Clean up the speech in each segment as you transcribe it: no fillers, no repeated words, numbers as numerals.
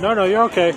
No, you're okay.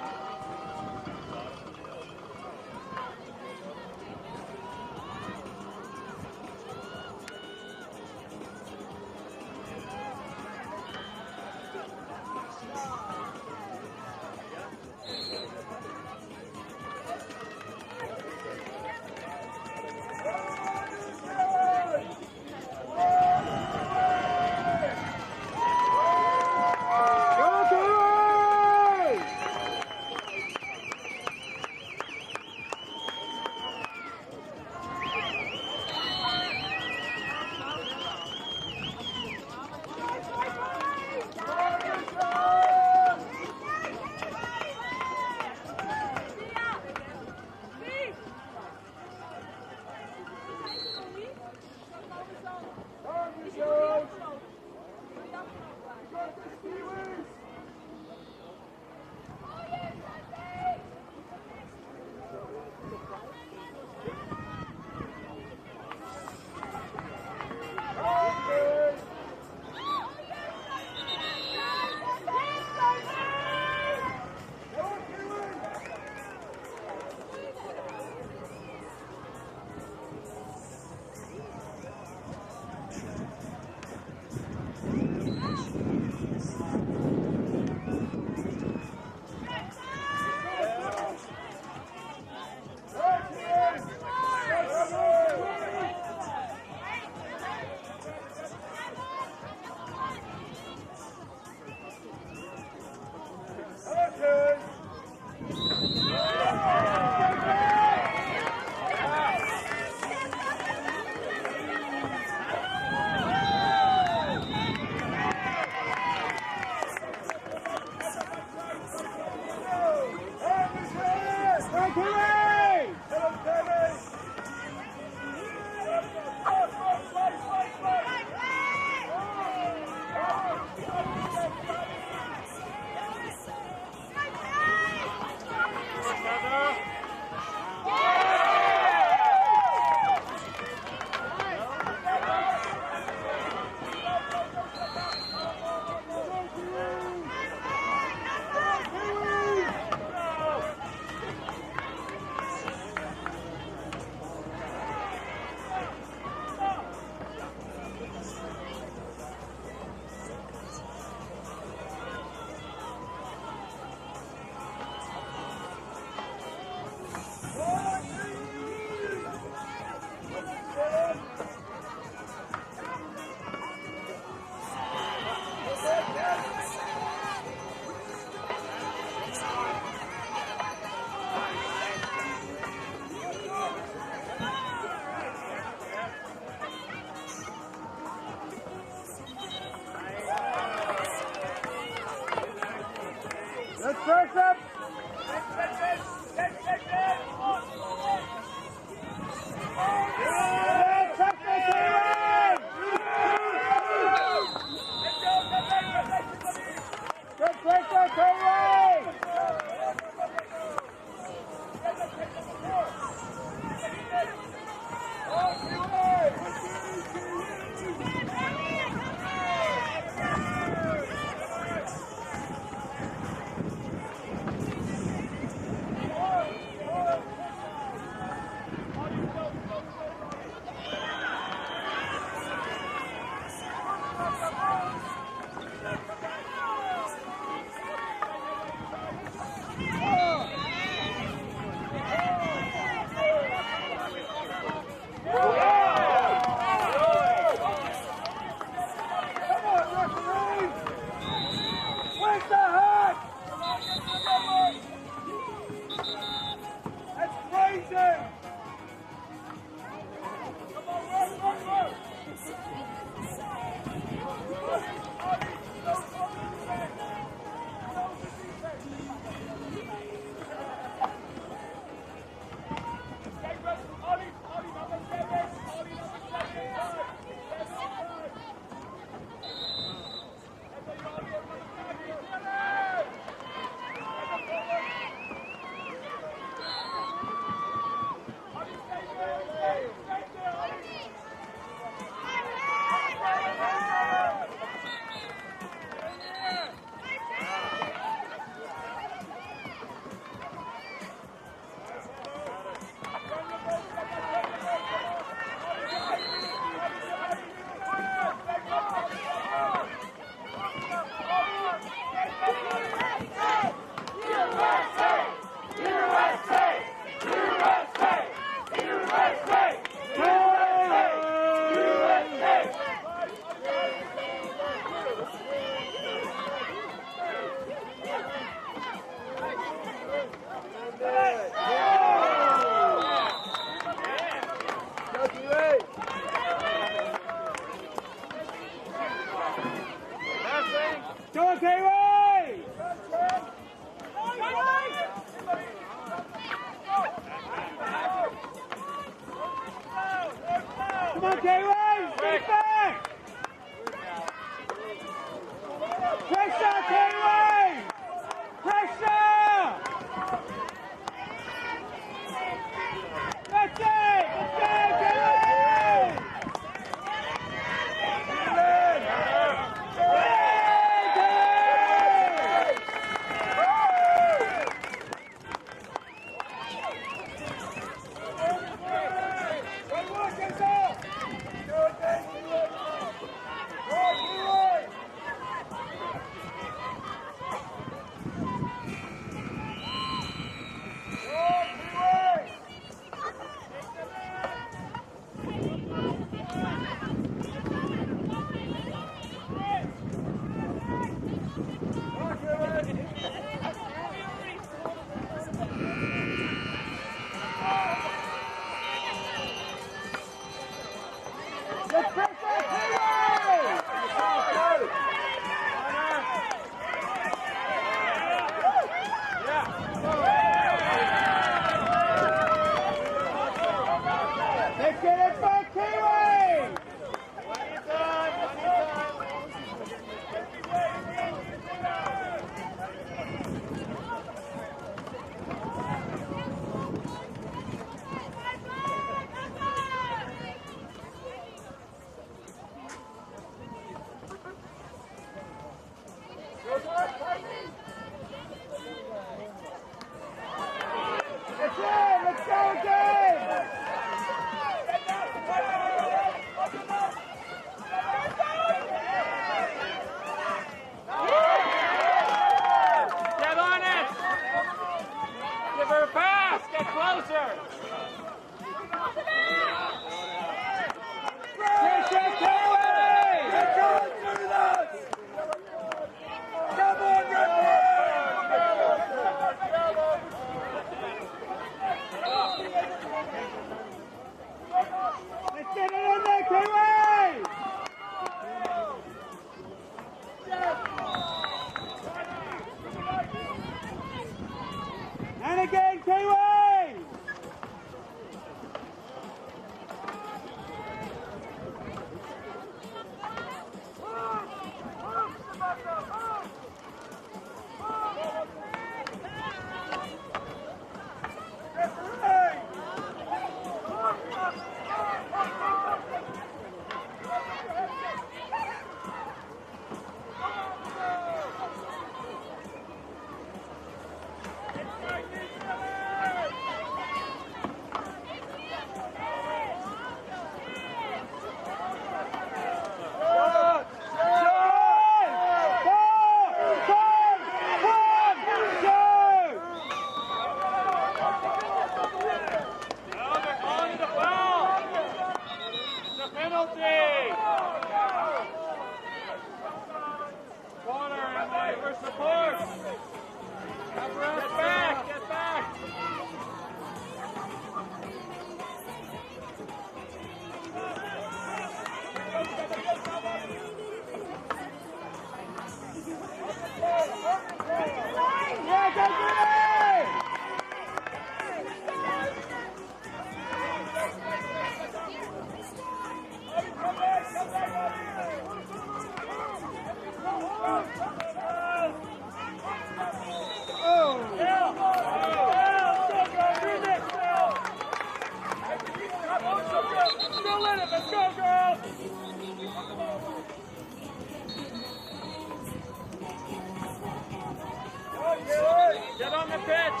pitch.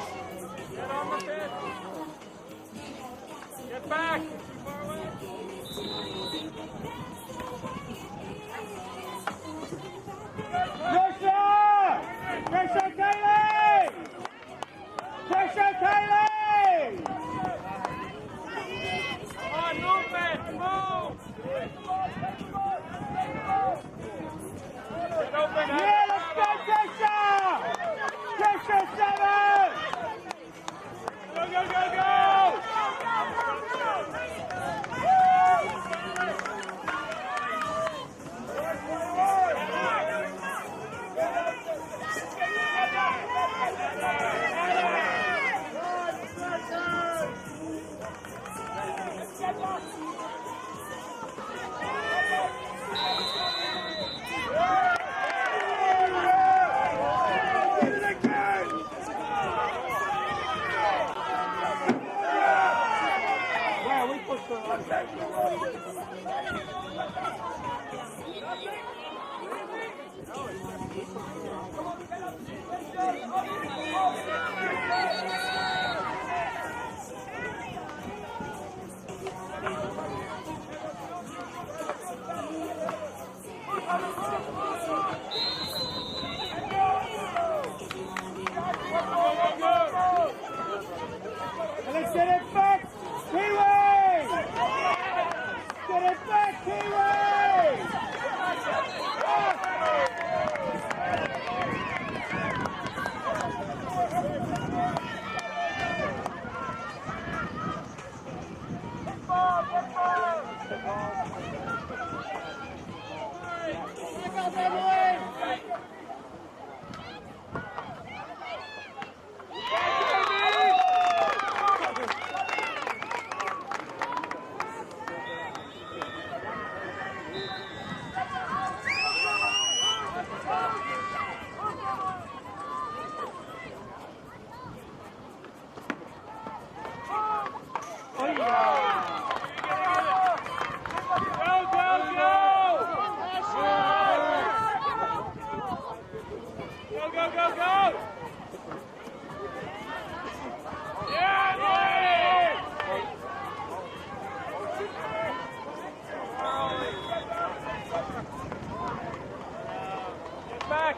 Get on the pitch. Get back. Too far away. Pressure, Kaylee! Pressure, Kaylee! Come on, movement, move! Get open, Yeah, let's go, pressure! Pressure, 7! Go, go, go, go! Let's get it back, Kiwi! Get it back, Kiwi!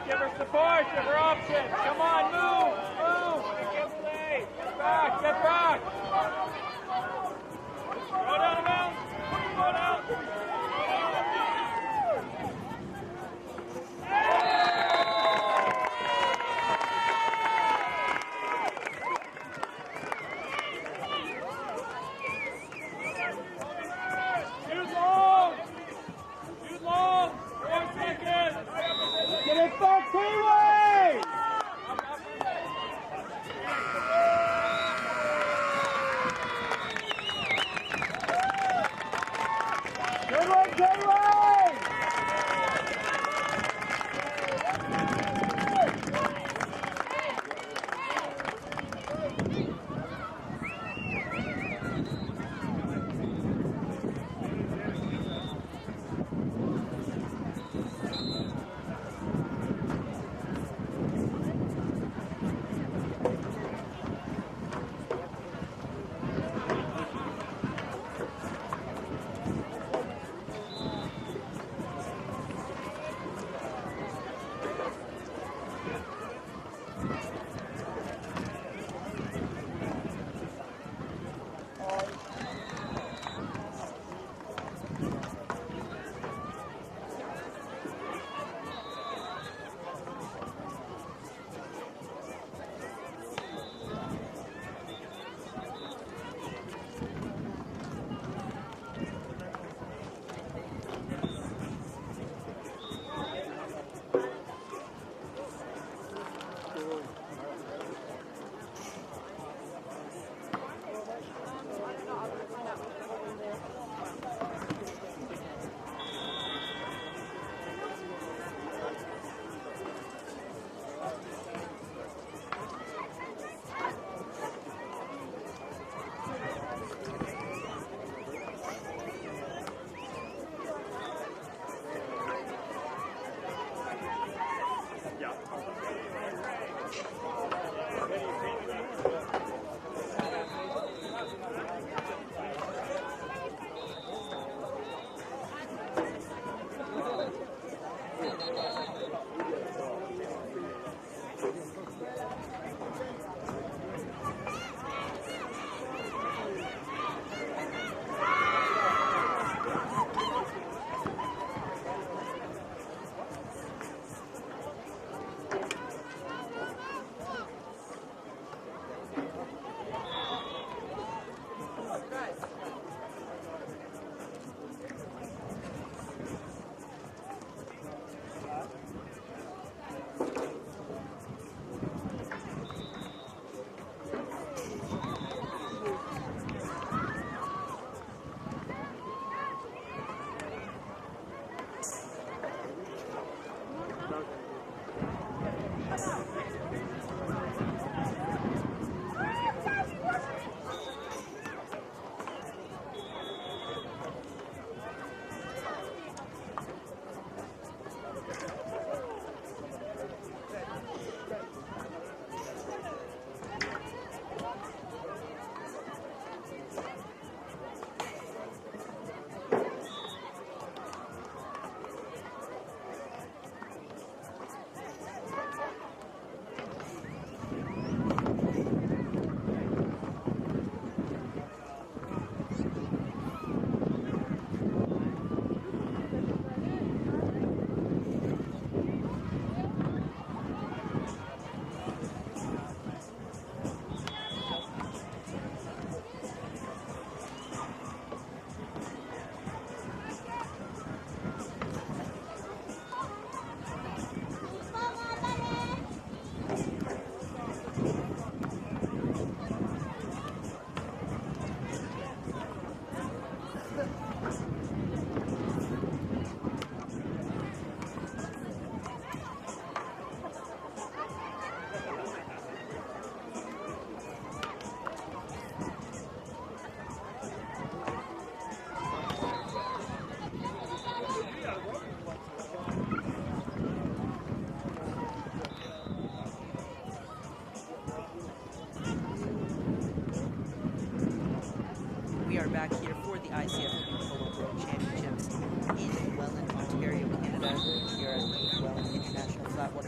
Give her support, give her options. Come on, move, move. Get back, get back. Go down, man. Go down. Shoot long. Shoot long. 4 seconds. Get it back, Kiwi! Go,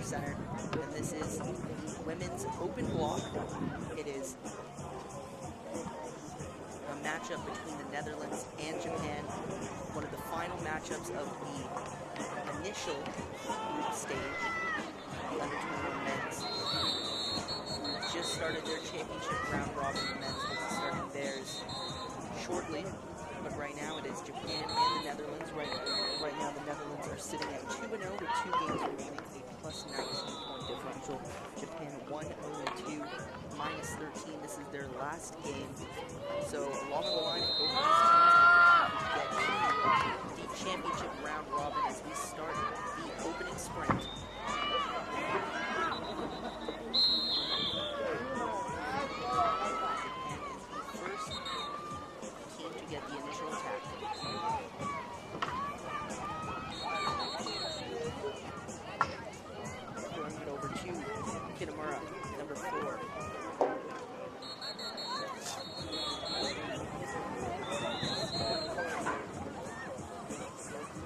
Center, and this is women's open block. It is a matchup between the Netherlands and Japan, one of the final matchups of the initial group stage, the under-21 men's. Just started their championship round robin. The men's will be starting theirs shortly, but right now it is Japan and the Netherlands. Right now the Netherlands are sitting at 2-0 with 2 games remaining, a plus 19-point differential. Japan 1-0-2, minus 13. This is their last game. So along the line, both of these teams get to the championship round robin as we start the opening sprint. Get the initial attack. Throwing it over to Kitamura, number 4.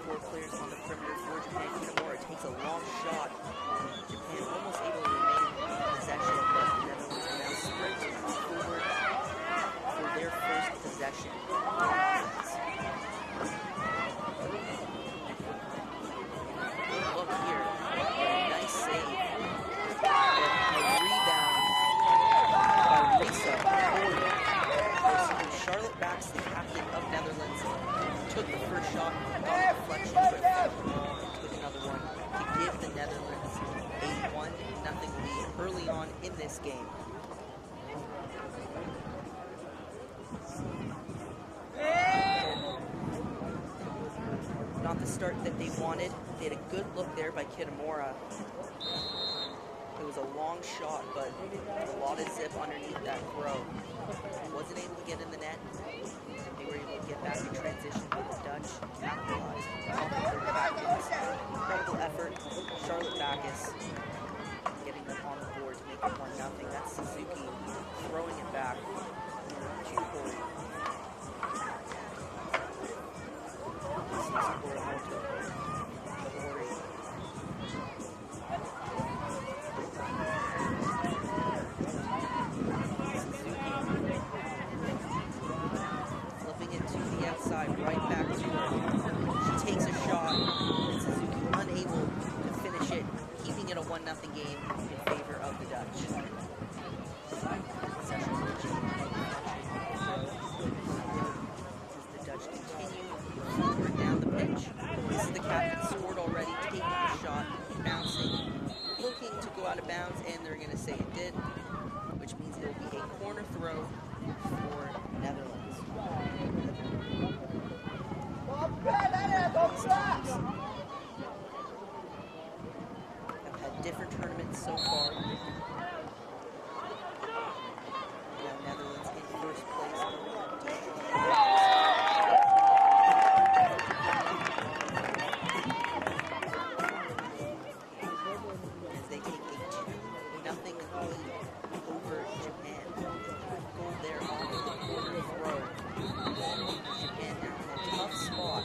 4 players on the perimeter for Japan. Kitamura takes a long shot. Japan almost able to remain in possession, but the Netherlands are now sprinting forward for their first possession. Look here, nice save. A rebound by Risa. Charlotte Backs, the captain of Netherlands, took the first shot on deflection, but took another one to give the Netherlands a 1-0 lead early on in this game. Not the start that they wanted. They had a good look there by Kitamura. It was a long shot, but a lot of zip underneath that throw. Wasn't able to get in the net. They were able to get back in transition, but the Dutch capitalized off of their tactics. Incredible effort. Charlotte Backus getting them on the board to make it 1-0. That's Suzuki throwing it back to Corey. Flipping it to the outside, right back to her. She takes a shot, and Suzuki unable to finish it, keeping it a 1-0 game in favor of the Dutch. As the Dutch continue forward down the pitch. This is the captain scored already, taking the shot, bouncing, looking to go out of bounds, and they're going to say it did, which means it will be a corner throw for Netherlands. I've had different tournaments so far. Now Netherlands in first place. As they take a 2-0 lead over Japan. Goal there on the corner throw. Japan now in a tough spot.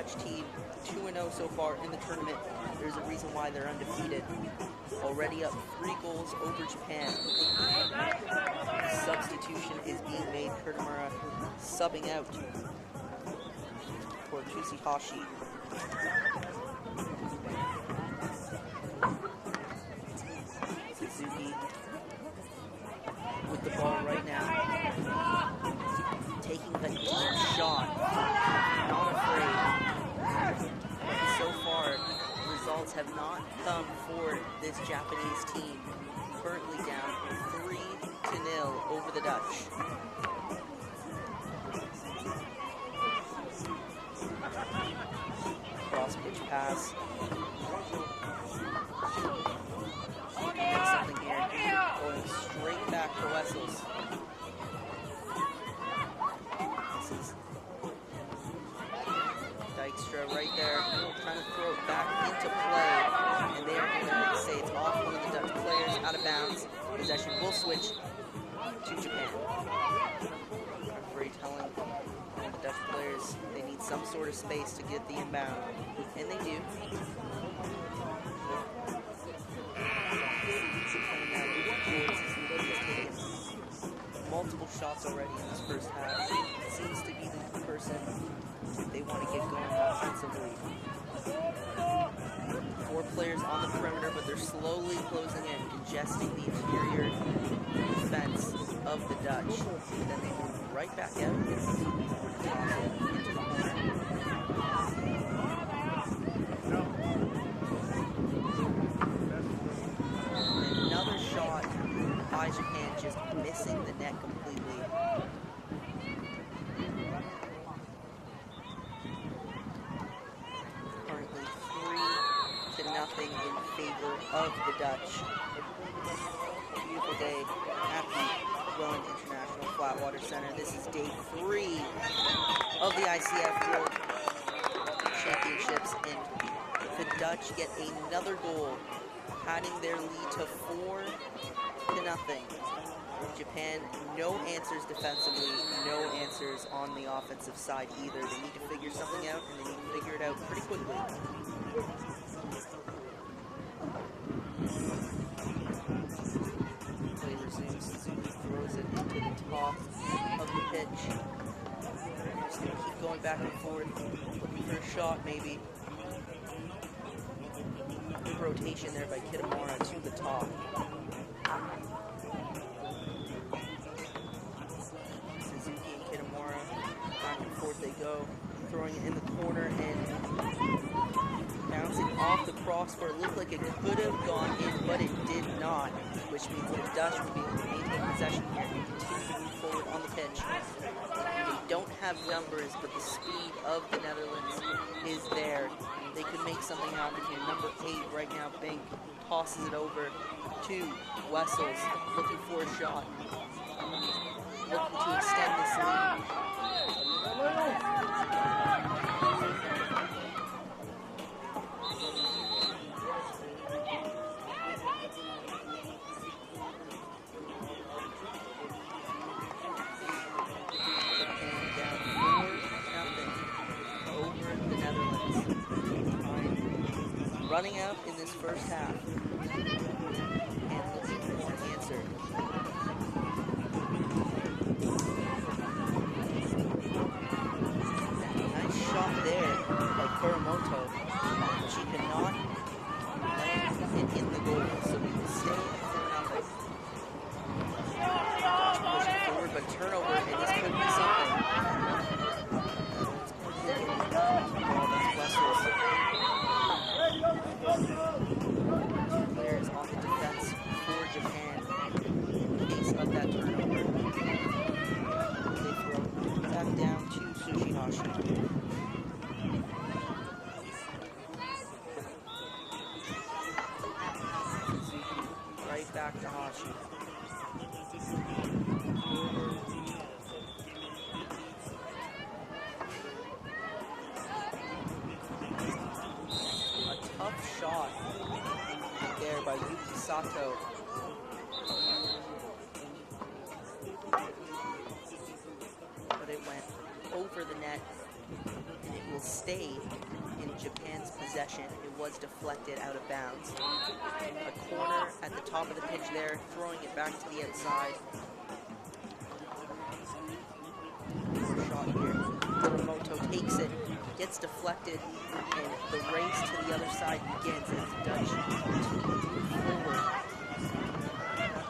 Dutch team, 2-0 so far in the tournament. There's a reason why they're undefeated. Already up 3 goals over Japan. Substitution is being made. Kurtamura subbing out for Tsuchihashi. Suzuki with the ball right now. Taking a deep shot. Not afraid. So far, results have not come for this Japanese team. Currently down 3-0 over the Dutch. Cross pitch pass. Make something here. Going straight back to Wessels. This is Dykstra right there, trying to throw it back into play. And they are going to say it's off one of the Dutch players, out of bounds. Possession will switch to Japan. Referee telling the Dutch players they need some sort of space to get the inbound. And they do. Multiple shots already in this first half. Seems to be the person they want to get going offensively. 4 players on the perimeter, but they're slowly closing in, congesting the interior defense of the Dutch. And then they move right back out into the corner. Another shot by Japan, just missing the net completely. Currently 3-0 in favor of the Dutch. Beautiful day at the Welland International Flatwater Center. This is day 3 of the ICF World Championships, and the Dutch get another goal, padding their lead to 4-0. Japan, no answers defensively, no answers on the offensive side either. They need to figure something out, and they need to figure it out pretty quickly. Play resumes. Suzuki throws it into the top of the pitch. Just going to keep going back and forth, looking for a shot maybe. Good rotation there by Kitamura to the top. Suzuki and Kitamura, back and forth they go, throwing it in the corner and bouncing off the crossbar. It looked like it could have gone in, but it did not, which means the Dutch will be able to maintain possession here and continue to move forward on the pitch. They don't have numbers, but the speed of the Netherlands is there. They could make something happen here. Number 8 right now, Bink tosses it over to Wessels, looking for a shot. Looking to extend this lead. Running out in this first half and looking for an answer. Nice shot there by Kuramoto. She cannot land it in the goal, so we will stay at 4-0. Pushing forward, but turnover, and this could be something. That's Wessels. 2 players on the defense for Japan in case of that turnover. They throw back down to Tsuchihashi. Right back to Hashi. Shot there by Yuki Sato. But it went over the net and it will stay in Japan's possession. It was deflected out of bounds. A corner at the top of the pitch there, throwing it back to the outside. Shot here. Kuramoto takes it, gets deflected, and the race to the other side begins as the Dutch continue to move forward.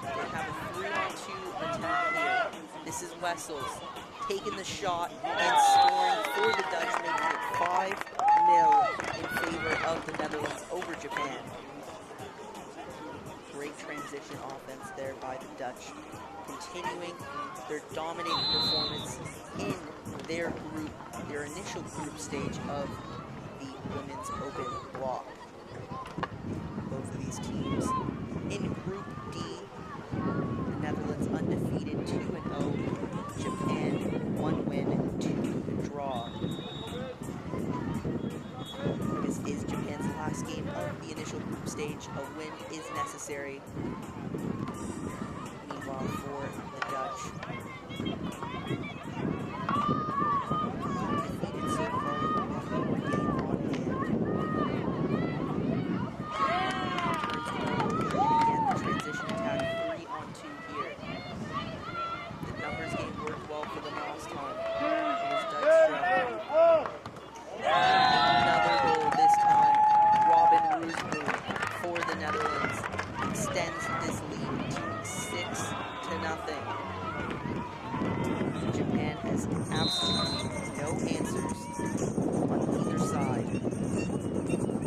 They have a 3-on-2 attack here. This is Wessels taking the shot and scoring for the Dutch, making it 5-0 in favor of the Netherlands over Japan. Great transition offense there by the Dutch, continuing their dominating performance in their group, their initial group stage of the Women's Open block. Both of these teams in Group D, the Netherlands undefeated 2-0, Japan 1 win, 2 draw. This is Japan's last game of the initial group stage. A win is necessary. Meanwhile, for the Dutch, undefeated so far, one game on hand. Again, the transition attack 3-on-2 here. The numbers game worked well for them last time. It was Dutch struggle. Another goal this time. Robin Roosboom for the Netherlands extends this lead to 6-0. Japan has absolutely no answers on either side.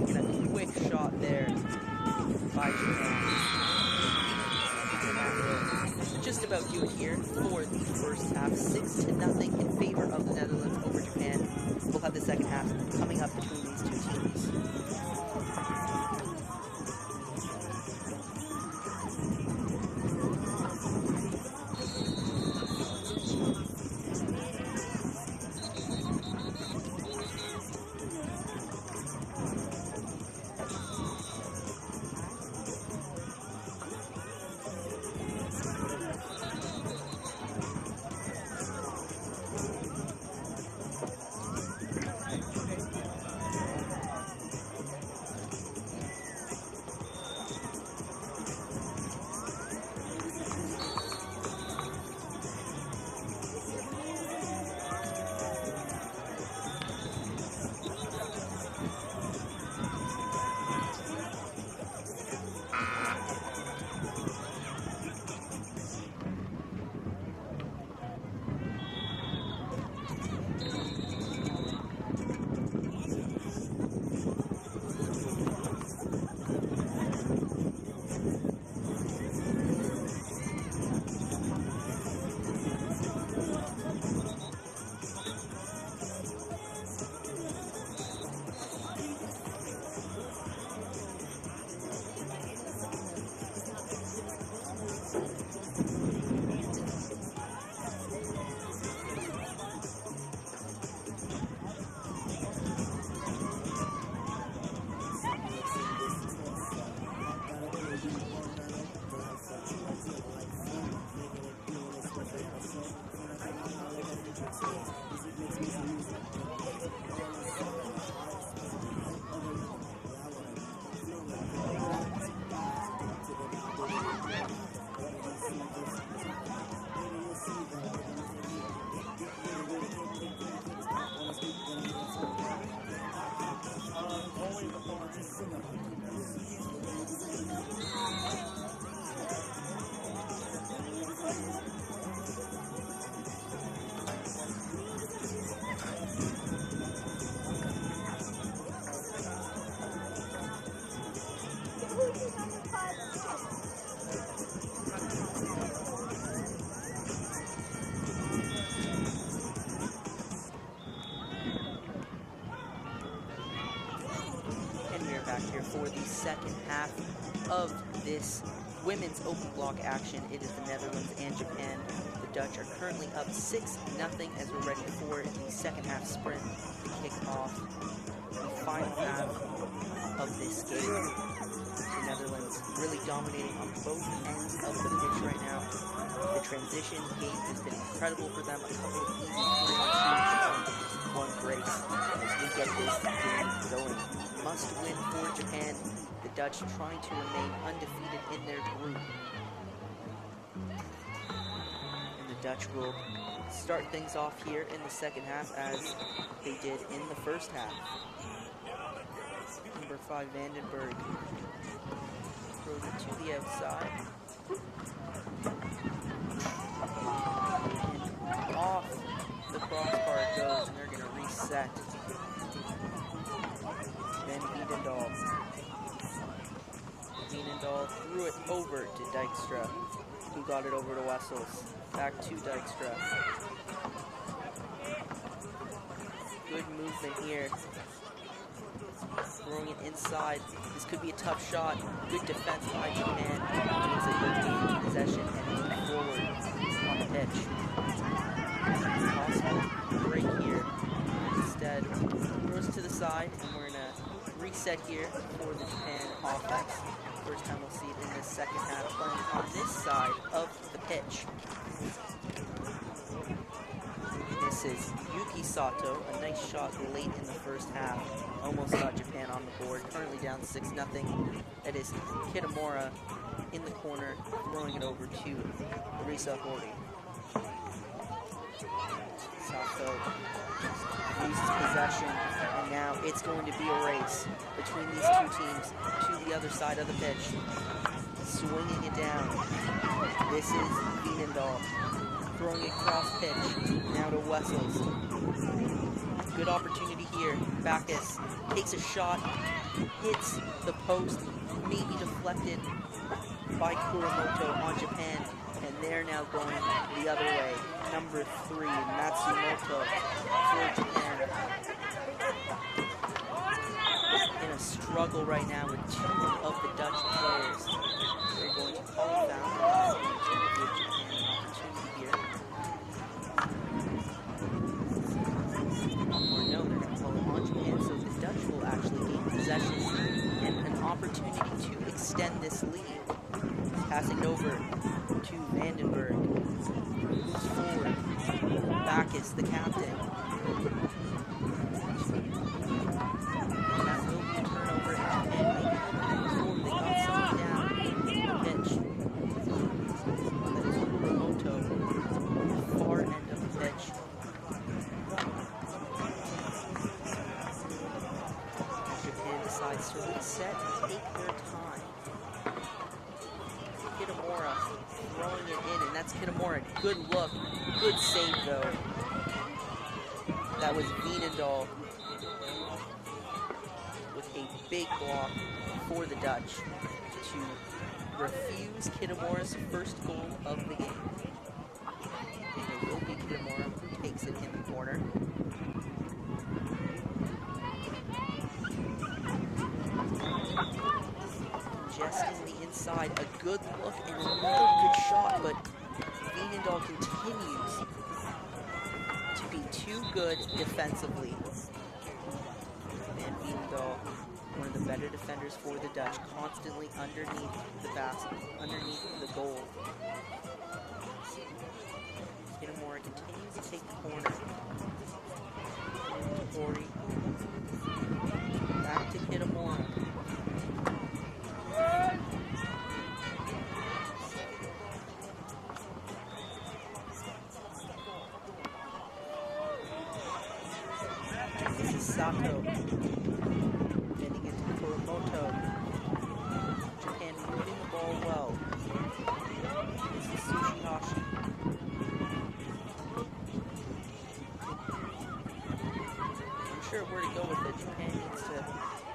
And a quick shot there by Japan. And that will just about do it here for the first half. 6-0 in favor of the Netherlands over Japan. We'll have the second half coming up between these two teams. Here for the second half of this women's open block action. It is the Netherlands and Japan. The Dutch are currently up 6-0 as we're ready for the second half sprint to kick off the final half of this game. The Netherlands really dominating on both ends of the pitch right now. The transition game has been incredible for them. A couple of easy 3-on-2, one grace as we get this game going. Must win for Japan. The Dutch trying to remain undefeated in their group. And the Dutch will start things off here in the second half as they did in the first half. Number 5, Vandenberg throws it to the outside. And off the crossbar it goes, and they're going to reset. Then Wiedendahl. Wiedendahl threw it over to Dijkstra, who got it over to Wessels. Back to Dijkstra. Good movement here. Throwing it inside. This could be a tough shot. Good defense by Japan. Means that they'll gain possession and move forward on the pitch. Possible break here. Instead, throws to the side, and we're going to reset here for the Japan offense. First time we'll see it in the second half, playing on this side of the pitch. This is Yuki Sato, a nice shot late in the first half. Almost got Japan on the board, currently down 6-0. That is Kitamura in the corner, throwing it over to Risa Hori. Sato loses possession, and now it's going to be a race between these two teams to the other side of the pitch. Swinging it down. This is Wiedendahl throwing it cross pitch, now to Wessels. Good opportunity here. Backus takes a shot, hits the post, maybe deflected by Kuramoto on Japan, and they're now going the other way. Number 3, Matsumoto for Japan. In a struggle right now with 2 of the Dutch players. They're going to call it down and give Japan an opportunity here. Or no, they're going to call it on Japan, so the Dutch will actually gain possession and an opportunity to extend this lead. Passing it over to Vandenberg. Moves forward. Backus, the captain. And that will be a turnover, and before they got someone down the pitch. That is Kuramoto, far end of the pitch. Japan decides to reset and take their time. Kitamura throwing it in, and that's Kitamura. Good look. Good save, though. That was Wiedendahl with a big block for the Dutch to refuse Kitamura's first goal of the game. And it will be Kitamura who takes it in the corner. Just in the inside, a good look and another good shot, but Wiedendahl continues to be too good defensively. And Wiedendahl, one of the better defenders for the Dutch, constantly underneath the basket, underneath the goal. Kitamura continues to take the corner. Hori. Back to Kitamura. This is Sato. Getting into Kuramoto. Japan moving the ball well. This is Sushihashi. I'm sure where to go with it. Japan needs to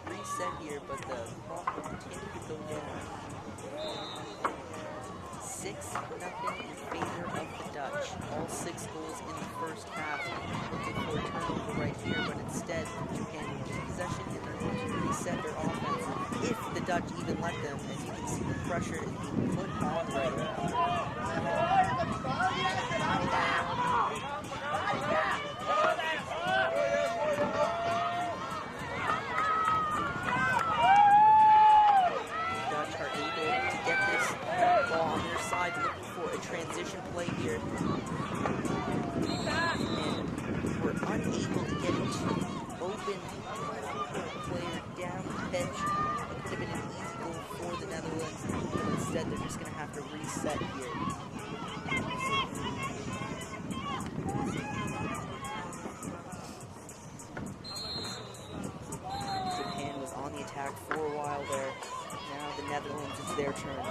reset here, but the clock will continue to go down. 6-0 in favor of the Dutch. All 6 goals in the first half. Looking for a turnover right here, but instead Japan will keep possession and they're going to reset their offense. If the Dutch even let them, as you can see, the pressure is being put on right now. outside looking for a transition play here. And we're unable to get it to open player down the pitch. It could have been an easy goal for the Netherlands, but instead they're just going to have to reset here. Japan was on the attack for a while there. Now the Netherlands, it's their turn.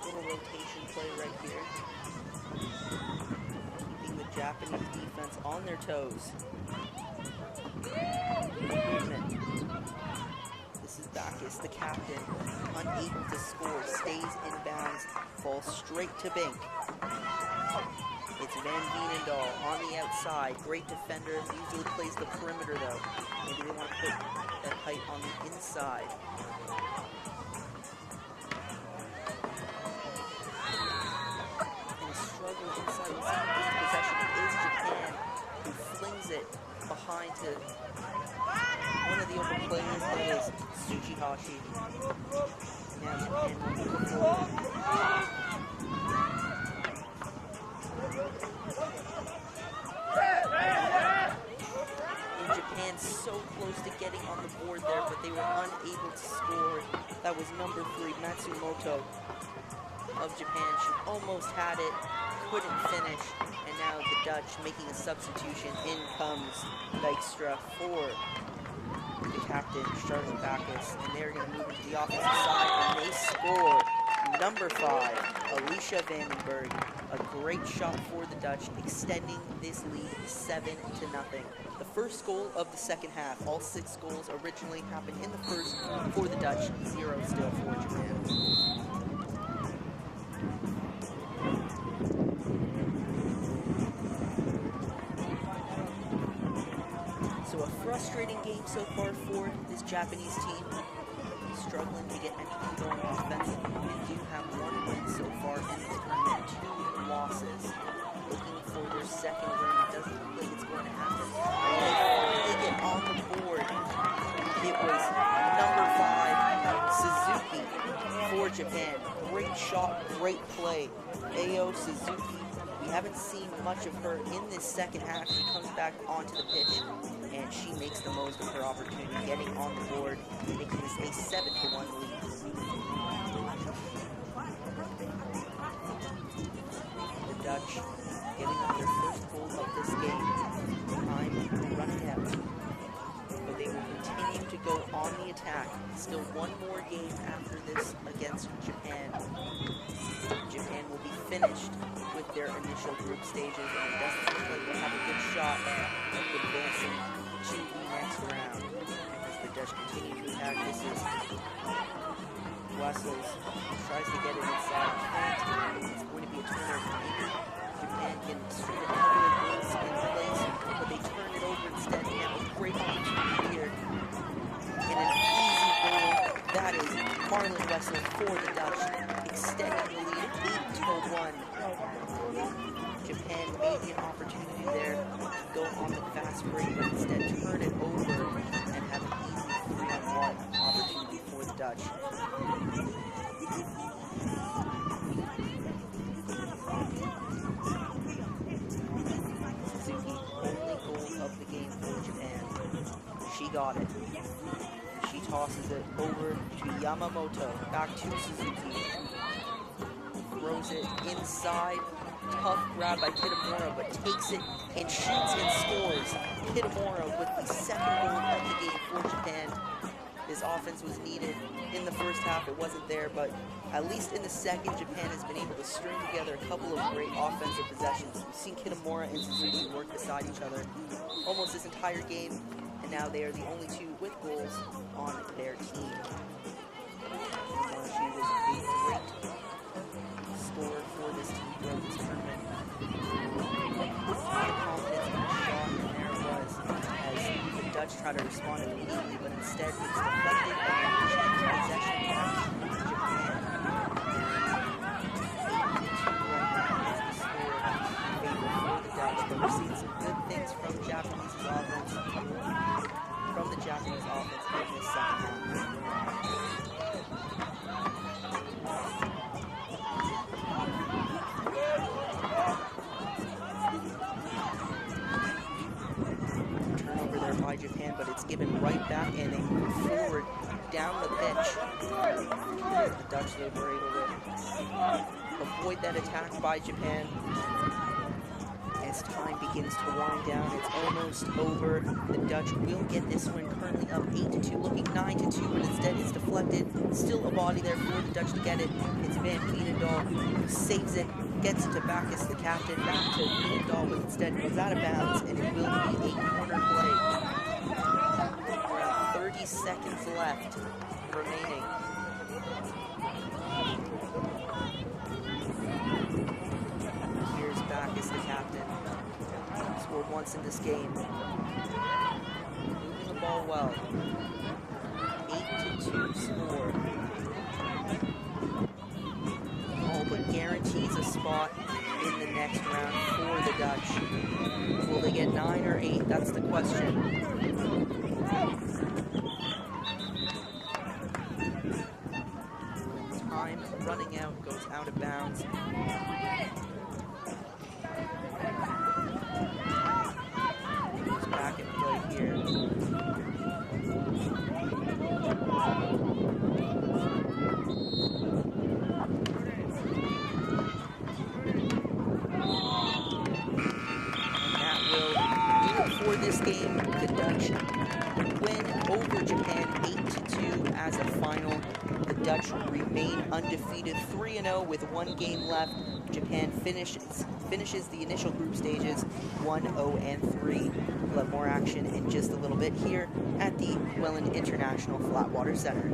Little rotation play right here. Keeping the Japanese defense on their toes. Movement. This is Backus, the captain, unable to score, stays in bounds, falls straight to Bink. It's Van Veenendaal on the outside, great defender, usually plays the perimeter though. Maybe they want to put that height on the inside. And a struggle inside with possession is Japan, who flings it behind to one of the open players, that is Tsuchihashi. Now Japan will move forward. And Japan so close to getting on the board there, but they were unable to score. That was number 3, Matsumoto of Japan. She almost had it, couldn't finish, and now the Dutch making a substitution. In comes Dijkstra for the captain, starting Backus, and they're going to move into the offensive side, and they score. Number 5, Alicia Vandenberg. A great shot for the Dutch, extending this lead 7-0. The first goal of the second half. All 6 goals originally happened in the first for the Dutch, 0 still for Japan. So a frustrating game so far for this Japanese team. Struggling to get anything going offensively. They do have 1 win so far in this tournament, 2 losses. Looking for their second win. It doesn't look like it's going to happen. And they finally get on the board. It was number 5, Suzuki for Japan. Great shot, great play. Ayo Suzuki. We haven't seen much of her in this second half. She comes back onto the pitch, and she makes the most of her opportunity, getting on the board, making this a 7-1 lead. The Dutch getting up their first goal of this game. Time running out. But they will continue to go on the attack. Still 1 more game after this against Japan. Japan will be finished with their initial group stages, and it doesn't look like they'll have a good shot of advancing to the next round. As the Dutch continue to attack, this is Wessels, tries to get it inside. It's going to be a turner. Japan can string a couple of goals in place, but they turn it over instead. Now a great opportunity here. And an easy goal. That is Marlon Wessels for the Dutch, extending the lead 8-1. Japan maybe an opportunity there to go on the fast break, but instead turn it over and have an easy 3-on-1 opportunity for the Dutch. Suzuki, only goal of the game for Japan. She got it. She tosses it over to Yamamoto, back to Suzuki. Throws it inside. Tough grab by Kitamura, but takes it and shoots and scores. Kitamura with the second goal of the game for Japan. This offense was needed in the first half. It wasn't there, but at least in the second, Japan has been able to string together a couple of great offensive possessions. We've seen Kitamura and Suzuki work beside each other almost this entire game, and now they are the only 2 with goals on their team. She was a great scorer for this team throughout this tournament. Confidence in the shot, and there it was, as the Dutch try to respond immediately, but instead it's deflected and change possession back to Japan. 8-2 right now is the score in favor for the Dutch, but we're seeing some good things from Japanese offense. it's given right back, and they move forward down the pitch. The Dutch, they were able to avoid that attack by Japan. As time begins to wind down, it's almost over. The Dutch will get this one, currently up 8-2, looking 9-2, but instead it's deflected. Still a body there for the Dutch to get it. It's Van Veenendaal who saves it, gets it to Bacchus, the captain, back to Veenendaal, but instead goes out of bounds, and it will be a corner play. Around 30 seconds left remaining. Here's Bacchus, the captain. Scored once in this game. Moving the ball well. 8-2 score. All but guarantees a spot in the next round for the Dutch. Will they get 9 or 8? That's the question. Time running out, goes out of bounds. Back in play here. And that will do it for this game. The Dutch win over Japan 8-2 as a final. The Dutch remain undefeated 3-0 with 1 game left. Japan finishes the initial group stages 1-0-3. We'll have more action in just a little bit here at the Welland International Flatwater Center.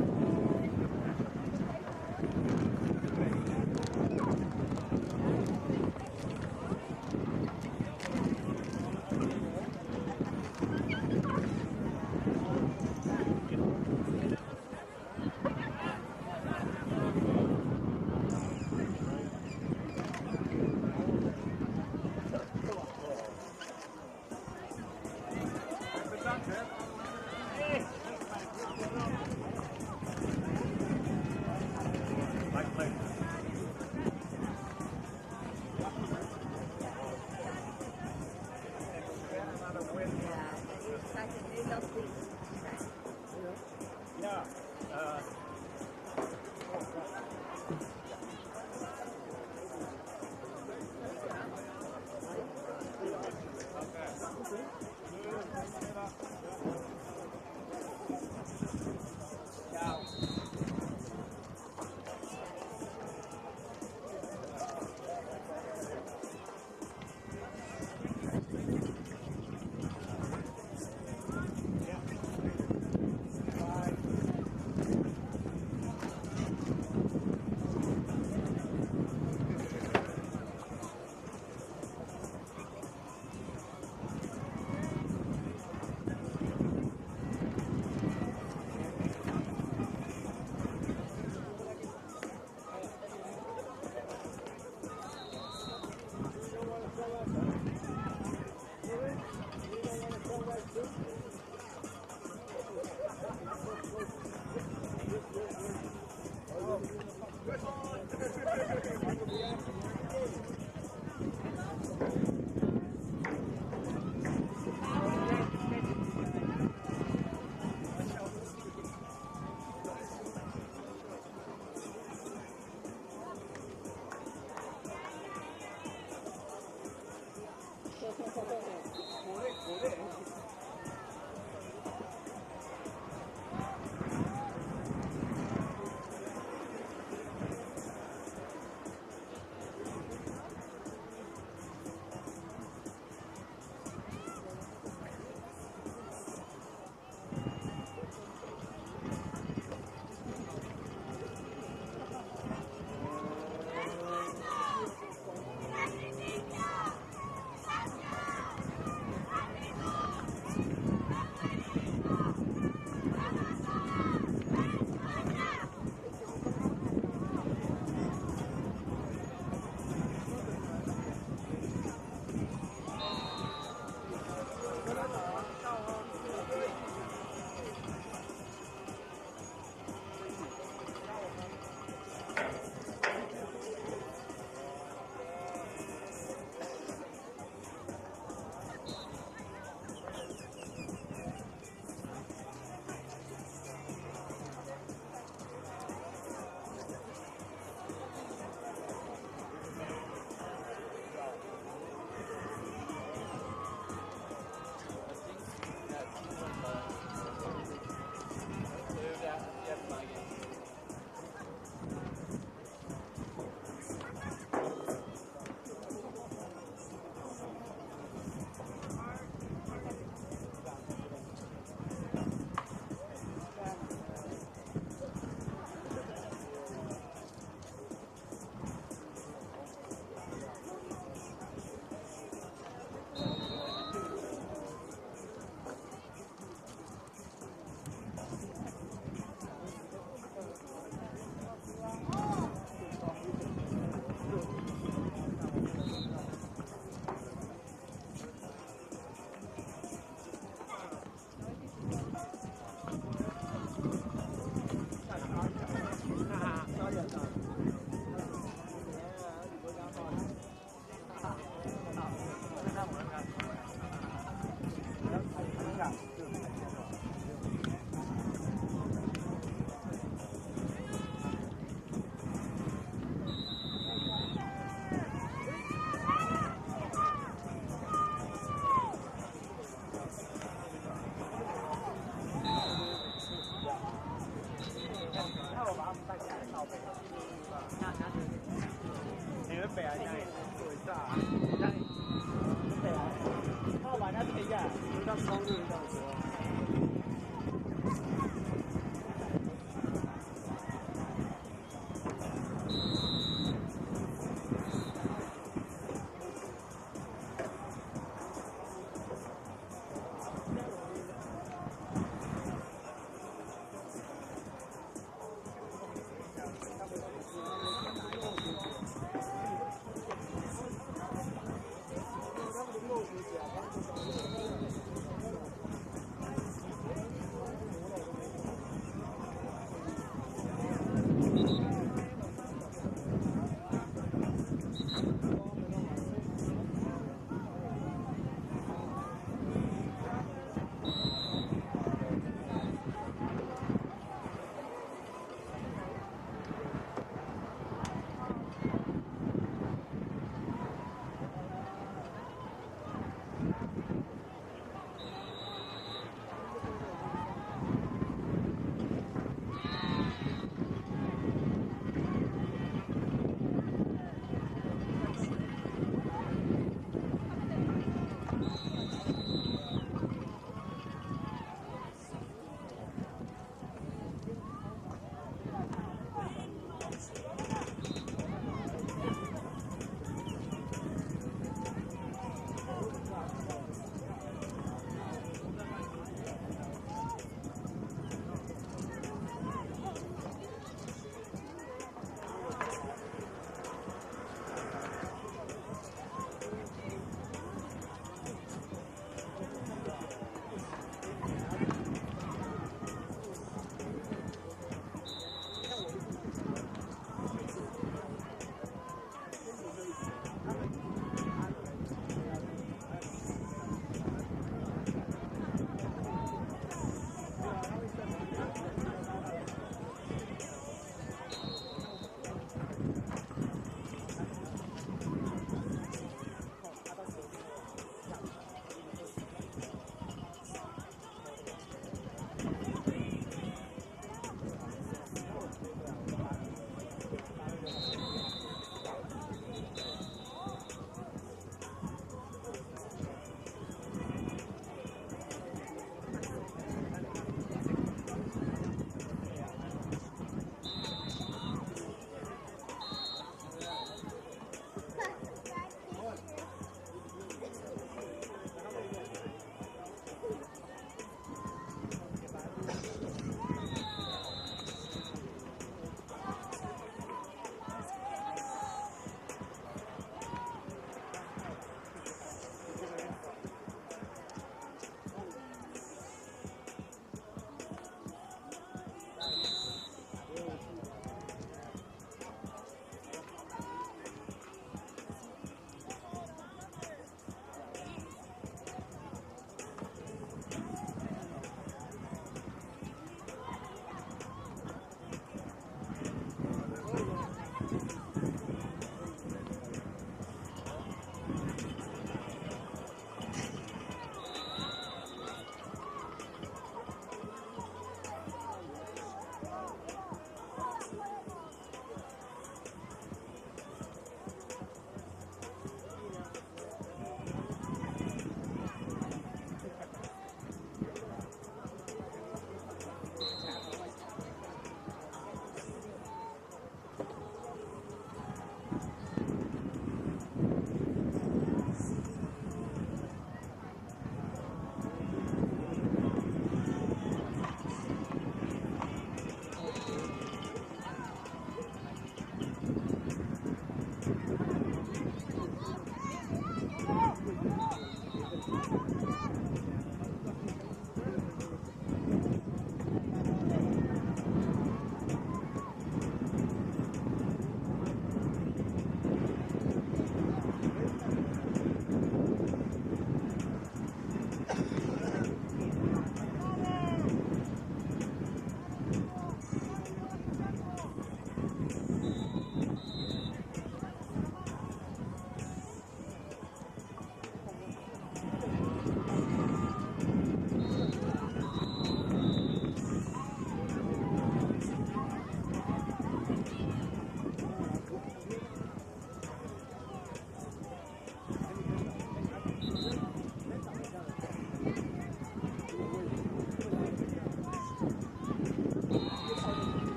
下就是海鲜了。那我把他们带起来到北。你们北啊？那里做一下，那里北啊？那我把人家推下来，就当光日这样子。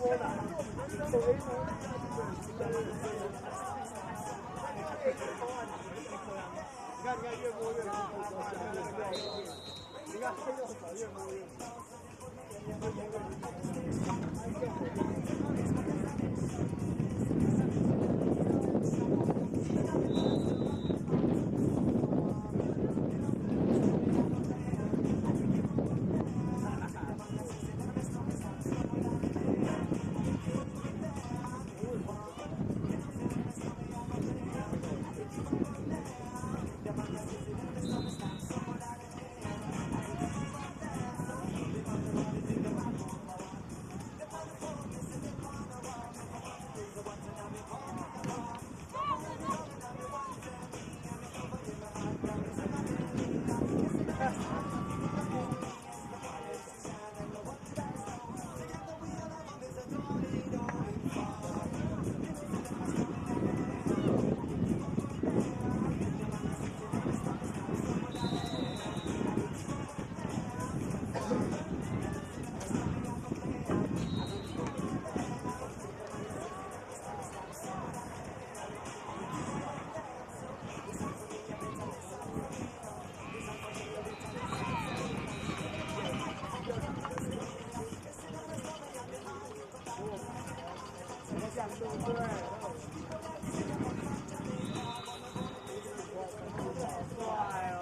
看，越摸越你看黑的少，越摸越对不对？好帅哦！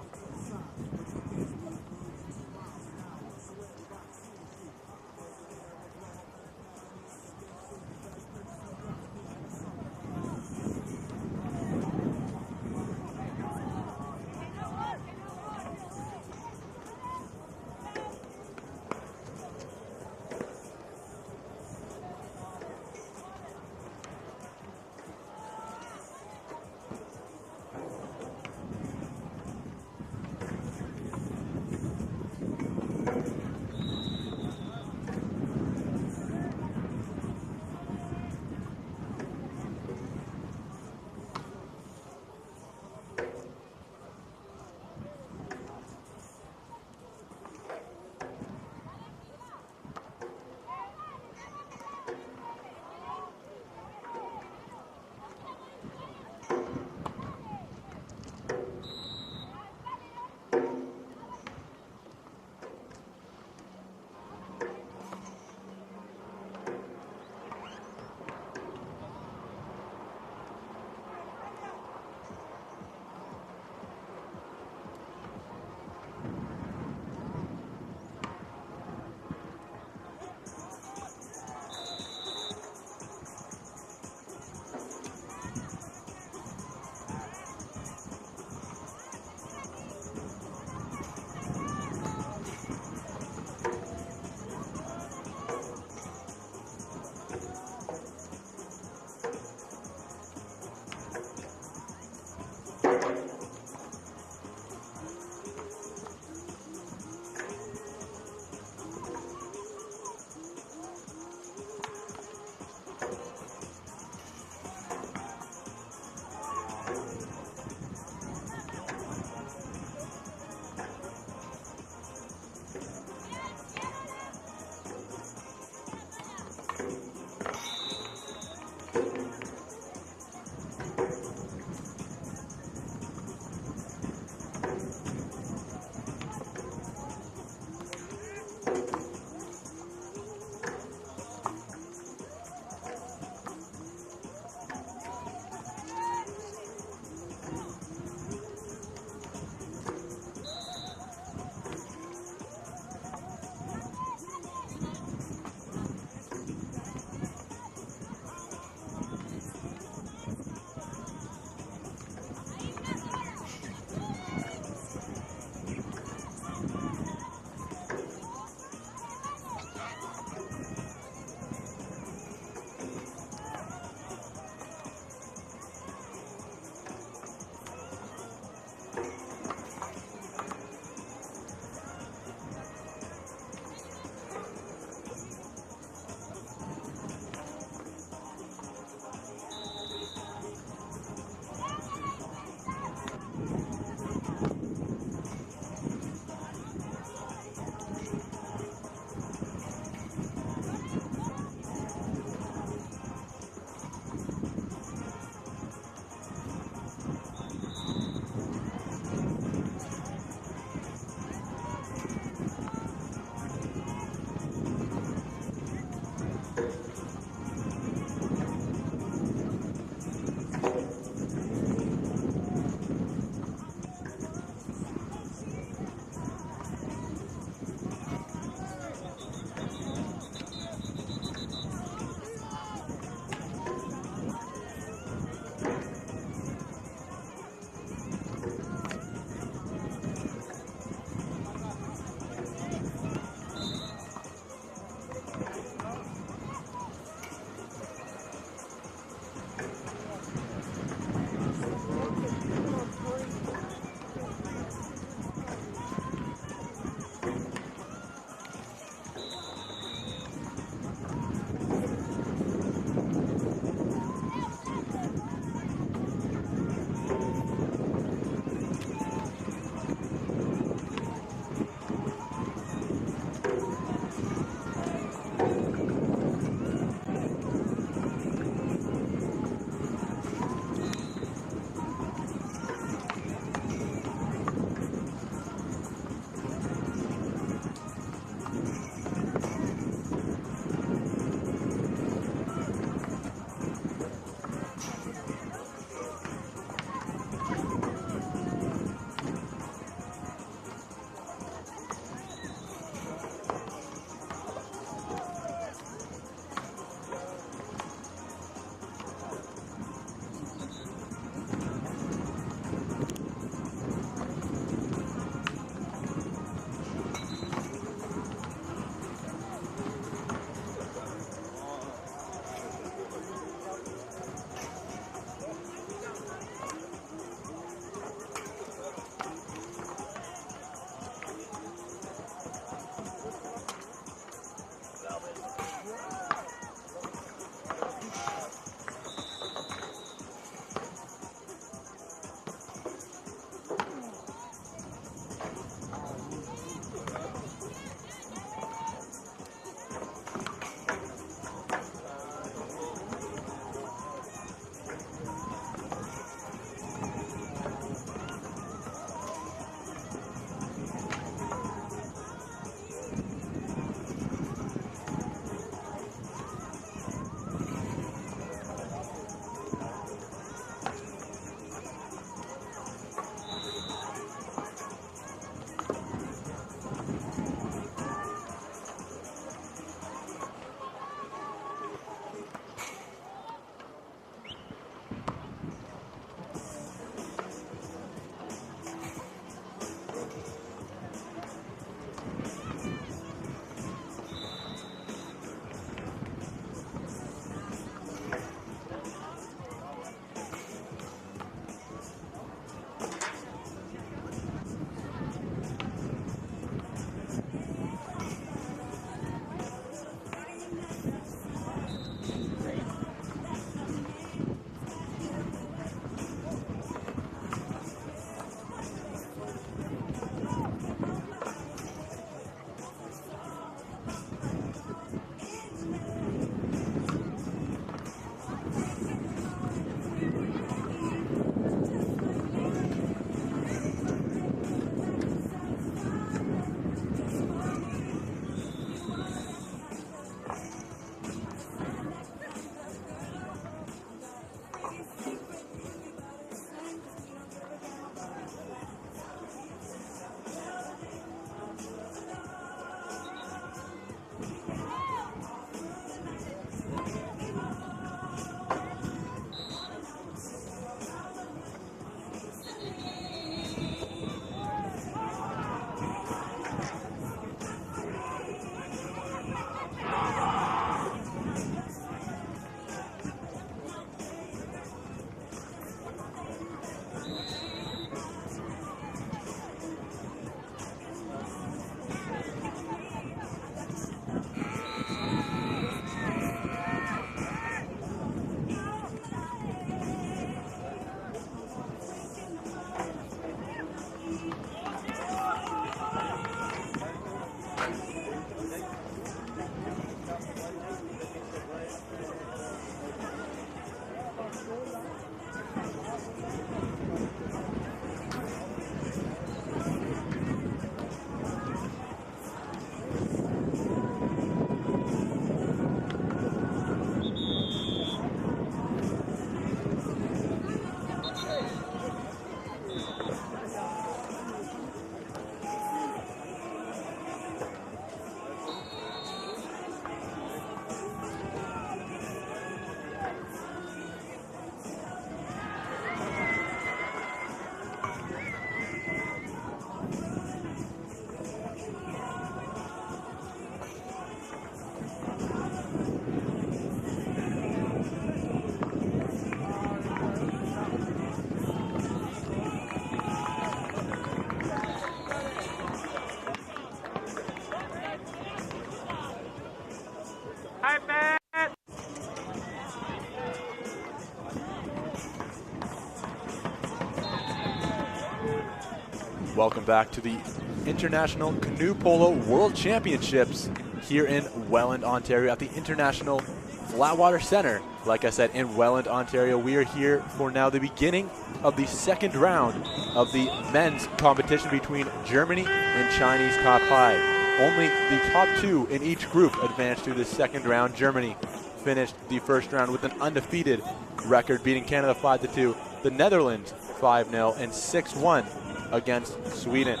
Welcome back to the International Canoe Polo World Championships here in Welland, Ontario at the International Flatwater Center. Like I said, in Welland, Ontario, we are here for now the beginning of the second round of the men's competition between Germany and Chinese Taipei. Only the top two in each group advanced to the second round. Germany finished the first round with an undefeated record, beating Canada 5-2, the Netherlands 5-0, and 6-1 against Sweden.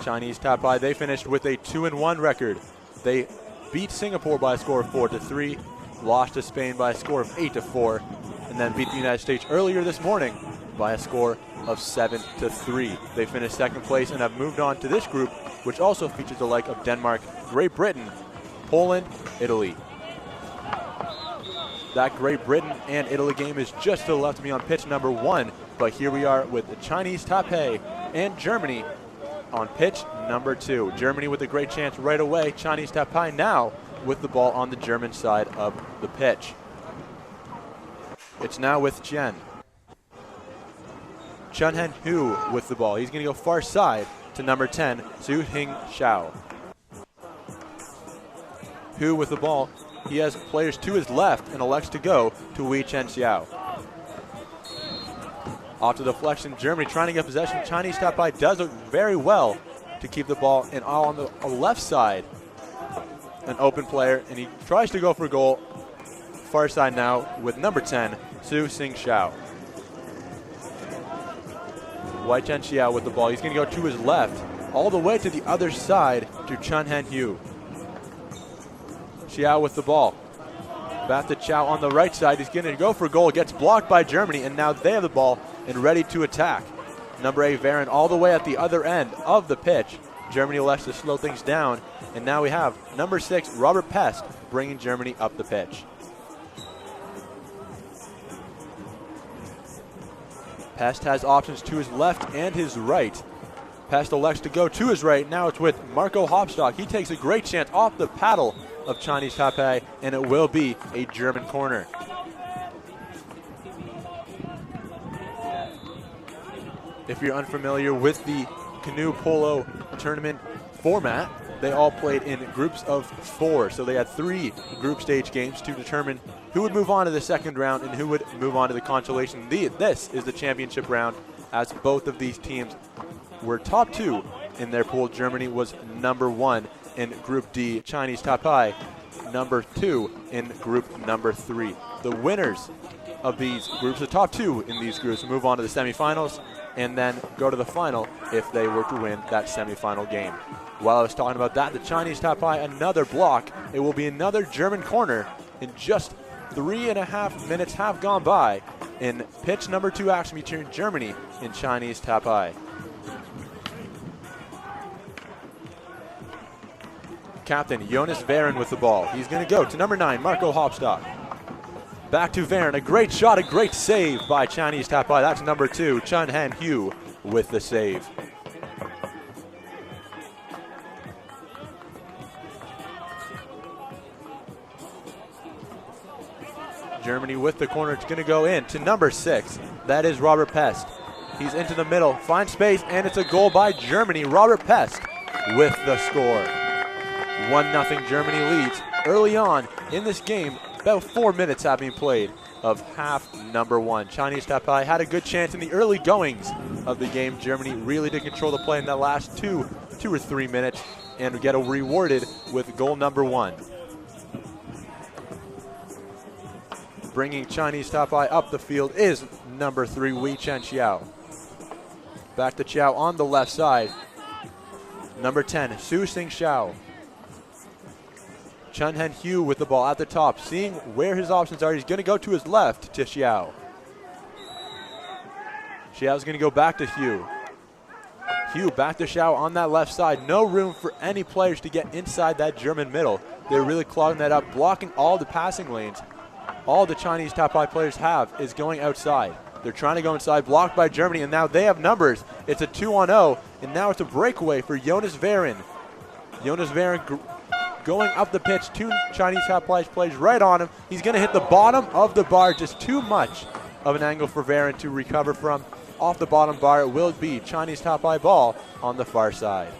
Chinese Taipei, they finished with a 2-1 record. They beat Singapore by a score of 4-3, lost to Spain by a score of 8-4, and then beat the United States earlier this morning by a score of 7-3. They finished second place and have moved on to this group, which also features the like of Denmark, Great Britain, Poland, Italy. That Great Britain and Italy game is just to the left of me on pitch number 1, but here we are with the Chinese Taipei and Germany on pitch number 2. Germany with a great chance right away. Chinese Taipei now with the ball on the German side of the pitch. It's now with Chen. Chun Hen Hu with the ball. He's going to go far side to number 10, Su Hing Xiao. Hu with the ball. He has players to his left and elects to go to Wei Chen Xiao. Off to the deflection, Germany trying to get possession. Chinese Taipei does it very well to keep the ball and all on the left side. An open player, and he tries to go for a goal. Far side now with number 10, Su Sing Xiao. Wei Chen Xiao with the ball. He's going to go to his left, all the way to the other side to Chun Hen Hu. Xiao with the ball. Back to Xiao on the right side. He's going to go for a goal. Gets blocked by Germany, and now they have the ball and ready to attack. Number 8, Varen, all the way at the other end of the pitch. Germany elects to slow things down, and now we have number 6, Robert Pest, bringing Germany up the pitch. Pest has options to his left and his right. Pest elects to go to his right. Now it's with Marco Hopstock. He takes a great chance off the paddle of Chinese Taipei, and it will be a German corner. If you're unfamiliar with the Canoe Polo tournament format, they all played in groups of 4. So they had 3 group stage games to determine who would move on to the second round and who would move on to the consolation. This is the championship round, as both of these teams were top 2 in their pool. Germany was number 1 in Group D. Chinese Taipei number 2 in Group number 3. The winners of these groups, the top 2 in these groups, move on to the semifinals and then go to the final if they were to win that semifinal game. While I was talking about that, the Chinese Taipei, another block. It will be another German corner in just 3.5 minutes have gone by in pitch number 2 action between Germany and Chinese Taipei. Captain Jonas Varen with the ball. He's going to go to number 9, Marco Hopstock. Back to Varen. A great shot, a great save by Chinese Taipei. That's number 2, Chun Han Hu with the save. Germany with the corner. It's going to go in to number 6. That is Robert Pest. He's into the middle, finds space, and it's a goal by Germany. Robert Pest with the score. 1-0 Germany leads early on in this game. About 4 minutes have been played of half number 1. Chinese Taipei had a good chance in the early goings of the game. Germany really did control the play in the last 2 or 3 minutes and get rewarded with goal number 1. Bringing Chinese Taipei up the field is number 3, Wei Chen Xiao. Back to Xiao on the left side. Number 10, Su Sing Xiao. Chun Hen Hu with the ball at the top, seeing where his options are. He's going to go to his left to Xiao. Xiao's going to go back to Hu. Hu back to Xiao on that left side. No room for any players to get inside that German middle. They're really clogging that up, blocking all the passing lanes. All the Chinese Taipei players have is going outside. They're trying to go inside, blocked by Germany, and now they have numbers. It's a 2-on-0, and now it's a breakaway for Jonas Varen. Jonas Varen going up the pitch, 2 Chinese Taipei players right on him. He's going to hit the bottom of the bar, just too much of an angle for Varen to recover from. off the bottom bar. It will be Chinese Taipei ball on the far side.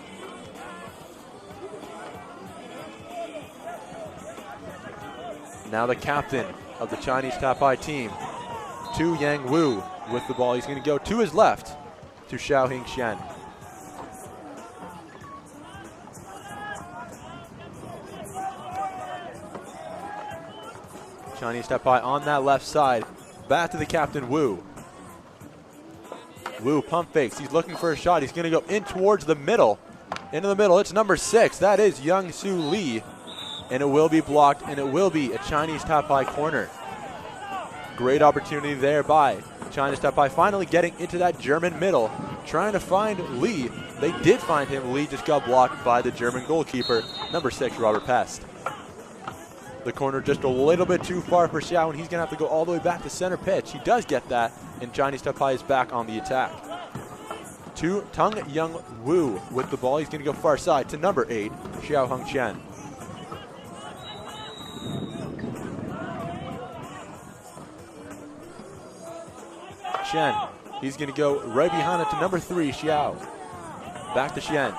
Now the captain of the Chinese Taipei team, Tu Yang Wu, with the ball. He's going to go to his left to Xiao Hingxian. Chinese Taipei on that left side. Back to the captain, Wu. Wu pump fakes. He's looking for a shot. He's going to go in towards the middle. Into the middle. It's number 6. That is Young Soo Lee. And it will be blocked, and it will be a Chinese Taipei corner. Great opportunity there by Chinese Taipei, finally getting into that German middle, trying to find Lee. They did find him. Lee just got blocked by the German goalkeeper, number 6, Robert Pest. The corner just a little bit too far for Xiao, and he's going to have to go all the way back to center pitch. He does get that, and Chinese Taipei is back on the attack. To Tung Young Wu with the ball. He's going to go far side to number 8, Xiao Hengqian. Shen, he's going to go right behind it to number 3, Xiao. Back to Shen.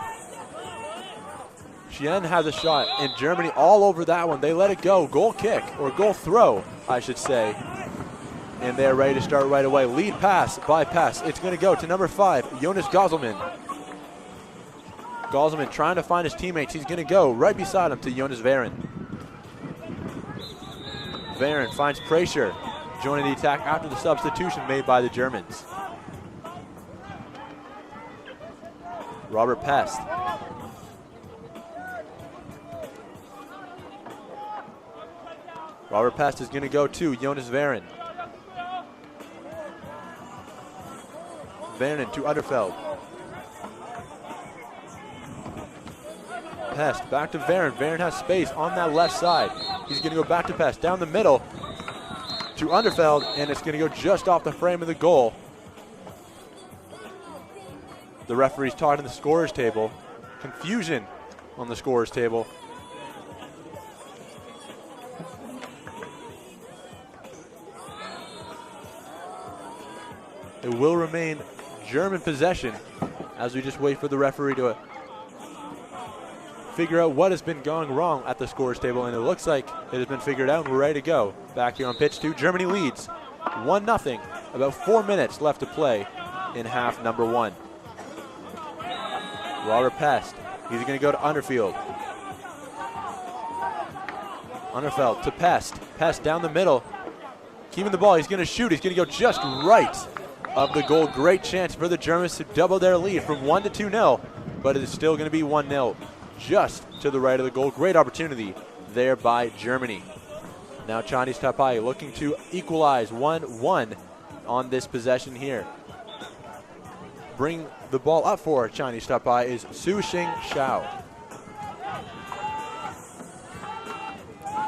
Shen has a shot, and Germany all over that one. They let it go. Goal kick, or goal throw, I should say. And they're ready to start right away. Lead pass by Pest. It's going to go to number 5, Jonas Gauselman. Gauselman trying to find his teammates. He's going to go right beside him to Jonas Varen. Varen finds Preischer, joining the attack after the substitution made by the Germans. Robert Pest. Robert Pest is going to go to Jonas Varen. Varen to Utterfeld. Pest back to Varen. Varen has space on that left side. He's going to go back to Pest down the middle to Underfeld, and it's going to go just off the frame of the goal. The referee's talking the scorer's table. Confusion on the scorer's table. It will remain German possession as we just wait for the referee to figure out what has been going wrong at the scorer's table, and it looks like it has been figured out and we're ready to go. Back here on pitch 2, Germany leads 1-0. About 4 minutes left to play in half number 1. Robert Pest, he's going to go to Underfield. Underfeld to Pest. Pest down the middle, keeping the ball. He's going to shoot. He's going to go just right of the goal. Great chance for the Germans to double their lead from 1 to 2-0, but it is still going to be 1-0. Just to the right of the goal. Great opportunity there by Germany. Now Chinese Taipei looking to equalize 1-1 on this possession here. Bring the ball up for Chinese Taipei is Su Xing Xiao.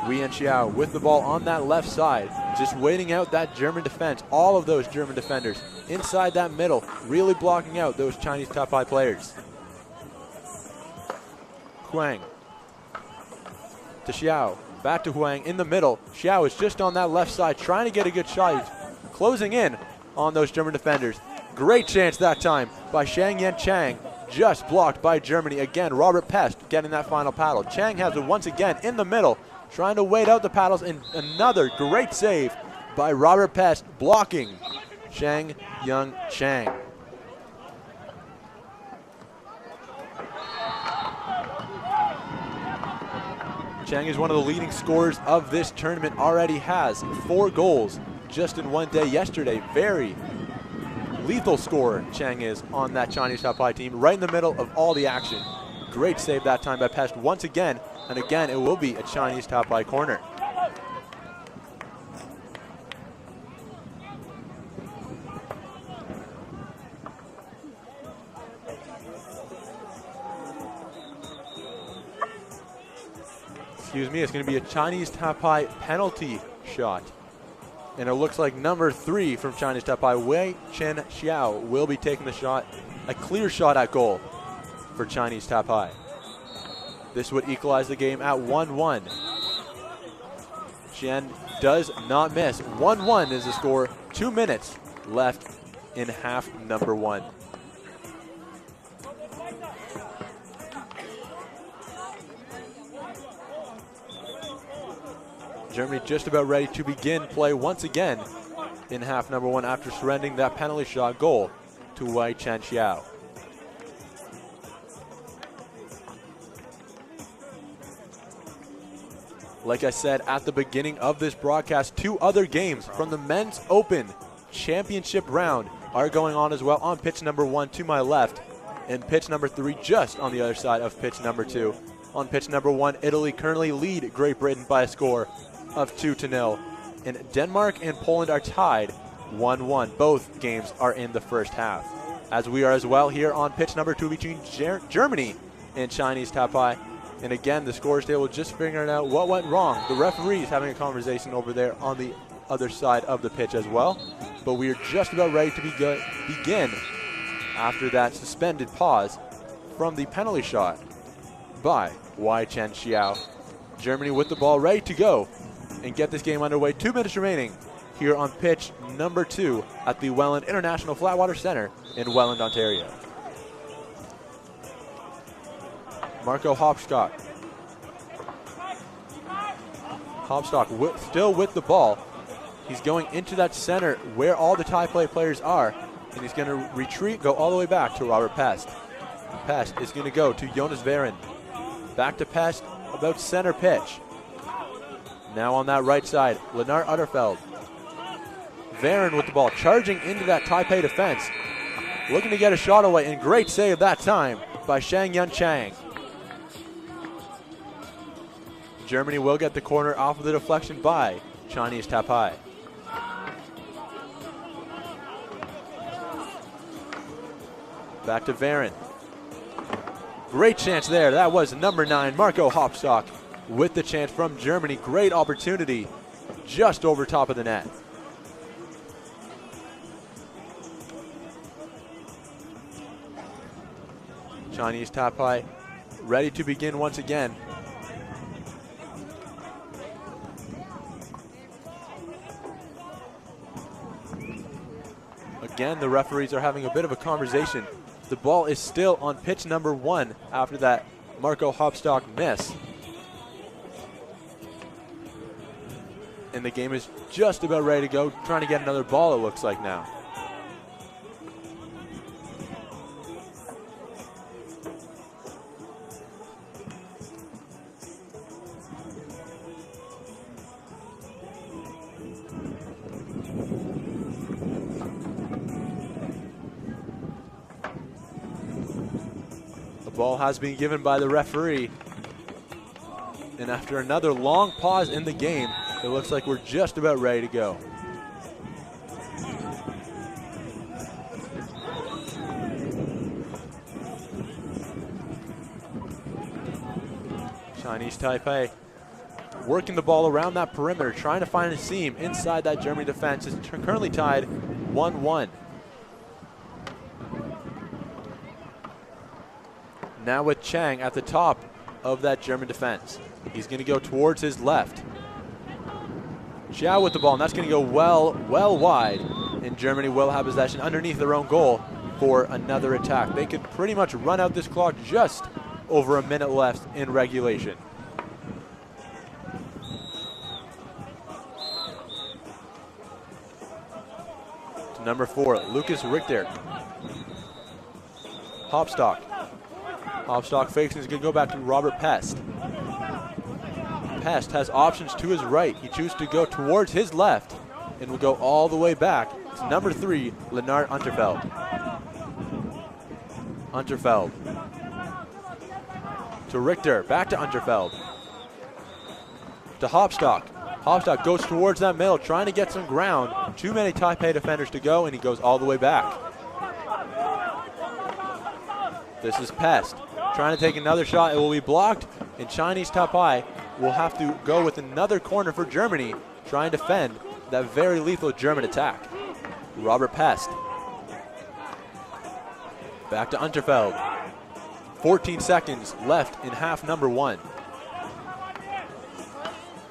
Wei and Xiao with the ball on that left side, just waiting out that German defense. All of those German defenders inside that middle, really blocking out those Chinese Taipei players. Huang to Xiao, back to Huang in the middle. Xiao is just on that left side trying to get a good shot. He's closing in on those German defenders. Great chance that time by Shang Yan Chang, just blocked by Germany. Again, Robert Pest getting that final paddle. Chang has it once again in the middle, trying to wait out the paddles, and another great save by Robert Pest, blocking Shang Yang Chang. Chang is one of the leading scorers of this tournament, already has 4 goals just in one day yesterday. Very lethal scorer Chang is on that Chinese Taipei team, right in the middle of all the action. Great save that time by Pest once again, and again it will be a Chinese Taipei corner. Excuse me, it's going to be a Chinese Taipei penalty shot. And it looks like number 3 from Chinese Taipei, Wei Chen Xiao, will be taking the shot. A clear shot at goal for Chinese Taipei. This would equalize the game at 1-1. Chen does not miss. 1-1 is the score. 2 minutes left in half number 1. Germany just about ready to begin play once again in half number 1 after surrendering that penalty shot goal to Wei Chen Xiao. Like I said at the beginning of this broadcast, 2 other games from the Men's Open Championship round are going on as well on pitch number 1 to my left, and pitch number 3 just on the other side of pitch number 2. On pitch number 1, Italy currently lead Great Britain by a score of 2-0, and Denmark and Poland are tied 1-1. Both games are in the first half, as we are as well here on pitch number 2 between Germany and Chinese Taipei. And again, the scores table just figuring out what went wrong. The referee is having a conversation over there on the other side of the pitch as well. But we are just about ready to begin after that suspended pause from the penalty shot by Wei Chen Xiao. Germany with the ball ready to go and get this game underway. 2 minutes remaining here on pitch number 2 at the Welland International Flatwater Center in Welland, Ontario. Marco Hopstock. Hopstock still with the ball. He's going into that center where all the Taipei players are, and he's going to retreat, go all the way back to Robert Pest. Pest is going to go to Jonas Varen. Back to Pest, about center pitch. Now on that right side, Lennart Utterfeld. Varen with the ball, charging into that Taipei defense. Looking to get a shot away, and great save that time by Shang Yun Chang. Germany will get the corner off of the deflection by Chinese Taipei. Back to Varen. Great chance there. That was number 9, Marco Hopstock, with the chance from Germany. Great opportunity just over top of the net. Chinese Taipei ready to begin once again. Again, the referees are having a bit of a conversation. The ball is still on pitch number 1 after that Marco Hopstock miss. And the game is just about ready to go, trying to get another ball, it looks like now. Ball has been given by the referee. And after another long pause in the game, it looks like we're just about ready to go. Chinese Taipei working the ball around that perimeter, trying to find a seam inside that German defense. Is currently tied 1-1. Now with Chang at the top of that German defense. He's going to go towards his left. Xiao with the ball, and that's going to go well wide. And Germany will have possession underneath their own goal for another attack. They could pretty much run out this clock just over a minute left in regulation. To number 4, Lucas Richter. Hopstock. Hopstock fakes and is going to go back to Robert Pest. Pest has options to his right. He chooses to go towards his left and will go all the way back to number 3, Lennart Unterfeld. Unterfeld. To Richter, back to Unterfeld. To Hopstock. Hopstock goes towards that middle, trying to get some ground. Too many Taipei defenders to go, and he goes all the way back. This is Pest. Trying to take another shot, it will be blocked, and Chinese Taipei will have to go with another corner for Germany, trying to defend that very lethal German attack. Robert Pest. Back to Unterfeld. 14 seconds left in half number 1.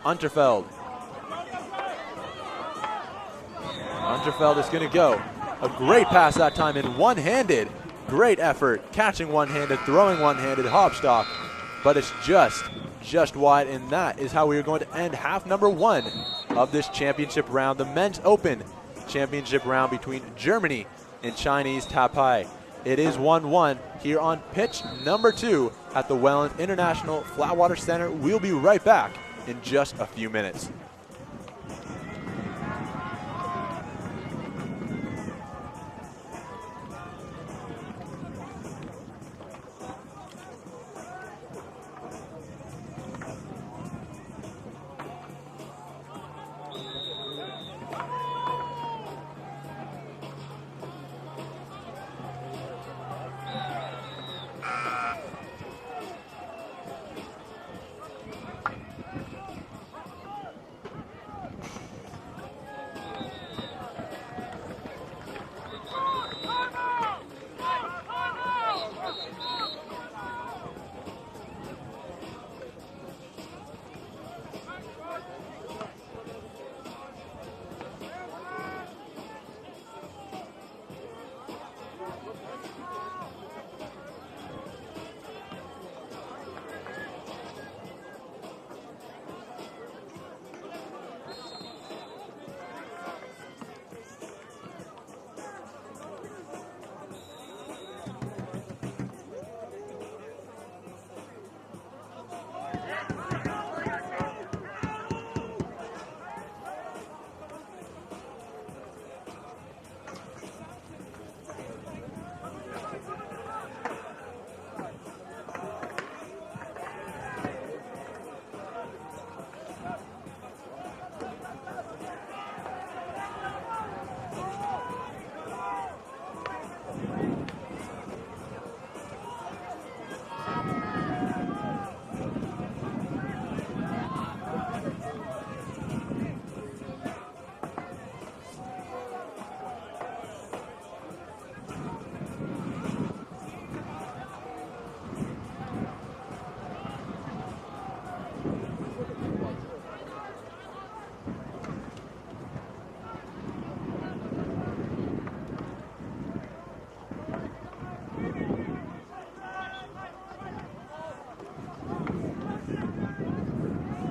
Unterfeld. Unterfeld is going to go A great pass that time in one-handed. Great effort, catching one-handed, throwing one-handed, Hopstock. But it's just wide, and that is how we are going to end half number 1 of this championship round, the Men's Open championship round between Germany and Chinese Taipei. It is 1-1 here on pitch number 2 at the Welland International Flatwater Center. We'll be right back in just a few minutes.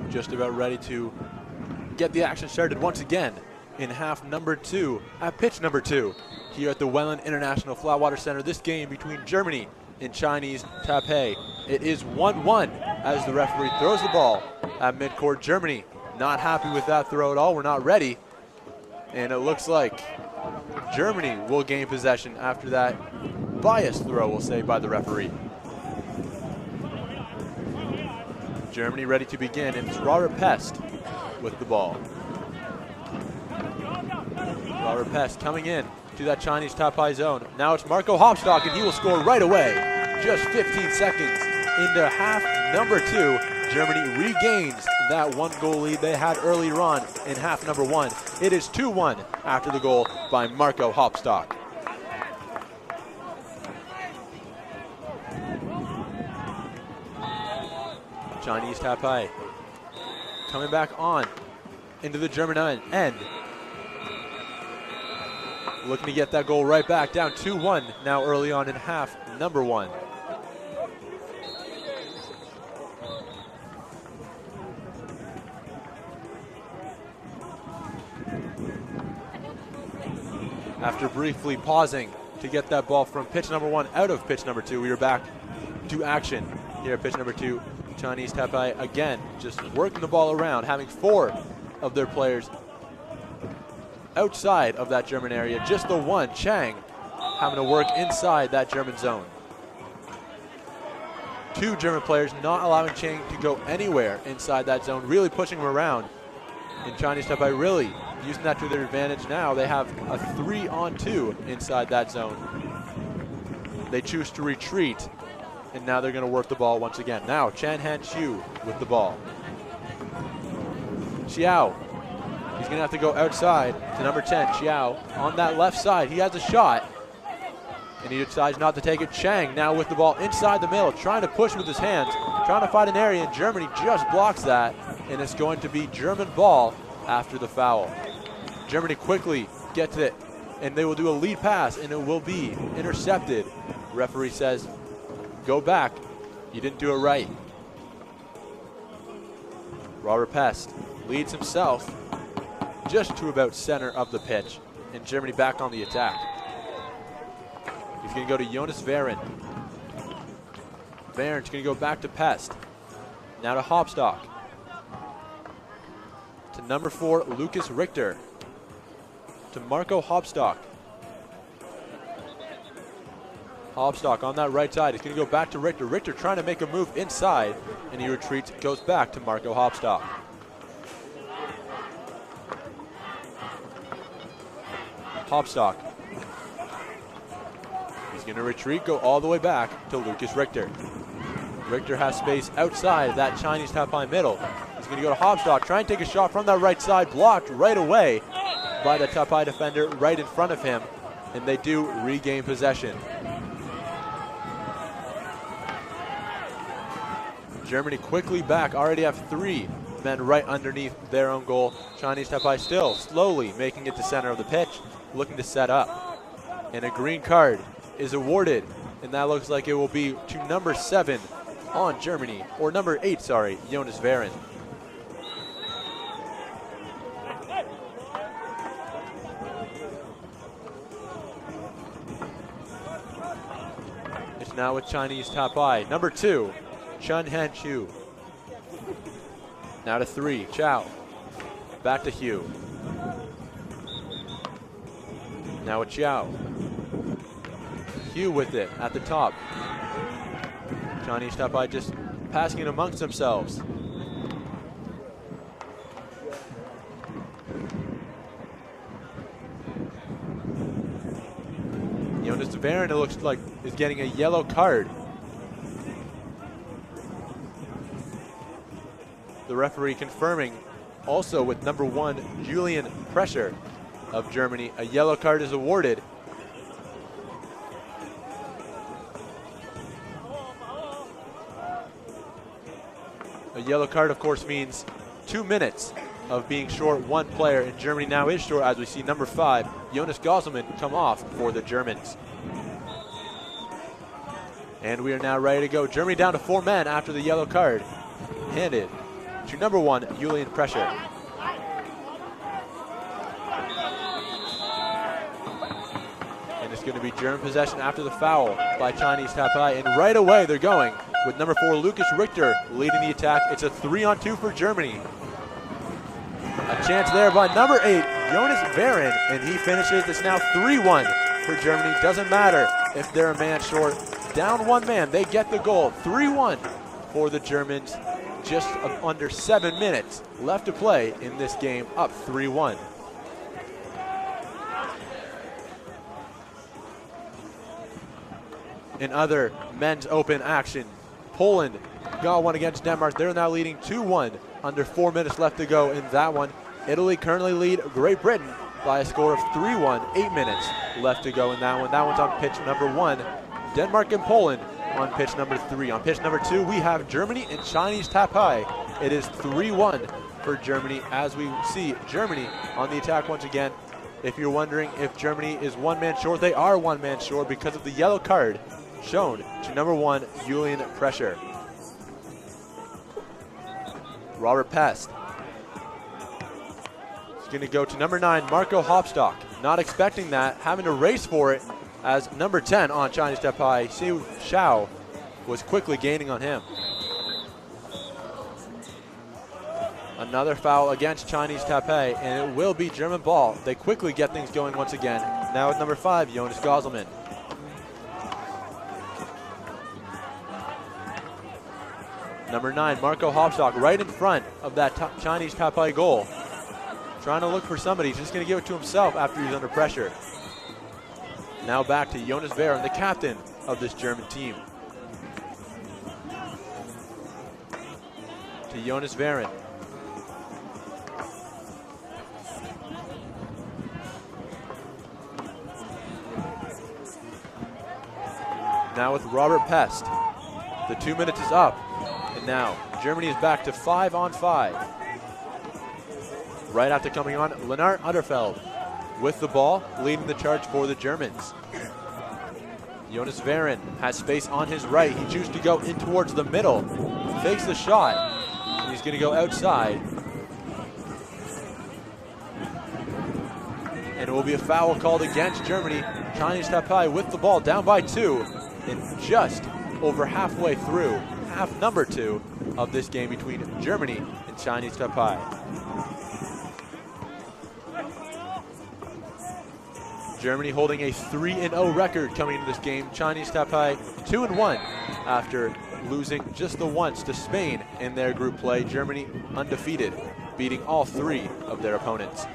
Just about ready to get the action started once again in half number 2 at pitch number 2 here at the Welland International Flatwater Center. This game between Germany and Chinese Taipei. It is 1-1 as the referee throws the ball at midcourt. Germany not happy with that throw at all. We're not ready. And it looks like Germany will gain possession after that biased throw, we'll say, by the referee. Germany ready to begin, and it's Robert Pest with the ball. Robert Pest coming in to that Chinese Taipei zone. Now it's Marco Hopstock, and he will score right away. Just 15 seconds into half number 2. Germany regains that 1-goal lead they had earlier on in half number 1. It is 2-1 after the goal by Marco Hopstock. Chinese Taipei coming back on into the German end. Looking to get that goal right back, down 2-1 now early on in half number 1. After briefly pausing to get that ball from pitch number 1 out of pitch number 2, we are back to action here at pitch number 2. Chinese Taipei again just working the ball around, having 4 of their players outside of that German area. Just the one, Chang, having to work inside that German zone. 2 German players not allowing Chang to go anywhere inside that zone, really pushing him around. And Chinese Taipei really using that to their advantage now. They have a 3-on-2 inside that zone. They choose to retreat, and now they're going to work the ball once again. Now Chan Han Chu with the ball. Xiao, he's going to have to go outside to number 10, Xiao. On that left side, he has a shot, and he decides not to take it. Chang now with the ball inside the middle, trying to push with his hands, trying to find an area, and Germany just blocks that, and it's going to be German ball after the foul. Germany quickly gets it and they will do a lead pass, and it will be intercepted. Referee says, go back. You didn't do it right. Robert Pest leads himself just to about center of the pitch, and Germany back on the attack. He's going to go to Jonas Varen. Varen's going to go back to Pest. Now to Hopstock. To number 4, Lucas Richter. To Marco Hopstock. Hopstock on that right side. He's going to go back to Richter. Richter trying to make a move inside, and he retreats, goes back to Marco Hopstock. Hopstock. He's going to retreat, go all the way back to Lucas Richter. Richter has space outside that Chinese Taipei middle. He's going to go to Hopstock, try and take a shot from that right side, blocked right away by the Taipei defender right in front of him, and they do regain possession. Germany quickly back, already have 3 men right underneath their own goal. Chinese Taipei still slowly making it to center of the pitch, looking to set up. And a green card is awarded, and that looks like it will be to number 7 on Germany, or number 8, sorry, Jonas Varen. It's now with Chinese Taipei. Number 2, Chun Han Chu. Now to 3, Chow. Back to Hugh. Now with Chow. Hugh with it at the top. Chinese Taipei just passing it amongst themselves. Jonas Varen, it looks like, is getting a yellow card. The referee confirming also with number 1, Julian Prescher of Germany. A yellow card is awarded. A yellow card, of course, means 2 minutes of being short 1 player, and Germany now is short, as we see number 5, Jonas Gosselman, come off for the Germans. And we are now ready to go. Germany down to 4 men after the yellow card handed to number 1, Julian Prescher. And it's going to be German possession after the foul by Chinese Taipei, and right away they're going with number 4, Lucas Richter, leading the attack. It's a 3-on-2 for Germany. A chance there by number 8, Jonas Varen, and he finishes. It's now 3-1 for Germany. Doesn't matter if they're a man short. Down 1 man, they get the goal. 3-1 for the Germans. Just under 7 minutes left to play in this game, up 3-1. In other men's open action, Poland got one against Denmark. They're now leading 2-1, under 4 minutes left to go in that one. Italy currently lead Great Britain by a score of 3-1, 8 minutes left to go in that one. That one's on pitch number 1. Denmark and Poland on pitch number 3. On pitch number 2, we have Germany and Chinese Taipei. It is 3-1 for Germany, as we see Germany on the attack once again. If you're wondering if Germany is 1 man short, they are 1 man short because of the yellow card shown to number 1, Julian Prescher. Robert Pest. He's going to go to number 9, Marco Hopstock. Not expecting that, having to race for it, as number 10 on Chinese Taipei, Xiu Xiao, was quickly gaining on him. Another foul against Chinese Taipei, and it will be German ball. They quickly get things going once again. Now with number 5, Jonas Gosselman. Number 9, Marco Hopstock, right in front of that Chinese Taipei goal. Trying to look for somebody. He's just going to give it to himself after he's under pressure. Now back to Jonas Varen, the captain of this German team. To Jonas Varen. Now with Robert Pest. The 2 minutes is up. And now Germany is back to 5-on-5. Right after coming on, Lennart Underfeld. with the ball, leading the charge for the Germans. Jonas Varen has space on his right. He chooses to go in towards the middle, fakes the shot, and he's going to go outside. And it will be a foul called against Germany. Chinese Taipei with the ball, down by 2, and just over halfway through half number 2 of this game between Germany and Chinese Taipei. Germany holding a 3-0 record coming into this game. Chinese Taipei 2-1 after losing just the once to Spain in their group play. Germany undefeated, beating all 3 of their opponents.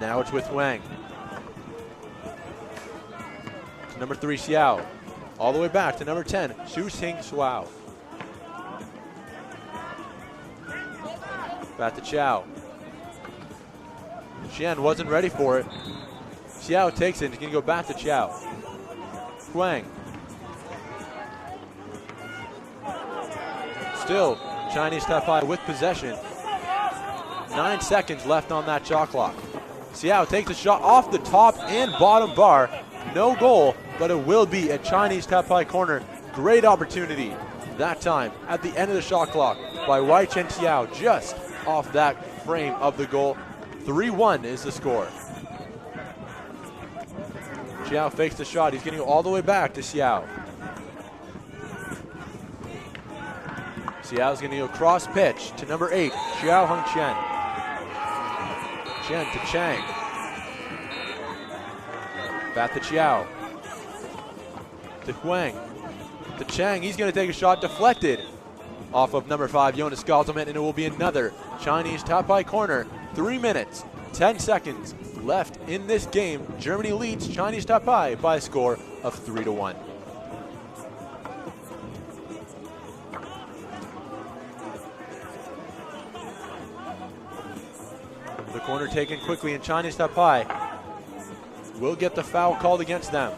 Now it's with Wang. To number 3, Xiao. All the way back to number 10, Xu Xing Shuao. Back to Qiao. Xian wasn't ready for it. Xiao takes it. He's going to go back to Qiao. Huang. Still, Chinese Taipei with possession. 9 seconds left on that shot clock. Xiao takes a shot off the top and bottom bar. No goal, but it will be a Chinese Taipei corner. Great opportunity that time at the end of the shot clock by Wai Chen Xiao, just off that frame of the goal. 3-1 is the score. Xiao fakes the shot. He's going to go all the way back to Xiao. Xiao's going to go cross pitch to number 8, Xiao Hongqian. Chen to Chang. Back to Qiao. To Huang. To Chang. He's going to take a shot deflected off of number 5, Jonas Galtelman, and it will be another Chinese Taipei corner. 3 minutes, 10 seconds left in this game. Germany leads Chinese Taipei by a score of 3-1. The corner taken quickly, and Chinese Taipei will get the foul called against them.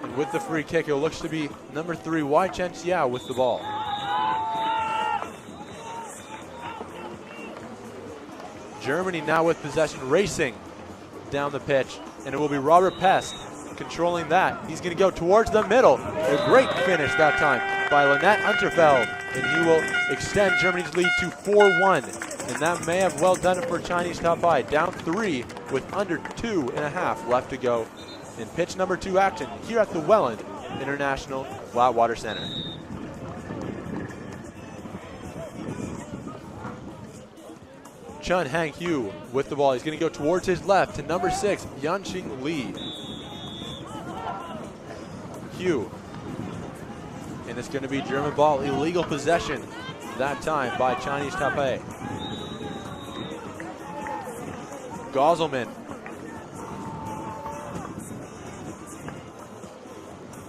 And with the free kick, it looks to be number 3, Wai Chen Xiao with the ball. Germany now with possession, racing down the pitch, and it will be Robert Pest controlling that. He's going to go towards the middle. A great finish that time by Lynette Unterfeld, and he will extend Germany's lead to 4-1. And that may have well done it for Chinese Taipei, down 3 with under 2.5 left to go in pitch number 2 action here at the Welland International Flatwater Center. Chun Hang-Hu with the ball. He's going to go towards his left to number 6, Yanqing Li. Hu. And it's going to be German ball, illegal possession that time by Chinese Taipei. Gauselman.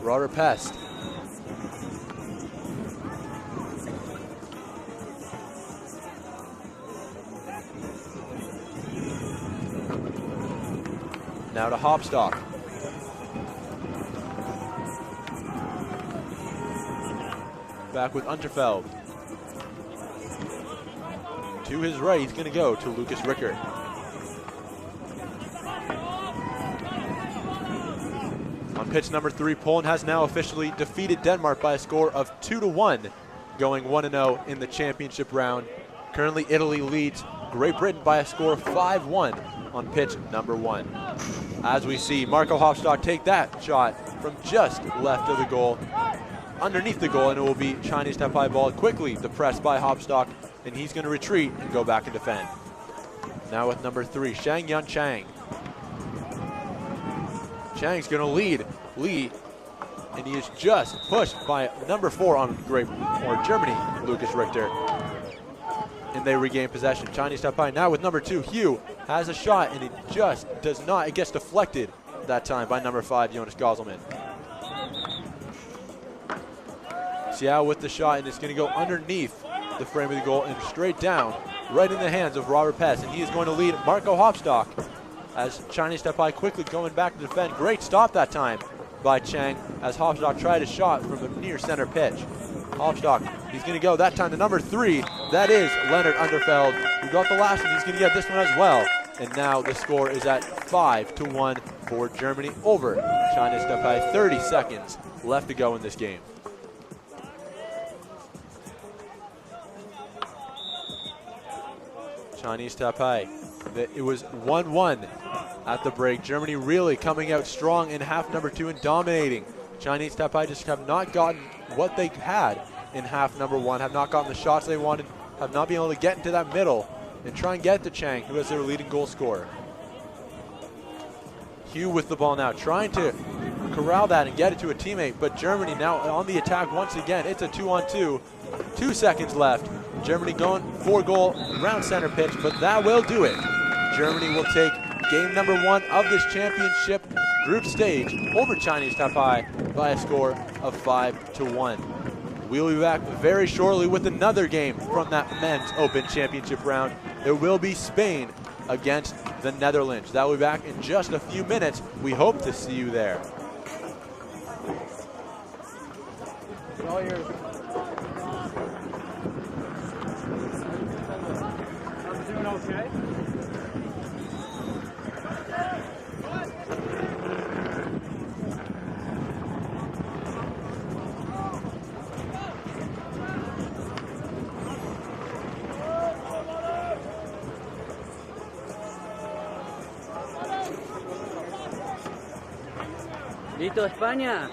Robert Pest. Now to Hopstock. Back with Unterfeld. To his right, he's going to go to Lucas Rickert. On pitch number 3, Poland has now officially defeated Denmark by a score of 2-1, going 1-0 in the championship round. Currently, Italy leads Great Britain by a score of 5-1 on pitch number 1. As we see Marco Hopstock take that shot from just left of the goal, underneath the goal, and it will be Chinese Taipei ball, quickly depressed by Hopstock, and he's going to retreat and go back and defend. Now with number 3, Shang Yan Chang. Chang's going to lead Li, and he is just pushed by number 4 on Germany, Lucas Richter. And they regain possession. Chinese Taipei now with number 2, Hu, has a shot, and it just does not. It gets deflected that time by number 5, Jonas Gauselman. Xiao with the shot, and it's going to go underneath the frame of the goal and straight down, right in the hands of Robert Pest. And he is going to lead Marco Hopstock as Chinese Taipei quickly going back to defend. Great stop that time by Chang as Hopstock tried a shot from the near center pitch. Hopstock, he's going to go that time to number 3, That is Leonard Underfeld, who got the last one. He's going to get this one as well. And now the score is at 5-1 for Germany over Chinese Taipei. 30 seconds left to go in this game. Chinese Taipei. It was 1-1 at the break. Germany really coming out strong in half number 2 and dominating. Chinese Taipei just have not gotten what they had in half number 1, have not gotten the shots they wanted, have not been able to get into that middle and try and get to Chang, who is their leading goal scorer. Hugh with the ball now, trying to corral that and get it to a teammate, but Germany now on the attack once again. It's a 2-on-2, 2 seconds left. Germany going for goal around center pitch, but that will do it. Germany will take game number 1 of this championship group stage over Chinese Taipei by a score of 5-1. We'll be back very shortly with another game from that men's Open Championship round. It will be Spain against the Netherlands. That will be back in just a few minutes. We hope to see you there. All yours. I'm doing okay. ¿Listo España?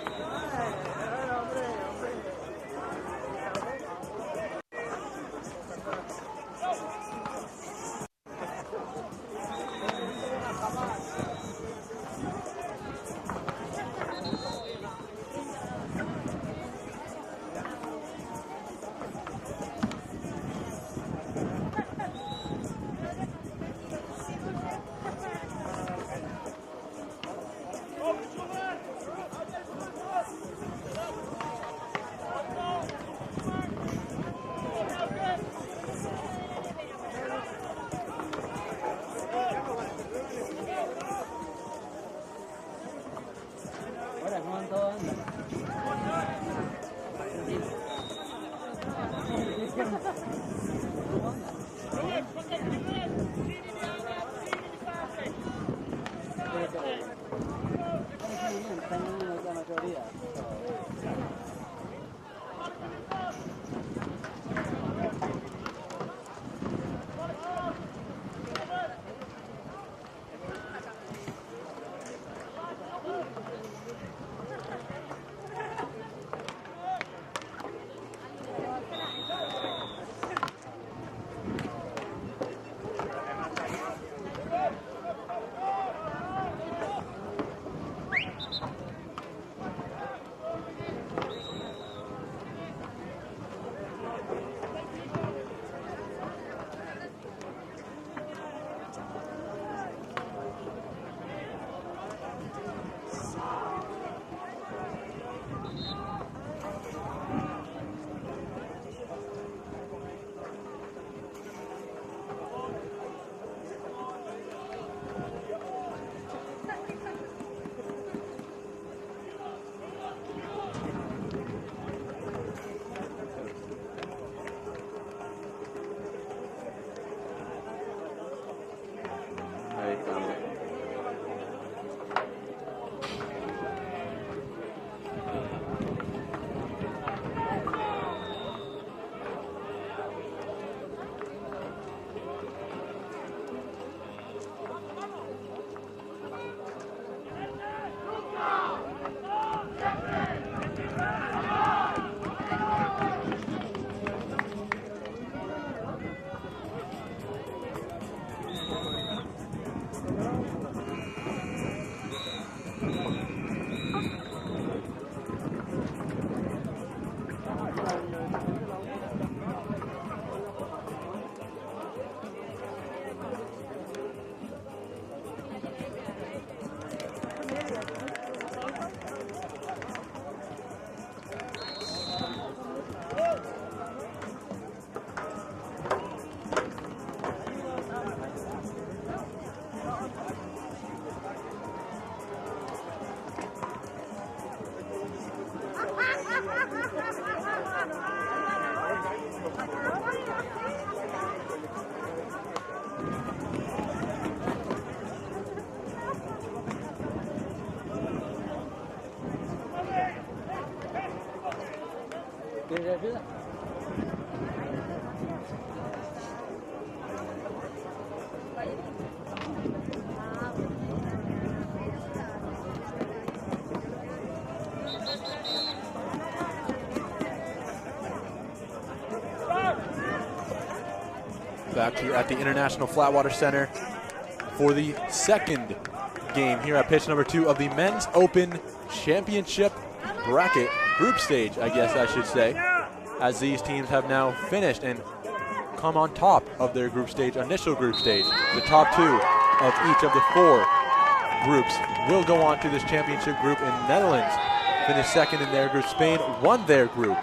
Back here at the International Flatwater Center for the second game here at pitch number 2 of the Men's Open Championship bracket group stage, I guess I should say, as these teams have now finished and come on top of their group stage, initial group stage. The top 2 of each of the 4 groups will go on to this championship group. In Netherlands finished second in their group. Spain won their group,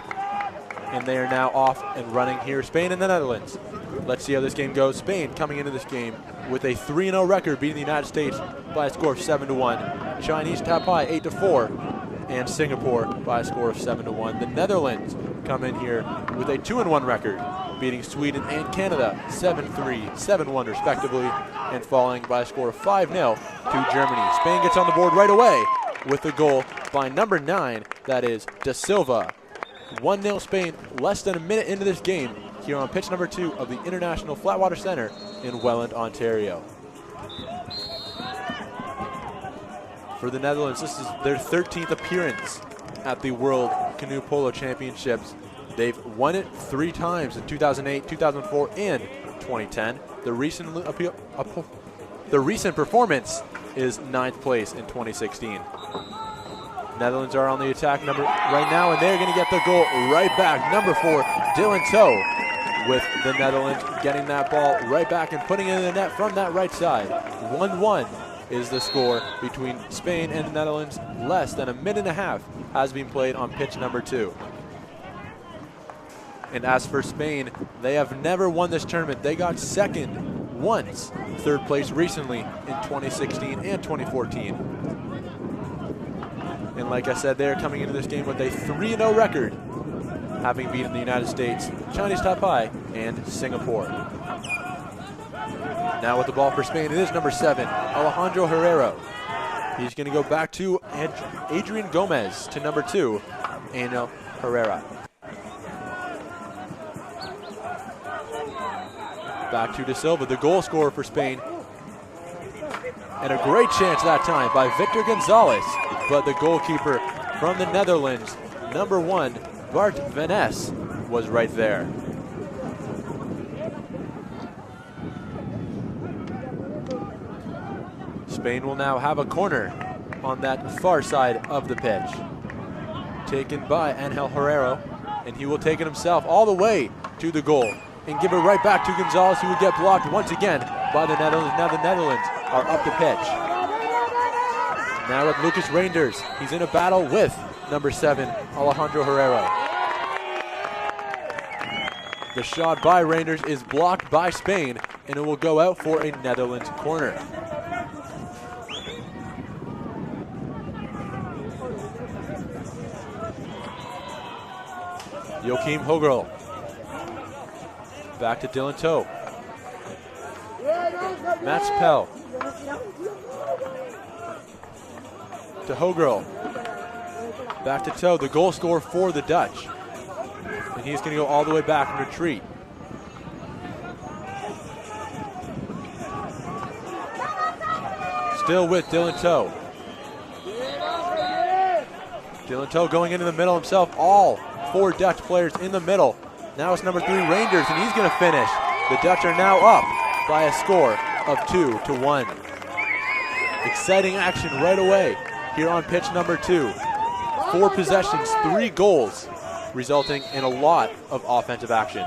and they are now off and running here. Spain and the Netherlands. Let's see how this game goes. Spain coming into this game with a 3-0 record, beating the United States by a score of 7-1. Chinese Taipei 8-4, and Singapore by a score of 7-1. The Netherlands come in here with a 2-1 record, beating Sweden and Canada 7-3, 7-1 respectively, and falling by a score of 5-0 to Germany. Spain gets on the board right away with the goal by number 9, that is Da Silva. 1-0 Spain, less than a minute into this game, here on pitch number 2 of the International Flatwater Center in Welland, Ontario. For the Netherlands, this is their 13th appearance at the World Canoe Polo Championships. They've won it 3 times in 2008, 2004, and 2010. The recent performance is 9th place in 2016. Netherlands are on the attack right now, and they're going to get the goal right back. Number 4, Dylan Toe, with the Netherlands getting that ball right back and putting it in the net from that right side. 1-1 is the score between Spain and the Netherlands. Less than a minute and a half has been played on pitch number 2. And as for Spain, they have never won this tournament. They got second once, 3rd place recently in 2016 and 2014. And like I said, they're coming into this game with a 3-0 record, having beaten the United States, Chinese Taipei, and Singapore. Now with the ball for Spain, it is number 7, Alejandro Herrero. He's going to go back to Adrian Gomez to number 2, Angel Herrera. Back to Da Silva, the goal scorer for Spain. And a great chance that time by Victor Gonzalez, but the goalkeeper from the Netherlands, number 1, Bart Van Ness, was right there. Spain will now have a corner on that far side of the pitch. Taken by Angel Herrero, and he will take it himself all the way to the goal and give it right back to Gonzalez, who will get blocked once again by the Netherlands. Now the Netherlands are up the pitch. Now with Lucas Reinders, he's in a battle with number 7, Alejandro Herrero. The shot by Reinders is blocked by Spain, and it will go out for a Netherlands corner. Joachim Hogrel. Back to Dylan Toe. Mats Pell. To Hogrel. Back to Toe, the goal scorer for the Dutch. And he's going to go all the way back and retreat. Still with Dylan Toe. Dylan Toe going into the middle himself. All 4 Dutch players in the middle. Now it's number 3, Reinders, and he's going to finish. The Dutch are now up by a score of 2-1. Exciting action right away here on pitch number 2. 4 possessions, 3 goals, resulting in a lot of offensive action.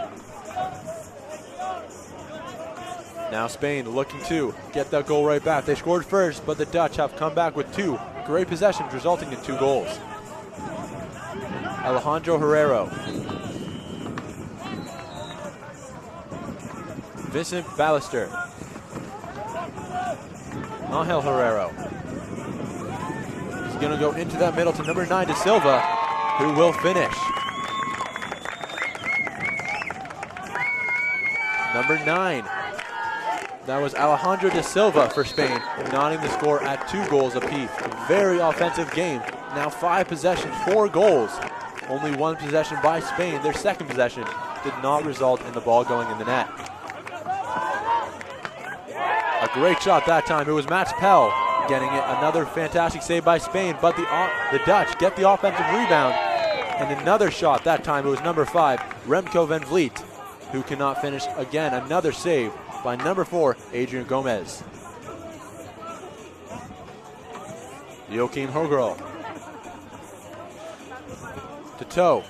Now Spain looking to get that goal right back. They scored first, but the Dutch have come back with 2 great possessions, resulting in 2 goals. Alejandro Herrero. Vincent Ballister. Angel Herrero. He's going to go into that middle to number 9, Da Silva, who will finish. Number 9. That was Alejandro Da Silva for Spain, knotting the score at 2 goals apiece. A very offensive game. Now 5 possessions, 4 goals Only one possession by Spain. Their second possession did not result in the ball going in the net. A great shot that time. It was Mats Pell getting it. Another fantastic save by Spain, but the Dutch get the offensive rebound. And another shot. That time it was number 5, Remco van Vliet, who cannot finish again. Another save by number 4, Adrian Gomez. Joachim Hogro to Toe.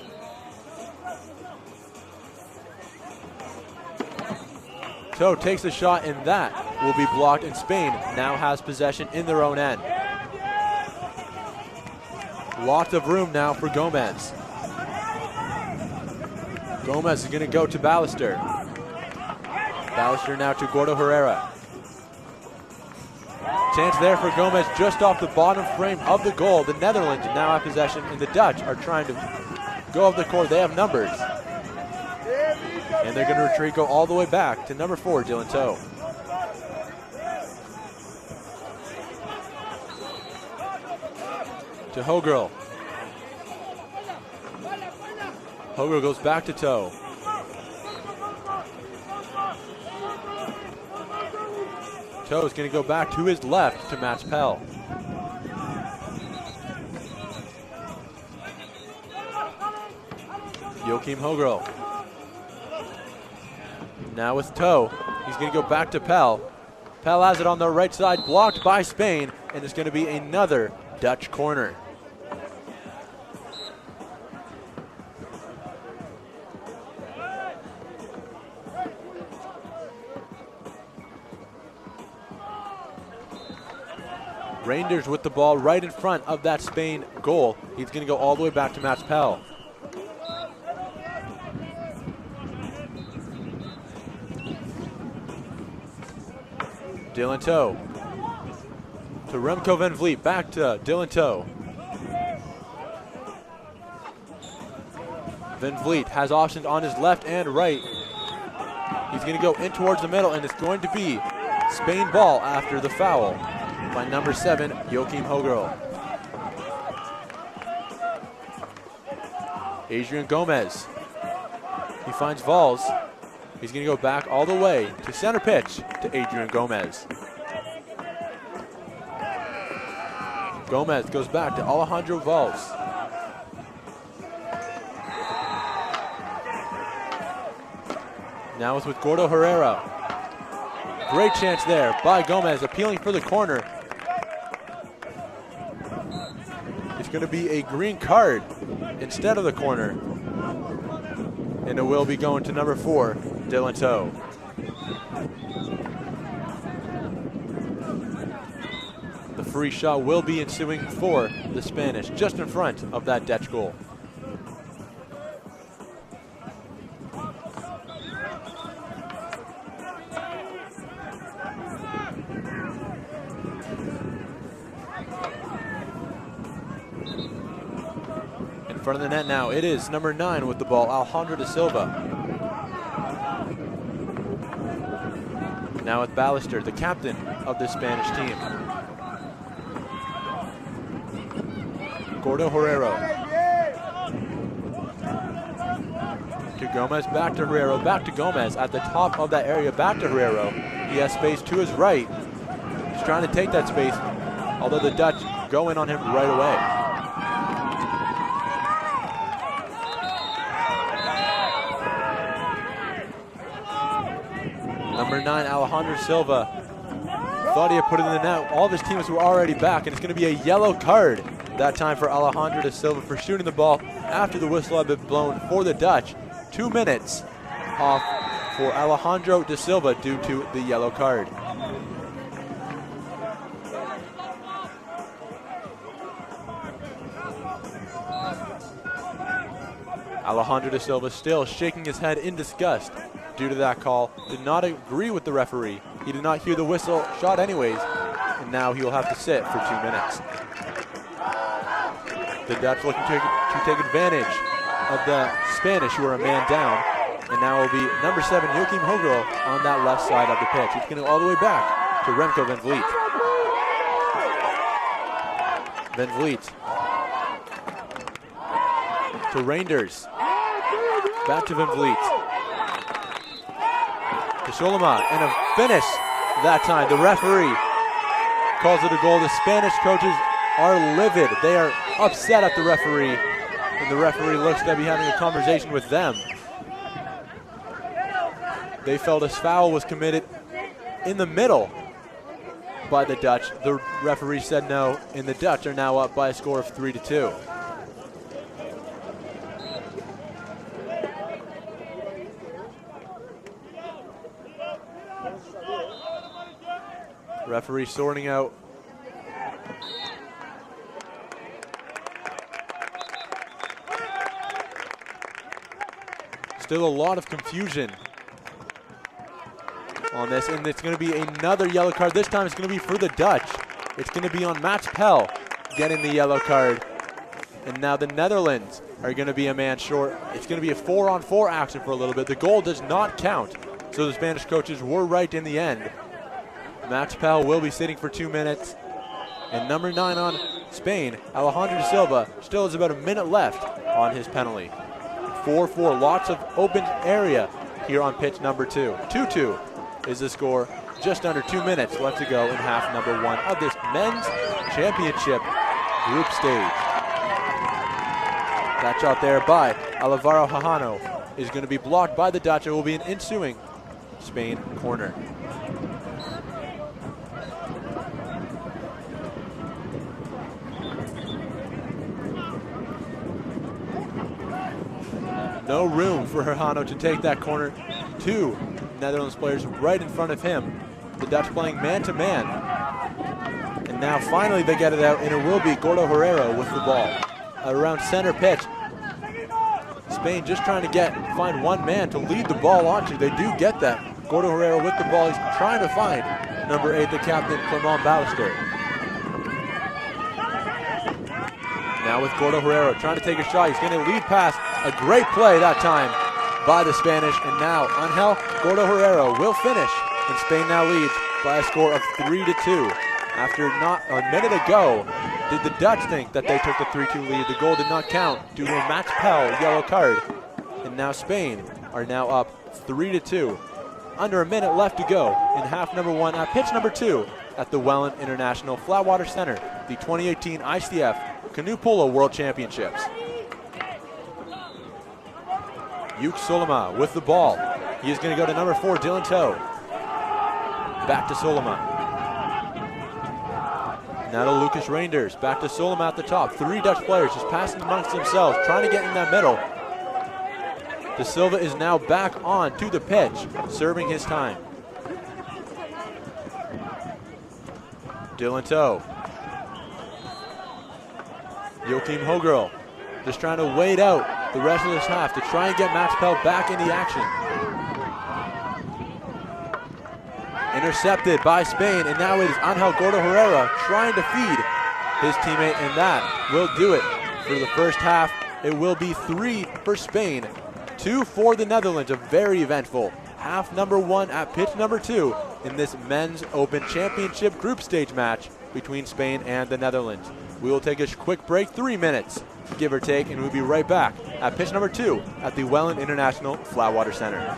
Toe takes the shot, and that will be blocked, and Spain now has possession in their own end. Lots of room now for Gomez. Gomez is going to go to Ballister. Ballister now to Gordo Herrera. Chance there for Gomez just off the bottom frame of the goal. The Netherlands now have possession, and the Dutch are trying to go up the court. They have numbers. And they're going to retreat, go all the way back to number 4, Dylan Toe. To Hogirl. Hogirl goes back to Toe. Toe is going to go back to his left to Mats Pell. Joachim Hogirl. Now with Toe, he's going to go back to Pell. Pell has it on the right side, blocked by Spain, and it's going to be another Dutch corner. Rangers with the ball right in front of that Spain goal. He's going to go all the way back to Mats Pell. Dylan Toe to Remco van Vliet, back to Dylan Toe. Van Vliet has options on his left and right. He's going to go in towards the middle, and it's going to be Spain ball after the foul by number 7, Joachim Hogirl. Adrian Gomez. He finds Valls. He's going to go back all the way to center pitch to Adrian Gomez. Gomez goes back to Alejandro Valls. Now it's with Gordo Herrera. Great chance there by Gomez, appealing for the corner. It's going to be a green card instead of the corner. And it will be going to number 4, Dylan Toe. The free shot will be ensuing for the Spanish, just in front of that Dutch goal. In front of the net now, it is number 9 with the ball, Alejandro da Silva. Now with Ballister, the captain of the Spanish team. Gordo Herrera. To Gomez, back to Herrera, back to Gomez at the top of that area, back to Herrera. He has space to his right. He's trying to take that space, although the Dutch go in on him right away. Number 9, Alejandro Silva, thought he had put it in the net. All of his teammates were already back, and it's going to be a yellow card that time for Alejandro da Silva for shooting the ball after the whistle had been blown for the Dutch. 2 minutes off for Alejandro da Silva due to the yellow card. Alejandro da Silva still shaking his head in disgust due to that call. Did not agree with the referee. He did not hear the whistle, shot anyways, and now he will have to sit for 2 minutes. The Dutch looking to take advantage of the Spanish, who are a man down, and now will be number 7, Joachim Hogirl, on that left side of the pitch. He's going to go all the way back to Remco van Vliet. Van Vliet to to Reinders. Back to Van Vliet. To Soloma, and a finish that time. The referee calls it a goal. The Spanish coaches are livid. They are upset at the referee, and the referee looks to be having a conversation with them. They felt a foul was committed in the middle by the Dutch. The referee said no, and the Dutch are now up by a score of 3-2. Referee sorting out still a lot of confusion on this, and it's going to be another yellow card. This time it's going to be for the Dutch. It's going to be on Mats Pell getting the yellow card. And now the Netherlands are going to be a man short. It's going to be a 4-on-4 action for a little bit. The goal does not count, so the Spanish coaches were right in the end. Mats Pell will be sitting for 2 minutes. And number 9 on Spain, Alejandro de Silva, still has about a minute left on his penalty. 4-4, lots of open area here on pitch number 2. 2-2 is the score. Just under 2 minutes left to go in half number 1 of this men's championship group stage. That shot there by Alvaro Hajano is going to be blocked by the Dutch. It will be an ensuing Spain corner. No room for Hajano to take that corner. 2 Netherlands players right in front of him. The Dutch playing man-to-man. And now finally they get it out, and it will be Gordo Herrera with the ball. Around center pitch. Spain just trying to find one man to lead the ball onto. They do get that. Gordo Herrera with the ball. He's trying to find number 8, the captain, Clement Ballister. Now with Gordo Herrera trying to take a shot. He's going to lead past. A great play that time by the Spanish. And now Angel Gordo Herrera will finish. And Spain now leads by a score of 3-2. After not a minute ago, did the Dutch think that they took the 3-2 lead. The goal did not count due to a Mats Pell yellow card. And now Spain are now up 3-2. Under a minute left to go in half number 1 at pitch number 2 at the Welland International Flatwater Center, the 2018 ICF Canoe Polo World Championships. Yuk Soloma with the ball. He is going to go to number 4, Dylan Toe. Back to Soloma. Now to Lucas Reinders. Back to Soloma at the top. 3 Dutch players just passing amongst themselves, trying to get in that middle. De Silva is now back on to the pitch, serving his time. Dylan Toe. Joachim Hogirl just trying to wait out the rest of this half to try and get Mats Pell back in the action. Intercepted by Spain, and now it is Angel Gordo Herrera trying to feed his teammate, and that will do it for the first half. It will be 3 for Spain, 2 for the Netherlands. A very eventful half number 1 at pitch number 2 in this men's Open Championship group stage match between Spain and the Netherlands. We will take a quick break, 3 minutes, give or take, and we'll be right back at pitch number 2 at the Welland International Flatwater Center.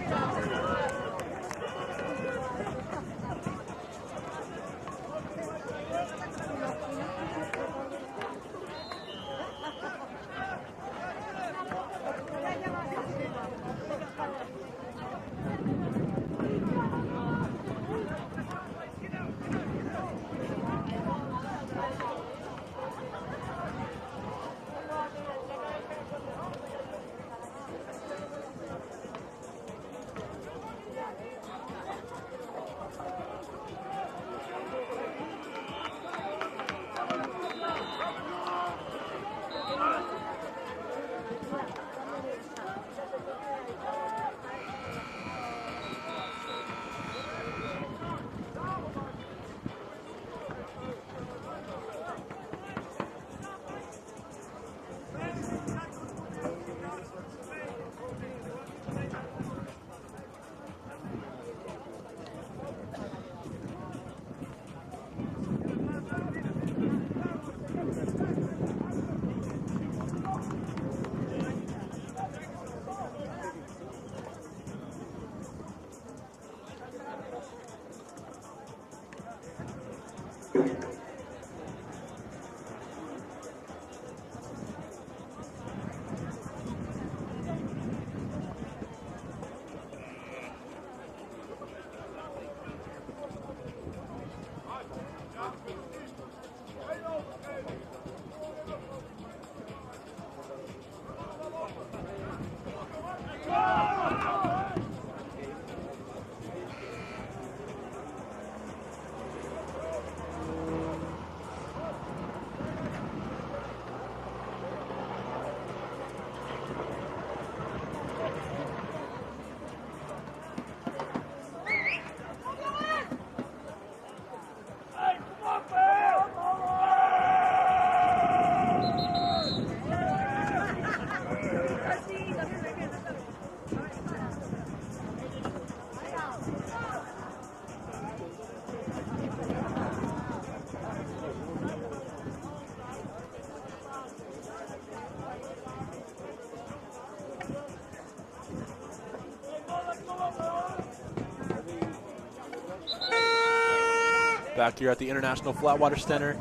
back here at the International Flatwater Center.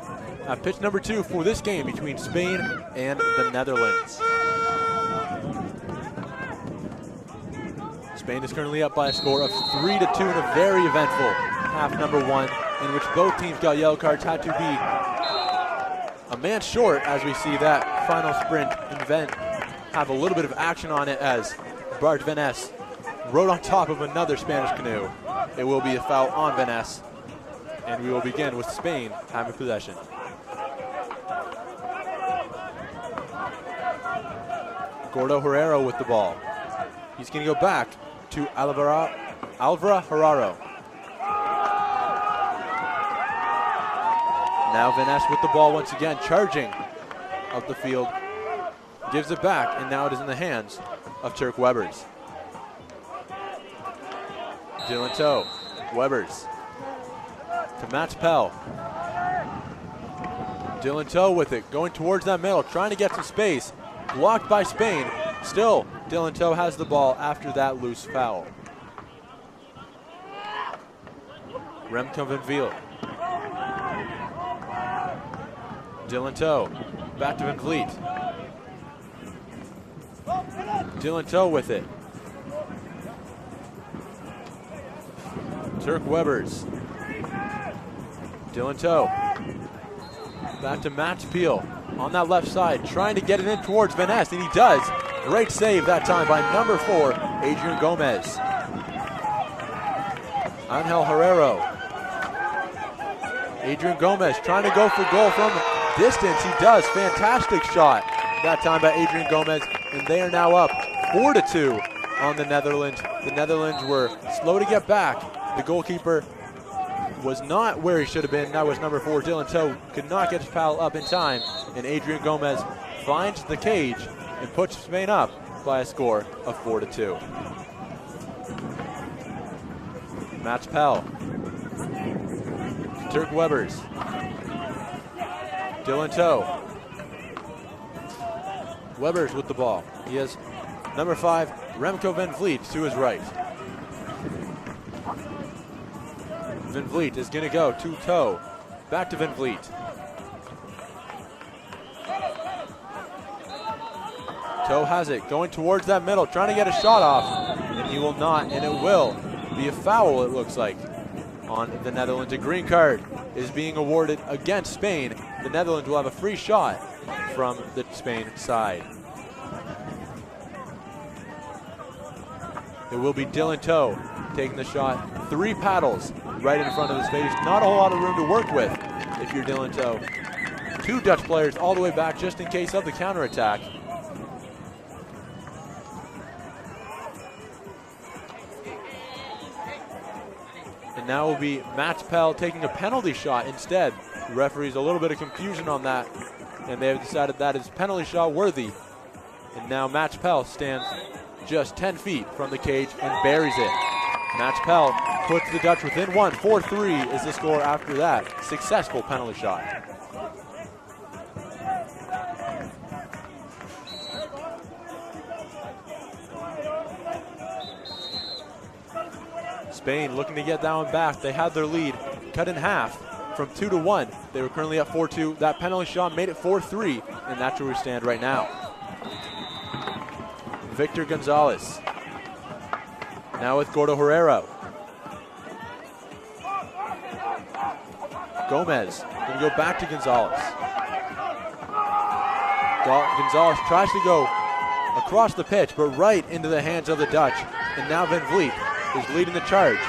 Pitch number 2 for this game between Spain and the Netherlands. Spain is currently up by a score of 3-2 in a very eventful half number 1, in which both teams got yellow cards, had to be a man short as we see that final sprint event have a little bit of action on it as Bart Van Ness rode on top of another Spanish canoe. It will be a foul on Van Ness, and we will begin with Spain having possession. Gordo Herrero with the ball. He's going to go back to Alvaro Herrero. Now Van Ness with the ball once again, charging up the field. Gives it back, and now it is in the hands of Turk Webers. Dylan Toe, Webers to Mats Pell. Dylan Toe with it, going towards that middle, trying to get some space. Blocked by Spain. Still, Dylan Toe has the ball after that loose foul. Remco van Vliet. Dylan Toe, back to Van Vliet. Dylan Toe with it. Turk Webers. Dylan Toe. Back to Mats Peel on that left side, trying to get it in towards Van Ness, and he does. Great save that time by number 4, Adrian Gomez. Angel Herrero. Adrian Gomez trying to go for goal from distance. He does. Fantastic shot that time by Adrian Gomez, and they are now up 4-2 on the Netherlands. The Netherlands were slow to get back. The goalkeeper was not where he should have been. That was number 4, Dylan Toe. Could not get his foul up in time, and Adrian Gomez finds the cage and puts Spain up by a score of 4-2. Mats Pell. Turk Webers. Dylan Toe. Webers with the ball. He has number 5, Remco van Vliet to his right. Van Vliet is going to go to Toe. Back to Van Vliet. Toe has it, going towards that middle, trying to get a shot off, and he will not, and it will be a foul, it looks like, on the Netherlands. A green card is being awarded against Spain. The Netherlands will have a free shot from the Spain side. It will be Dylan Toe taking the shot. 3 paddles right in front of his face. Not a whole lot of room to work with if you're Dylan Toe. 2 Dutch players all the way back just in case of the counterattack. And now will be Mats Pell taking a penalty shot instead. The referee's a little bit of confusion on that, and they have decided that is penalty shot worthy. And now Mats Pell stands just 10 feet from the cage and buries it. Mats Pell puts the Dutch within 1. 4-3 is the score after that successful penalty shot. Spain looking to get that one back. They had their lead cut in half from 2-1. They were currently at 4-2. That penalty shot made it 4-3, and that's where we stand right now. Victor Gonzalez. Now with Gordo Herrero. Gomez going to go back to Gonzalez. Gonzalez tries to go across the pitch, but right into the hands of the Dutch. And now Van Vliet is leading the charge.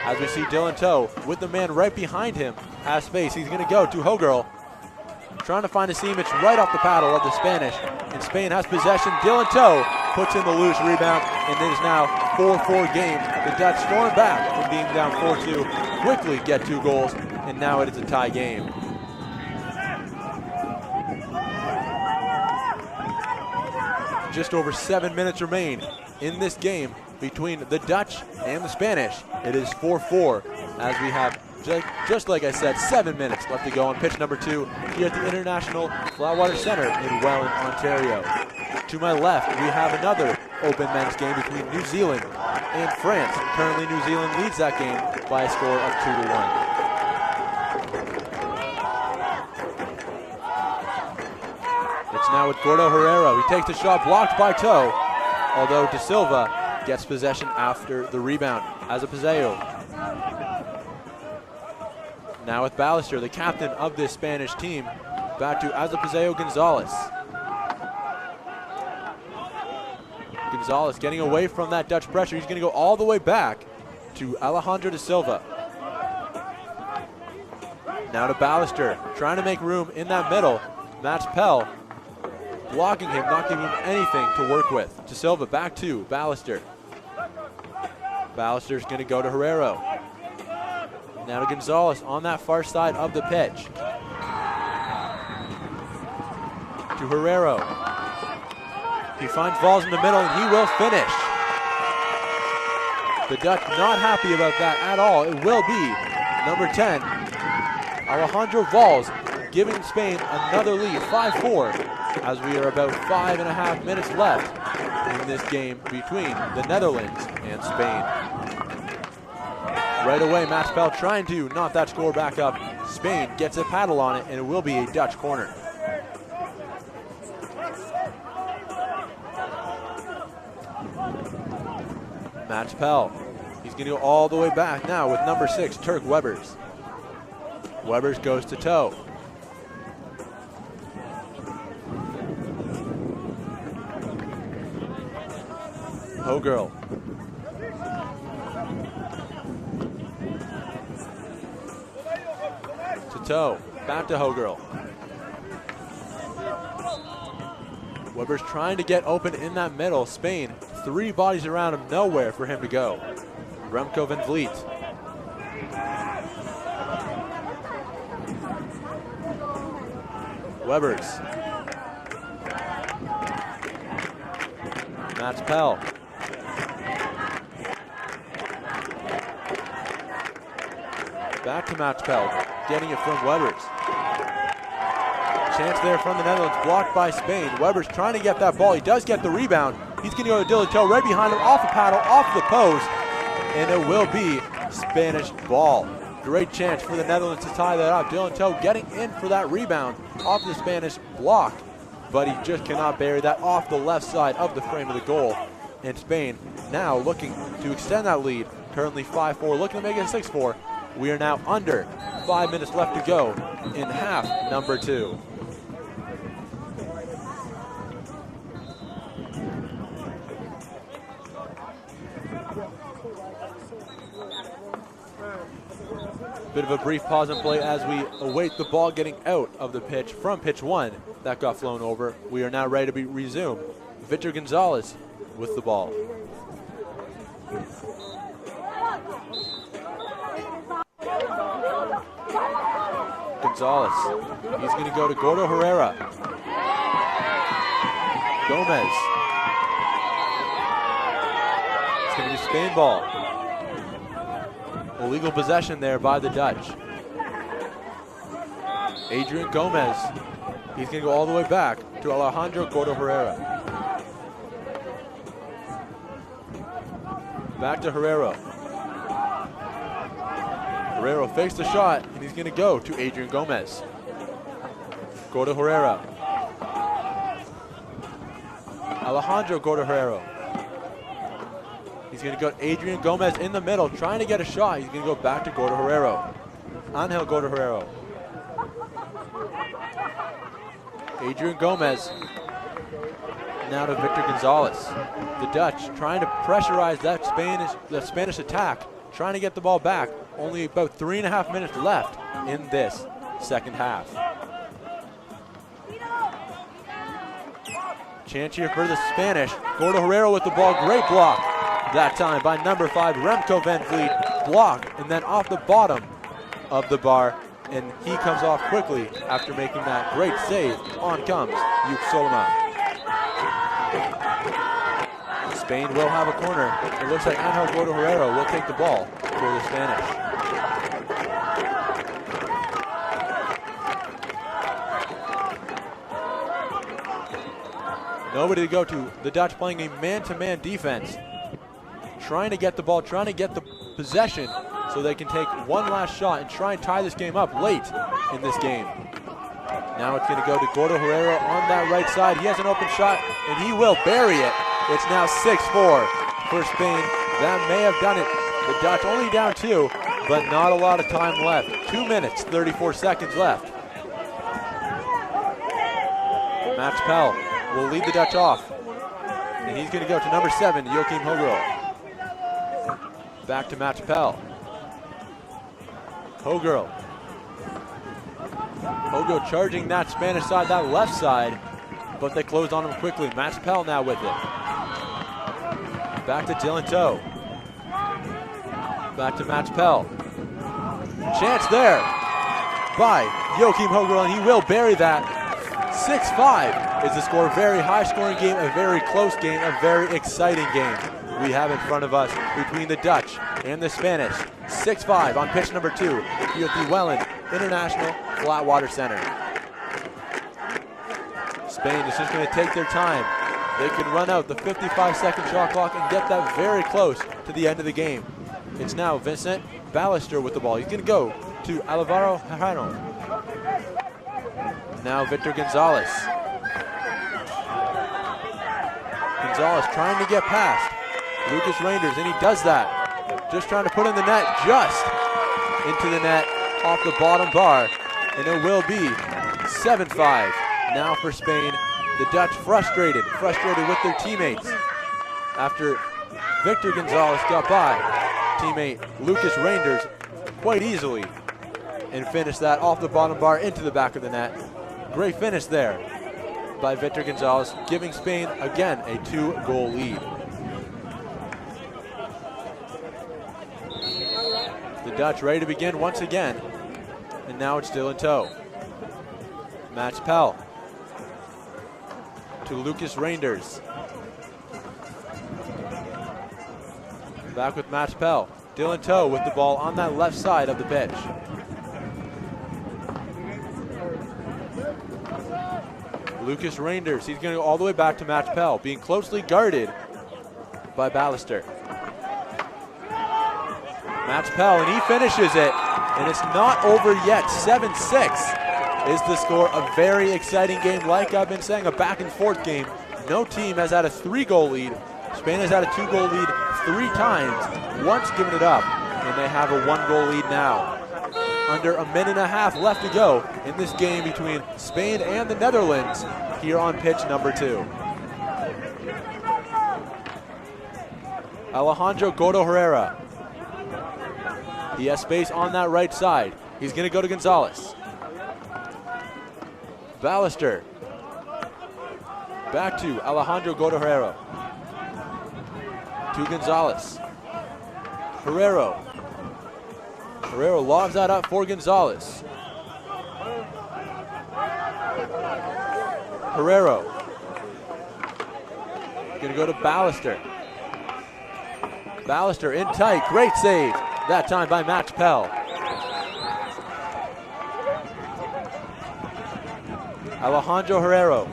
As we see Dylan Toe with the man right behind him has space. He's going to go to Hogerl, trying to find a seam. It's right off the paddle of the Spanish, and Spain has possession. Dylan Toe puts in the loose rebound, and it is now 4-4 game. The Dutch storm back from being down 4-2, quickly get 2 goals, and now it is a tie game. Just over 7 minutes remain in this game between the Dutch and the Spanish. It is 4-4 as we have, just like I said, 7 minutes left to go on pitch number 2 here at the International Flatwater Center in Welland, Ontario. To my left, we have another open men's game between New Zealand and France. Currently, New Zealand leads that game by a score of now with Gordo Herrero. He takes the shot, blocked by Toe, although De Silva gets possession after the rebound. Azapazeo. Now with Ballester, the captain of this Spanish team, back to Azapazeo Gonzalez. Gonzalez getting away from that Dutch pressure. He's going to go all the way back to Alejandro De Silva. Now to Ballester, trying to make room in that middle. Matt Pell blocking him, not giving him anything to work with. De Silva back to Ballester. Ballester's going to go to Herrero. Now to Gonzalez on that far side of the pitch. To Herrero. He finds Valls in the middle and he will finish. The Dutch not happy about that at all. It will be number 10, Alejandro Valls, giving Spain another lead, 5-4, as we are about 5.5 minutes left in this game between the Netherlands and Spain. Right away, Matt Pell trying to knock that score back up. Spain gets a paddle on it, and it will be a Dutch corner. Matt Pell, he's going to go all the way back now with number 6, Turk Webers. Webers goes to Toe. Hogirl. To Toe. Back to Hogirl. Webber's trying to get open in that middle. Spain, 3 bodies around him, nowhere for him to go. Remco van Vliet. Webers. Mats Pell. Back to Mats Pell, getting it from Webers. Chance there from the Netherlands, blocked by Spain. Webers trying to get that ball. He does get the rebound. He's going to go to Dylan Toe right behind him, off the paddle, off the post, and it will be Spanish ball. Great chance for the Netherlands to tie that up. Dylan Toe getting in for that rebound off the Spanish block, but he just cannot bury that off the left side of the frame of the goal. And Spain now looking to extend that lead, currently 5-4, looking to make it 6-4. We are now under 5 minutes left to go in half number 2. Bit of a brief pause in play as we await the ball getting out of the pitch from pitch 1 that got flown over. We are now ready to be resumed. Victor Gonzalez with the ball. Gonzalez, he's going to go to Gordo Herrera. Gomez. It's going to be Spain ball. Illegal possession there by the Dutch. Adrian Gomez, he's going to go all the way back to Alejandro Gordo Herrera. Back to Herrero. Herrero fakes the shot, and he's going to go to Adrian Gomez. Gordo Herrera. Alejandro Gordo Herrera. He's going to go Adrian Gomez in the middle, trying to get a shot. He's going to go back to Gordo Herrero. Angel Gordo Herrero. Adrian Gomez. Now to Victor Gonzalez. The Dutch trying to pressurize that Spanish attack, trying to get the ball back. Only about 3.5 minutes left in this second half. Chance here for the Spanish. Gordo Herrera with the ball, great block. That time by number 5, Remco van Vliet, block, and then off the bottom of the bar, and he comes off quickly after making that great save. On comes Yuk Solomon. Spain will have a corner. It looks like Angel Gordo Herrera will take the ball for the Spanish. Nobody to go to. The Dutch playing a man-to-man defense. Trying to get the ball, trying to get the possession so they can take one last shot and try and tie this game up late in this game. Now it's going to go to Gordo Herrero on that right side. He has an open shot, and he will bury it. It's now 6-4 for Spain. That may have done it. The Dutch only down 2, but not a lot of time left. 2 minutes, 34 seconds left. Max Pell will lead the Dutch off. And he's going to go to number 7, Joachim Hogro. Back to Max Pell. Hogro charging that Spanish side, that left side, but they closed on him quickly. Max Pell now with it. Back to Dylan Toe. Back to Max Pell. Chance there by Joachim Hogro, and he will bury that. 6-5 is the score. Very high scoring game, a very close game, a very exciting game we have in front of us between the Dutch and the Spanish. 6-5 on pitch number 2 here at the Welland International Flatwater Center. Spain is just going to take their time. They can run out the 55-second shot clock and get that very close to the end of the game. It's now Vincent Ballister with the ball. He's going to go to Alvaro Herrero. Now Victor Gonzalez. Gonzalez trying to get past Lucas Reinders, and he does that. Just trying to put in the net, just into the net off the bottom bar, and it will be 7-5 now for Spain. The Dutch frustrated with their teammates after Victor Gonzalez got by teammate Lucas Reinders quite easily and finished that off the bottom bar into the back of the net. Great finish there by Victor Gonzalez, giving Spain again a 2-goal lead. The Dutch ready to begin once again, and now it's still in tow. Max Pell to Lucas Reinders. Back with Max Pell. Dylan Toe with the ball on that left side of the pitch. Lucas Reinders, he's going to go all the way back to Max Pell, being closely guarded by Ballister. Max Pell, and he finishes it, and it's not over yet. 7-6 is the score. A very exciting game. Like I've been saying, a back and forth game. No team has had a 3-goal lead. Spain has had a 2-goal lead 3 times, once given it up, and they have a 1-goal lead now. Under a minute and a half left to go in this game between Spain and the Netherlands here on pitch number 2. Alejandro Gordo Herrera. He has space on that right side. He's going to go to Gonzalez. Ballister. Back to Alejandro Gordo Herrera. To Gonzalez. Herrero lobs that up for Gonzalez. Herrero. Gonna go to Ballister. Ballister in tight, great save. That time by Max Pell. Alejandro Herrero.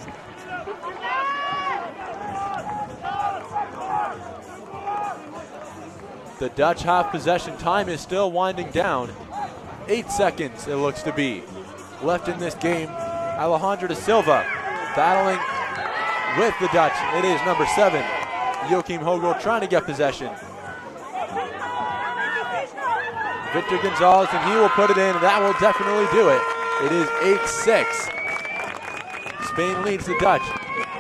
The Dutch have possession. Time is still winding down. 8 seconds, it looks to be, left in this game. Alejandro da Silva battling with the Dutch. It is number 7, Joachim Hogro, trying to get possession. Victor Gonzalez, and he will put it in, and that will definitely do it. It is 8-6. Spain leads the Dutch.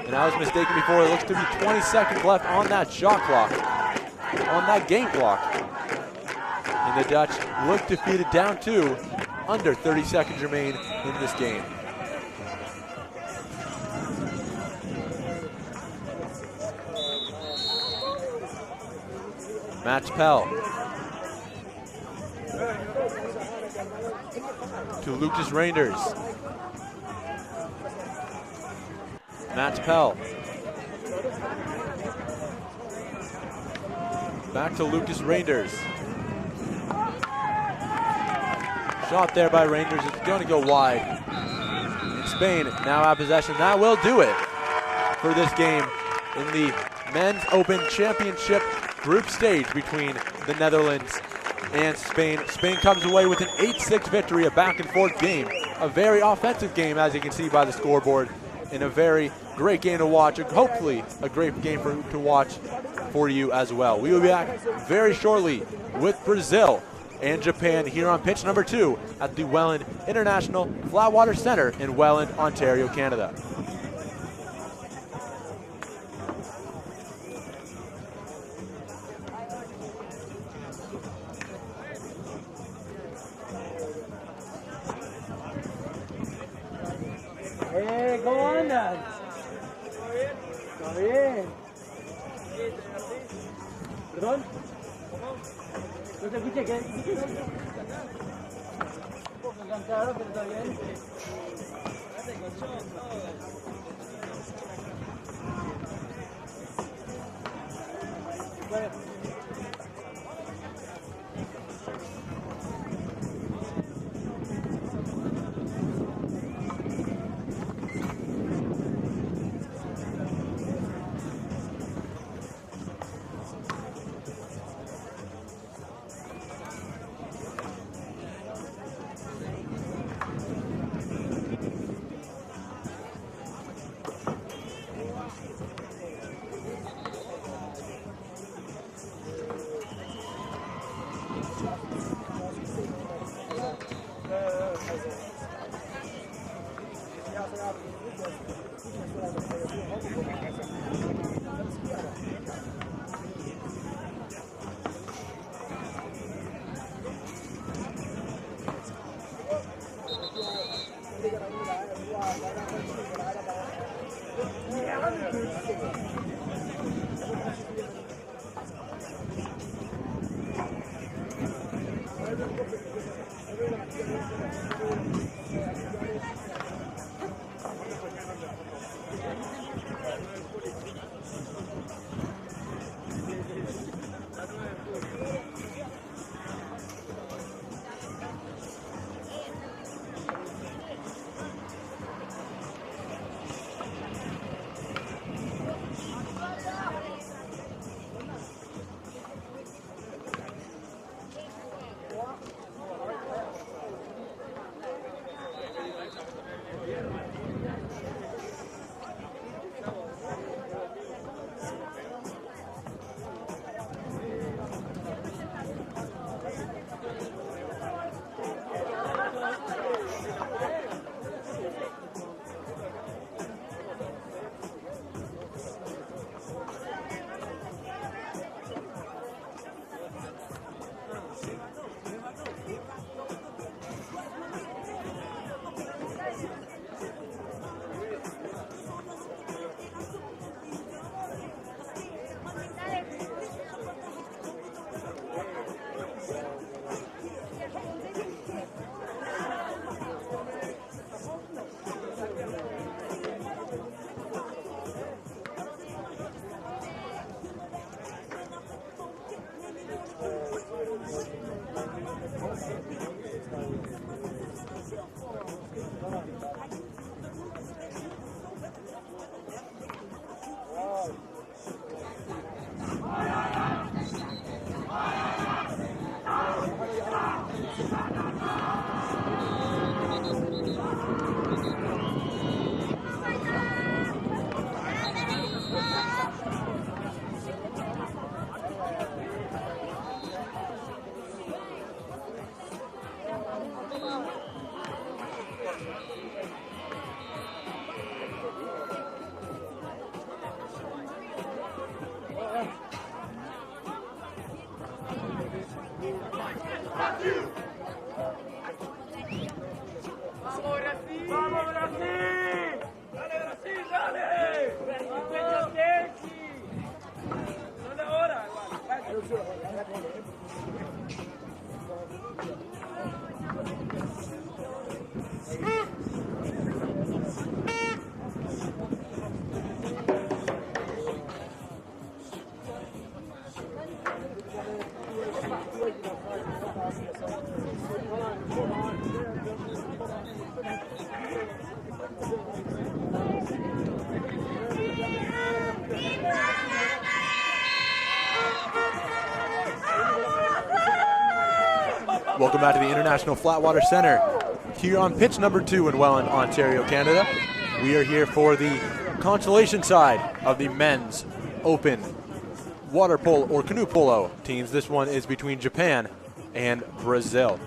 And I was mistaken before. It looks to be 20 seconds left on that shot clock, on that game clock. And the Dutch look defeated, down 2. Under 30 seconds remain in this game. Max Pell. To Lucas Reinders. Max Pell. Back to Lucas Reinders. Shot there by Reinders. It's going to go wide. And Spain now have possession. That will do it for this game in the Men's Open Championship group stage between the Netherlands and Spain. Spain comes away with an 8-6 victory, a back and forth game a very offensive game, as you can see by the scoreboard, and a very great game to watch. Hopefully, a great game to watch for you as well. We will be back very shortly with Brazil and Japan here on pitch number 2 at the Welland International Flatwater Center in Welland, Ontario, Canada. ¿Cómo andas? ¿Todo bien? ¿Perdón? No te escuché, ¿qué? Un poco cansado, pero está bien. Bueno. ¡Vamos, Brasil! ¡Dale, Brasil, dale! ¡Peña Tequi! No es ahora, Welcome back to the International Flatwater Center here on pitch number 2 in Welland, Ontario, Canada. We are here for the consolation side of the men's open water polo or canoe polo teams. This one is between Japan and Brazil.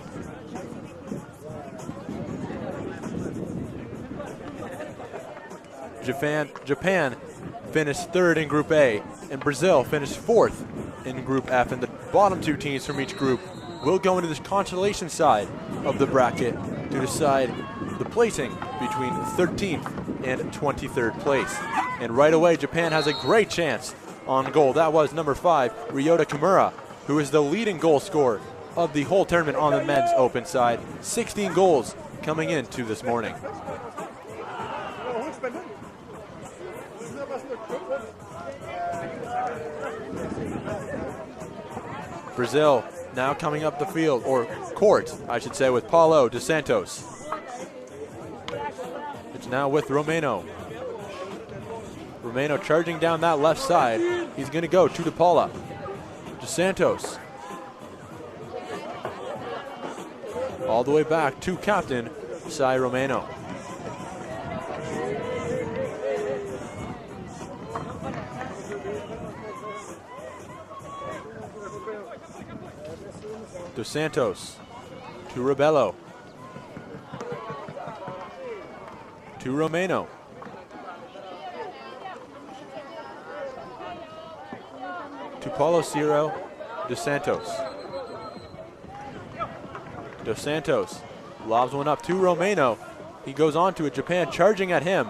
Japan finished 3rd in Group A, and Brazil finished 4th in Group F, and the bottom 2 teams from each group will go into this consolation side of the bracket to decide the placing between 13th and 23rd place. And right away, Japan has a great chance on goal. That was number 5, Ryota Kimura, who is the leading goal scorer of the whole tournament on the men's open side. 16 goals coming into this morning. Brazil now coming up the field, or court, I should say, with Polo dos Santos. It's now with Romano. Romano charging down that left side. He's going to go to DePaula. Dos Santos. All the way back to captain, Sai Romano. Dos Santos to Rebello. To Romano. To Paulo Ciro, Dos Santos. Dos Santos lobs one up to Romano. He goes on to it, Japan charging at him,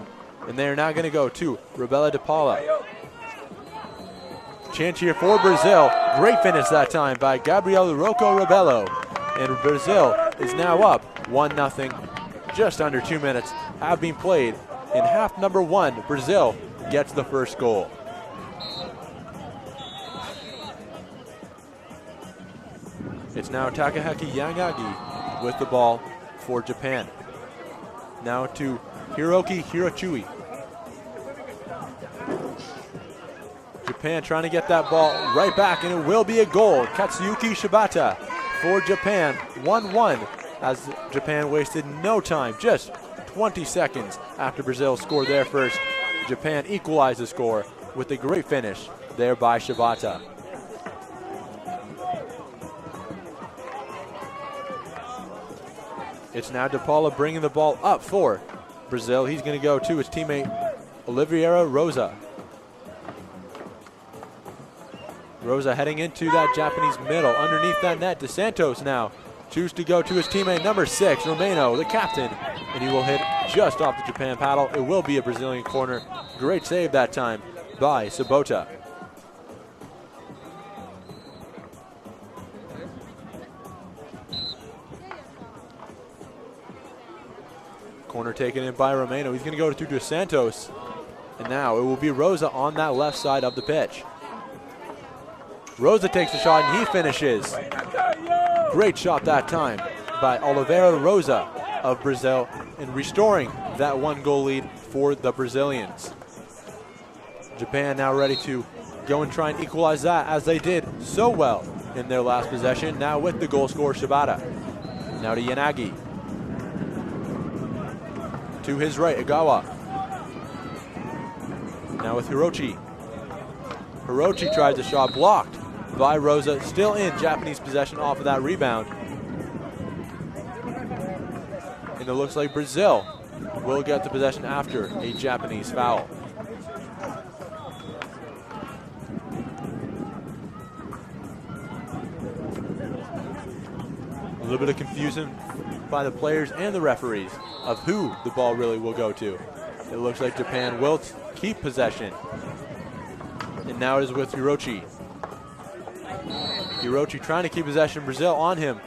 and they are now going to go to Rebella de Paula. Chance here for Brazil. Great finish that time by Gabriel Rocco Rebello. And Brazil is now up 1-0. Just under 2 minutes have been played. In half number 1, Brazil gets the first goal. It's now Takahaki Yangagi with the ball for Japan. Now to Hiroki Hirochui. Japan trying to get that ball right back, and it will be a goal. Katsuyuki Shibata for Japan, 1-1, as Japan wasted no time, just 20 seconds after Brazil scored their first. Japan equalized the score with a great finish there by Shibata. It's now DePaula bringing the ball up for Brazil. He's going to go to his teammate Oliveira Rosa. Rosa heading into that Japanese middle. Underneath that net, Dos Santos now chooses to go to his teammate number 6, Romano, the captain, and he will hit just off the Japan paddle. It will be a Brazilian corner. Great save that time by Sabota. Corner taken in by Romano. He's going to go to Dos Santos, and now it will be Rosa on that left side of the pitch. Rosa takes the shot and he finishes. Great shot that time by Oliveira Rosa of Brazil in restoring that 1-goal lead for the Brazilians. Japan now ready to go and try and equalize that, as they did so well in their last possession. Now with the goal scorer Shibata. Now to Yanagi. To his right, Igawa. Now with Hirochi. Hirochi tries the shot, blocked by Rosa, still in Japanese possession off of that rebound. And it looks like Brazil will get the possession after a Japanese foul. A little bit of confusion by the players and the referees of who the ball really will go to. It looks like Japan will keep possession. And now it is with Hirochi. Hirochi trying to keep possession, Brazil on him.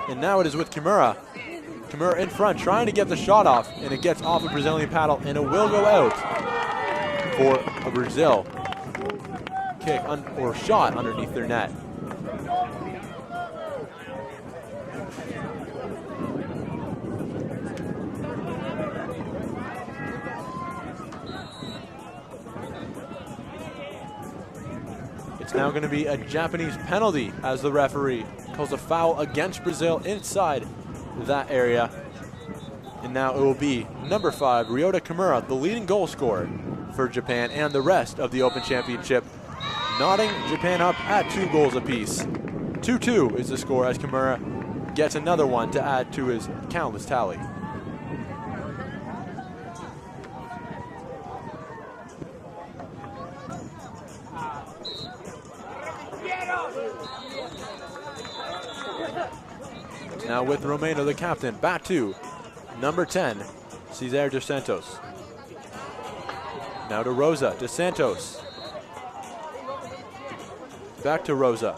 And now it is with Kimura. Kimura in front, trying to get the shot off, and it gets off a Brazilian paddle, and it will go out for a Brazil kick or shot underneath their net. It's now going to be a Japanese penalty as the referee calls a foul against Brazil inside that area. And now it will be number 5, Ryota Kimura, the leading goal scorer for Japan and the rest of the Open Championship, knotting Japan up at 2 goals apiece. 2-2 is the score as Kimura gets another one to add to his countless tally. Now with Romano, the captain, back to number 10, Cesar dos Santos. Now to Rosa, dos Santos. Back to Rosa.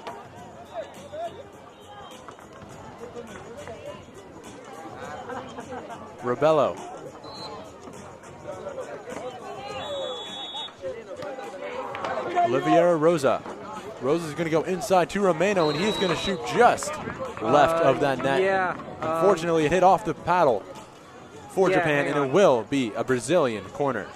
Rebello. Oliviera Rosa. Rosa's going to go inside to Romano, and he's going to shoot just left of that net. Yeah. Unfortunately, it hit off the paddle for Japan, and it will be a Brazilian corner.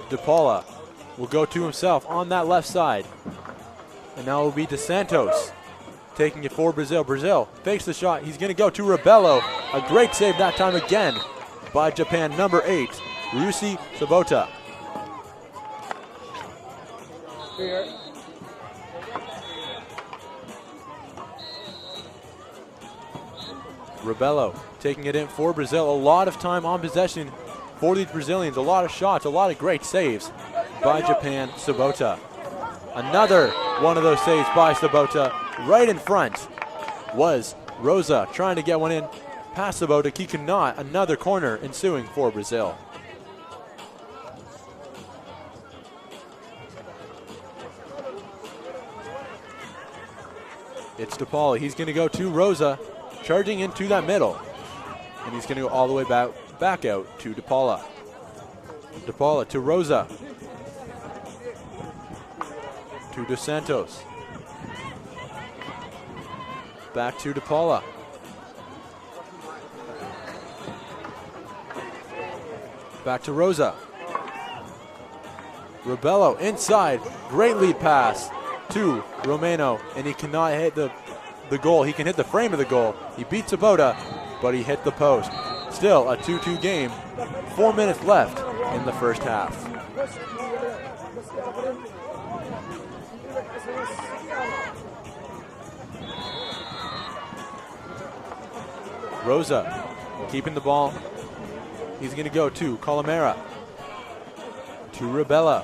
De Paula will go to himself on that left side. And now it will be dos Santos taking it for Brazil. Brazil fakes the shot. He's going to go to Rebello. A great save that time again by Japan, number 8, Rusi Sabota. Rebello taking it in for Brazil. A lot of time on possession for these Brazilians. A lot of shots, a lot of great saves by Japan, Sabota. Another one of those saves by Sabota. Right in front was Rosa trying to get one in past Sabota. He could not. Another corner ensuing for Brazil. It's De Paula. He's going to go to Rosa, charging into that middle. And he's going to go all the way back out to De Paula. De Paula to Rosa. To dos Santos. Back to De Paula. Back to Rosa. Rebello inside. Great lead pass to Romano, and he cannot hit the goal. He can hit the frame of the goal. He beat Sabota, but he hit the post. Still a 2-2 game. 4 minutes left in the first half. Rosa keeping the ball. He's going to go to Calamera. To Rebella.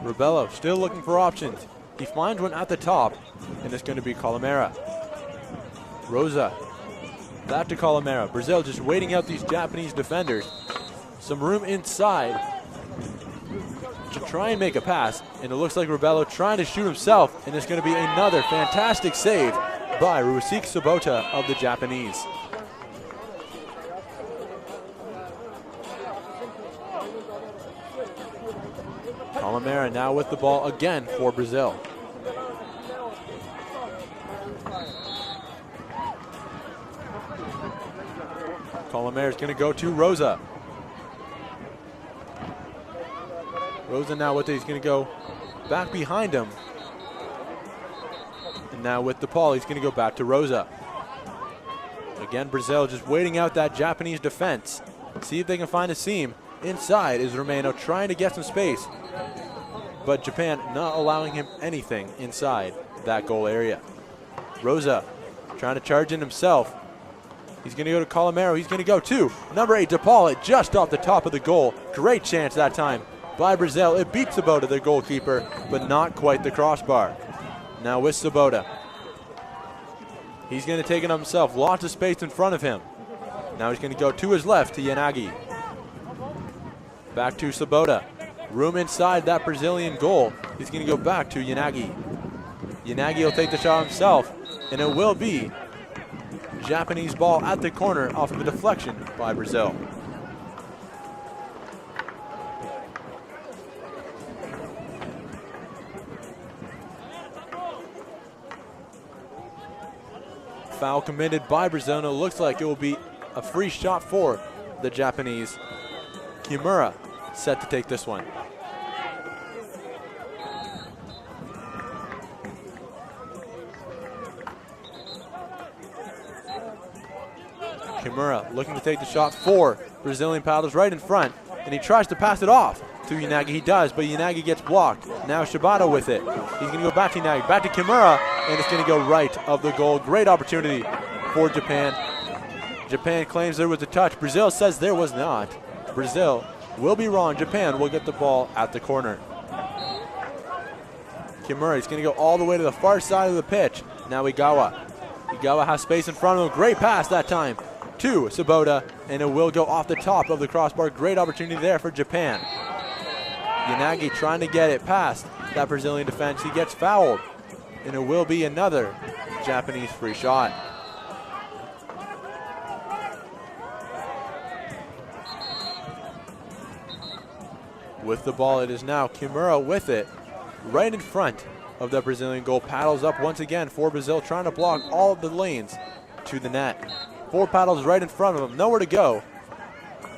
Rebello still looking for options. He finds one at the top, and it's going to be Calamera. Rosa back to Calamera. Brazil just waiting out these Japanese defenders. Some room inside to try and make a pass, and it looks like Rebello trying to shoot himself, and it's going to be another fantastic save by Rusuke Sabota of the Japanese. Calamera now with the ball again for Brazil. Calamera is going to go to Rosa. Rosa now with it, he's going to go back behind him. And now with the ball, he's going to go back to Rosa. Again, Brazil just waiting out that Japanese defense. See if they can find a seam. Inside is Romano trying to get some space, but Japan not allowing him anything inside that goal area. Rosa trying to charge in himself. He's going to go to Calamero. He's going to go to number 8, De Paula, just off the top of the goal. Great chance that time by Brazil. It beats Sabota, the goalkeeper, but not quite the crossbar. Now with Sabota. He's going to take it on himself. Lots of space in front of him. Now he's going to go to his left to Yanagi. Back to Sabota. Room inside that Brazilian goal. He's going to go back to Yanagi. Yanagi will take the shot himself, and it will be Japanese ball at the corner off of a deflection by Brazil. Foul committed by Brazil, and it looks like it will be a free shot for the Japanese. Kimura set to take this one. Kimura looking to take the shot. 4 Brazilian paddlers right in front, and he tries to pass it off to Yanagi. He does, but Yanagi gets blocked. Now Shibata with it. He's going to go back to Yanagi, back to Kimura, and it's going to go right of the goal. Great opportunity for Japan. Japan claims there was a touch. Brazil says there was not. Brazil will be wrong. Japan will get the ball at the corner. Kimura is going to go all the way to the far side of the pitch. Now Igawa. Igawa has space in front of him. Great pass that time to Sabota, and it will go off the top of the crossbar. Great opportunity there for Japan. Yanagi trying to get it past that Brazilian defense. He gets fouled, and it will be another Japanese free shot. With the ball, it is now Kimura with it, right in front of the Brazilian goal. Paddles up once again for Brazil, trying to block all of the lanes to the net. 4 paddles right in front of him, nowhere to go.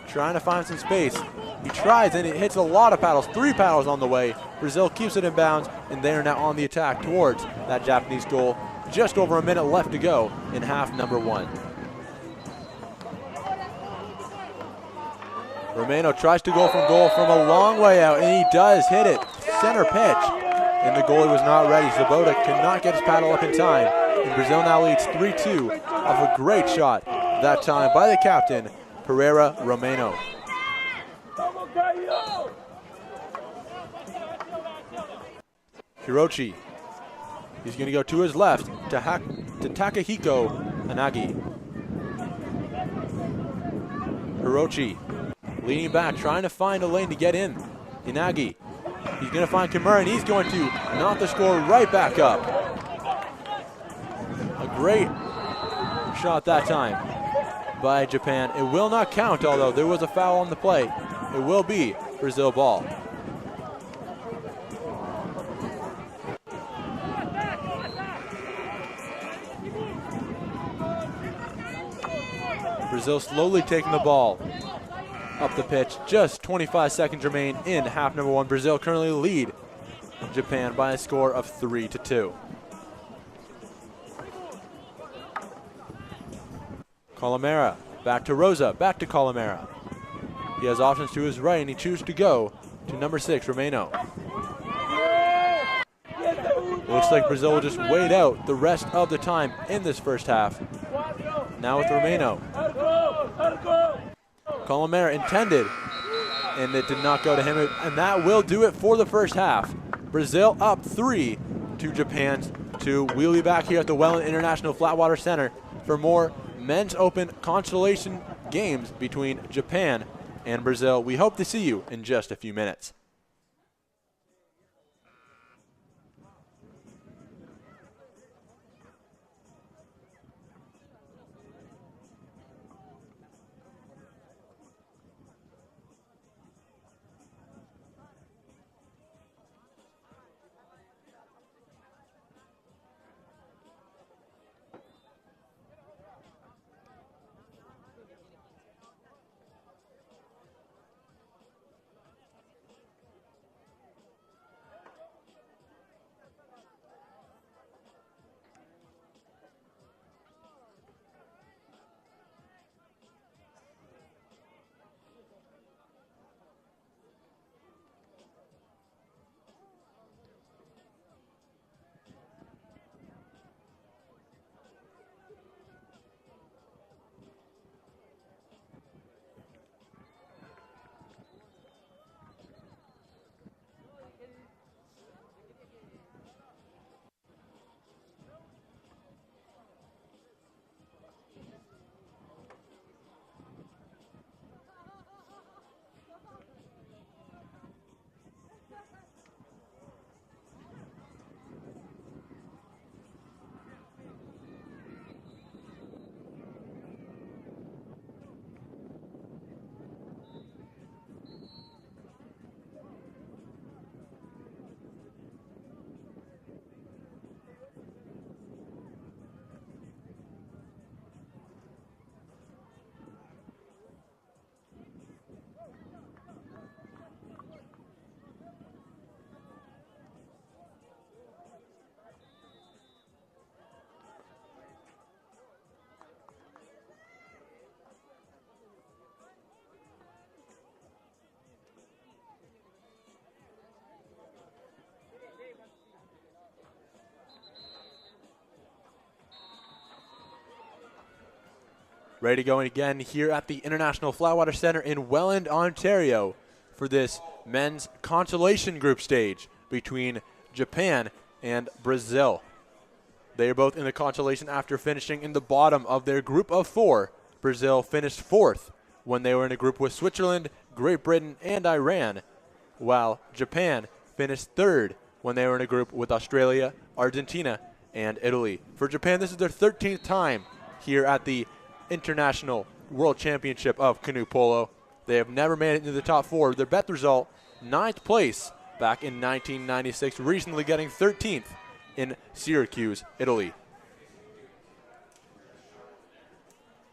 Trying to find some space. He tries, and it hits a lot of paddles. 3 paddles on the way. Brazil keeps it in bounds, and they are now on the attack towards that Japanese goal. Just over a minute left to go in half number 1. Romano tries to go from goal from a long way out, and he does hit it. Center pitch, and the goalie was not ready. Sabota cannot get his paddle up in time, and Brazil now leads 3-2 off a great shot that time by the captain, Pereira Romano. Hirochi, he's going to go to his left to Takahiko Anagi. Hirochi leaning back, trying to find a lane to get in. Inagi, he's going to find Kimura, and he's going to knock the score right back up. A great shot that time by Japan. It will not count, although there was a foul on the play. It will be Brazil ball. Brazil slowly taking the ball up the pitch. Just 25 seconds remain in half number 1. Brazil currently lead Japan by a score of 3-2. Calamera back to Rosa, back to Calamera. He has options to his right, and he chooses to go to number 6, Romano. Looks like Brazil will just wait out the rest of the time in this first half. Now with Romano. Calamera intended, and it did not go to him, and that will do it for the first half. Brazil up 3 to Japan's 2. We'll be back here at the Welland International Flatwater Center for more men's open consolation games between Japan and Brazil. We hope to see you in just a few minutes. Ready to go again here at the International Flatwater Center in Welland, Ontario for this men's consolation group stage between Japan and Brazil. They are both in the consolation after finishing in the bottom of their group of 4. Brazil finished 4th when they were in a group with Switzerland, Great Britain, and Iran, while Japan finished 3rd when they were in a group with Australia, Argentina, and Italy. For Japan, this is their 13th time here at the International World Championship of Canoe Polo. They have never made it into the top 4. Their best result, 9th place back in 1996, recently getting 13th in Syracuse, Italy.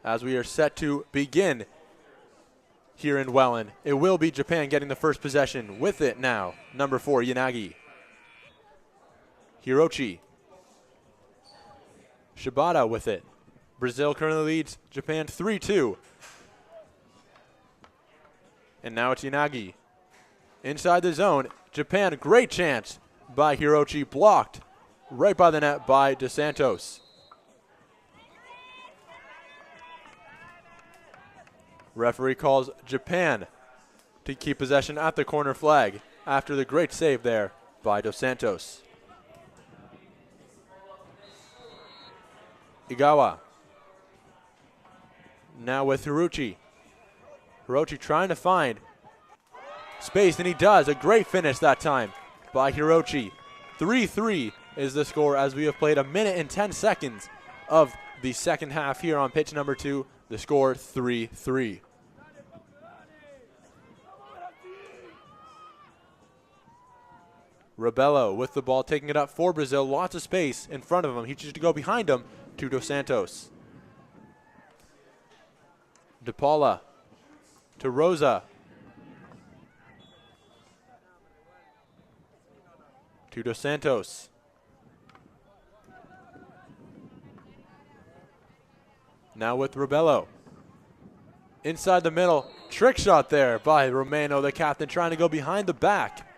As we are set to begin here in Welland, it will be Japan getting the first possession. With it now, number 4, Yanagi. Hirochi. Shibata with it. Brazil currently leads Japan 3-2. And now it's Yanagi. Inside the zone, Japan, great chance by Hirochi, blocked right by the net by Dos Santos. Referee calls Japan to keep possession at the corner flag after the great save there by Dos Santos. Igawa. Now with Hirochi. Hirochi trying to find space, and he does. A great finish that time by Hirochi. 3-3 is the score as we have played 1 minute and 10 seconds of the second half here on pitch number 2. The score 3-3. Rebello with the ball, taking it up for Brazil. Lots of space in front of him. He chooses to go behind him to Dos Santos. De Paula to Rosa. To Dos Santos. Now with Rebello. Inside the middle. Trick shot there by Romano, the captain, trying to go behind the back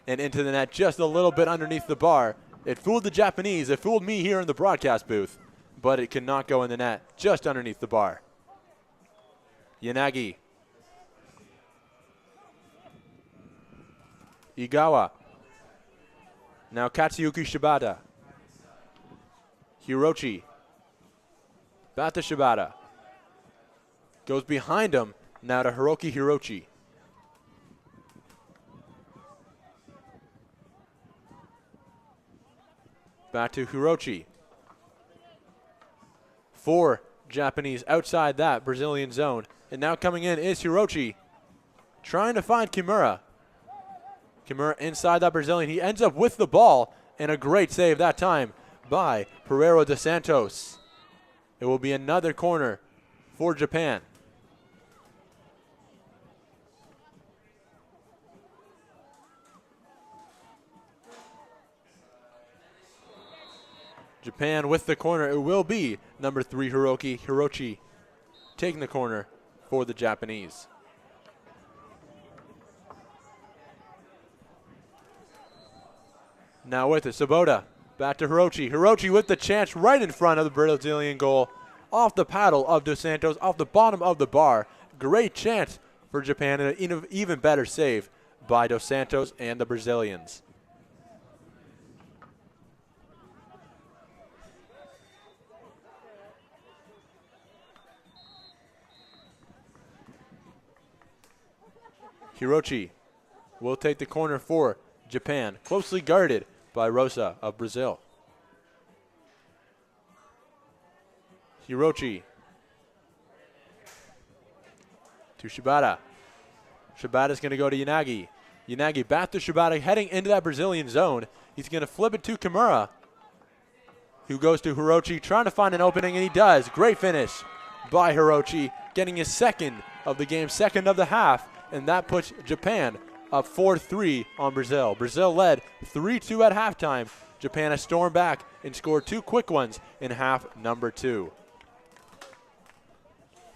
and into the net just a little bit underneath the bar. It fooled the Japanese. It fooled me here in the broadcast booth, but it could not go in the net, just underneath the bar. Yanagi. Igawa. Now Katsuyuki Shibata. Hirochi. Back to Shibata. Goes behind him. Now to Hiroki Hirochi. Back to Hirochi. 4 Japanese outside that Brazilian zone. And now coming in is Hirochi, trying to find Kimura. Kimura inside that Brazilian. He ends up with the ball, and a great save that time by Pereiro Dos Santos. It will be another corner for Japan. Japan with the corner. It will be number 3 Hirochi taking the corner for the Japanese. Now with it, Sabota. Back to Hirochi. Hirochi with the chance right in front of the Brazilian goal. Off the paddle of Dos Santos, off the bottom of the bar. Great chance for Japan, and an even better save by Dos Santos and the Brazilians. Hirochi will take the corner for Japan, closely guarded by Rosa of Brazil. Hirochi to Shibata. Shibata's going to go to Yanagi. Yanagi back to Shibata, heading into that Brazilian zone. He's going to flip it to Kimura, who goes to Hirochi, trying to find an opening, and he does. Great finish by Hirochi, getting his second of the game, second of the half, and that puts Japan up 4-3 on Brazil. Brazil led 3-2 at halftime. Japan has stormed back and scored 2 quick ones in half number 2.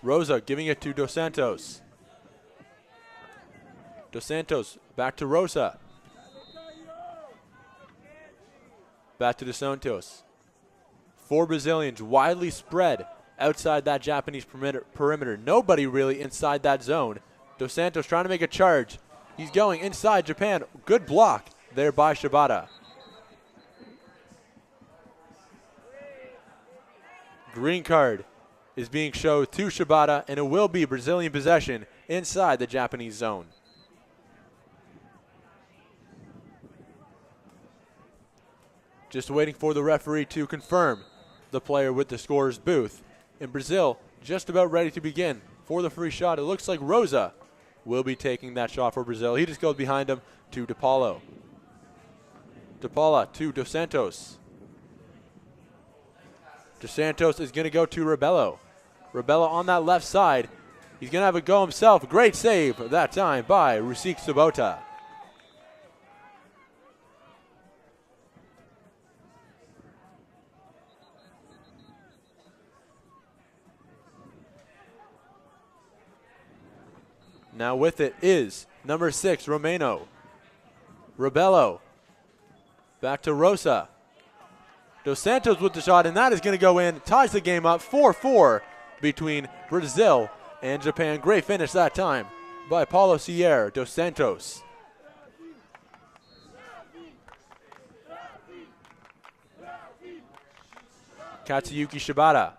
Rosa giving it to Dos Santos. Dos Santos back to Rosa. Back to Dos Santos. 4 Brazilians widely spread outside that Japanese perimeter. Nobody really inside that zone. Dos Santos trying to make a charge. He's going inside Japan. Good block there by Shibata. Green card is being showed to Shibata, and it will be Brazilian possession inside the Japanese zone. Just waiting for the referee to confirm the player with the scorer's booth. In Brazil, just about ready to begin for the free shot. It looks like Rosa will be taking that shot for Brazil. He just goes behind him to Polo. Paula to Dos Santos. Dos Santos is going to go to Rebello. Rebello on that left side. He's going to have a go himself. Great save that time by Rusik Sabota. Now with it is number 6, Romano. Rebello. Back to Rosa. Dos Santos with the shot, and that is going to go in. Ties the game up 4-4 between Brazil and Japan. Great finish that time by Paulo Sierra Dos Santos. Katsuyuki Shibata.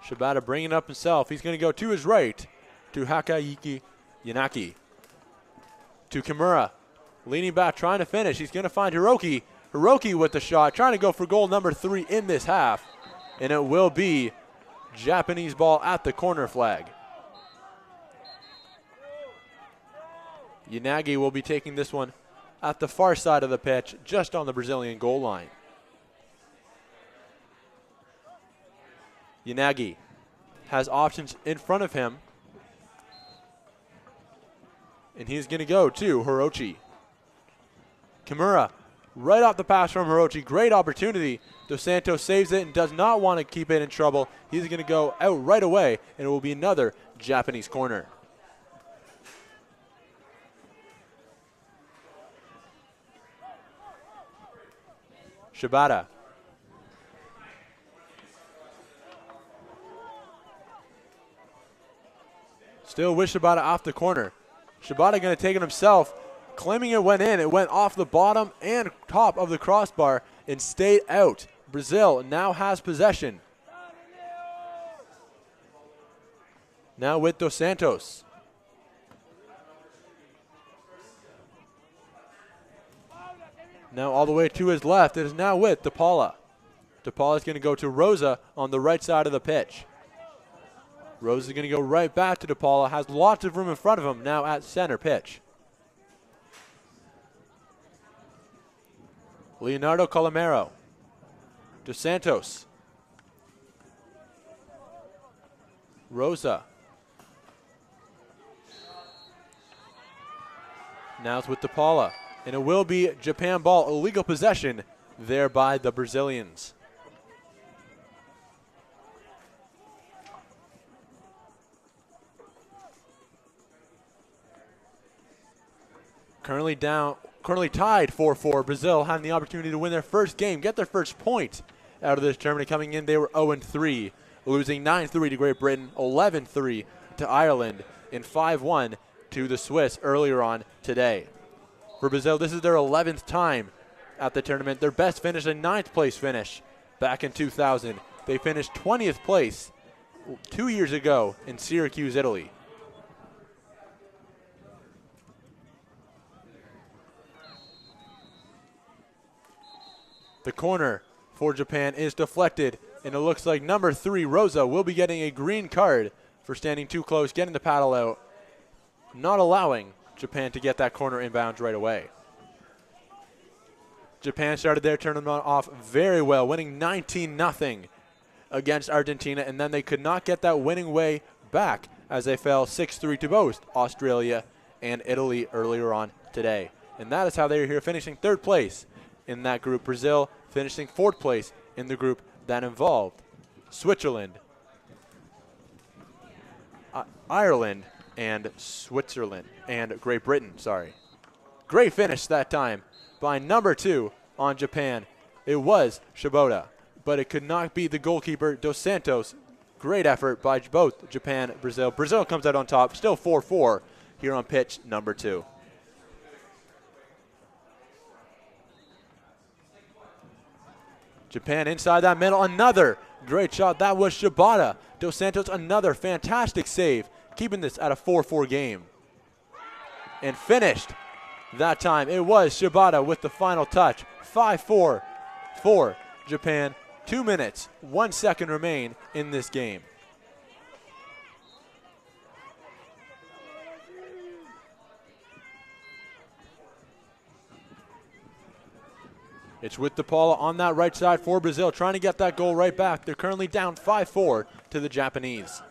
Shibata bringing it up himself. He's going to go to his right to Hakayuki Yanaki. To Kimura. Leaning back, trying to finish. He's going to find Hiroki. Hiroki with the shot, trying to go for goal number 3 in this half. And it will be Japanese ball at the corner flag. Yanagi will be taking this one at the far side of the pitch, just on the Brazilian goal line. Yanagi has options in front of him. And he's going to go to Hirochi. Kimura, right off the pass from Hirochi. Great opportunity. Dos Santos saves it and does not want to keep it in trouble. He's going to go out right away, and it will be another Japanese corner. Shibata. Still with Shibata off the corner. Shibata going to take it himself. Claiming it went in. It went off the bottom and top of the crossbar and stayed out. Brazil now has possession. Now with Dos Santos. Now all the way to his left. It is now with DePaula. DePaula is going to go to Rosa on the right side of the pitch. Rose is going to go right back to DePaula. Has lots of room in front of him now at center pitch. Leonardo Colomero. Dos Santos. Rosa. Now it's with DePaula. And it will be Japan ball, illegal possession there by the Brazilians. Currently tied 4-4. Brazil having the opportunity to win their first game, get their first point out of this tournament. Coming in, they were 0-3, losing 9-3 to Great Britain, 11-3 to Ireland, and 5-1 to the Swiss earlier on today. For Brazil, this is their 11th time at the tournament. Their best finish, a 9th place finish back in 2000. They finished 20th place 2 years ago in Syracuse, Italy. The corner for Japan is deflected, and it looks like number 3, Rosa, will be getting a green card for standing too close, getting the paddle out, not allowing Japan to get that corner inbounds right away. Japan started their tournament off very well, winning 19-0 against Argentina, and then they could not get that winning way back as they fell 6-3 to both Australia and Italy earlier on today. And that is how they are here, finishing 3rd place in that group. Brazil finishing 4th place in the group that involved Switzerland, Ireland, and Switzerland, and Great Britain, sorry. Great finish that time by number 2 on Japan. It was Shibata, but it could not beat the goalkeeper, Dos Santos. Great effort by both Japan and Brazil. Brazil comes out on top, still 4-4 here on pitch number 2. Japan inside that middle, another great shot. That was Shibata. Dos Santos, another fantastic save, keeping this at a 4-4 game. And finished that time. It was Shibata with the final touch. 5-4 for Japan. 2 minutes, 1 second remain in this game. It's with Polo on that right side for Brazil, trying to get that goal right back. They're currently down 5-4 to the Japanese.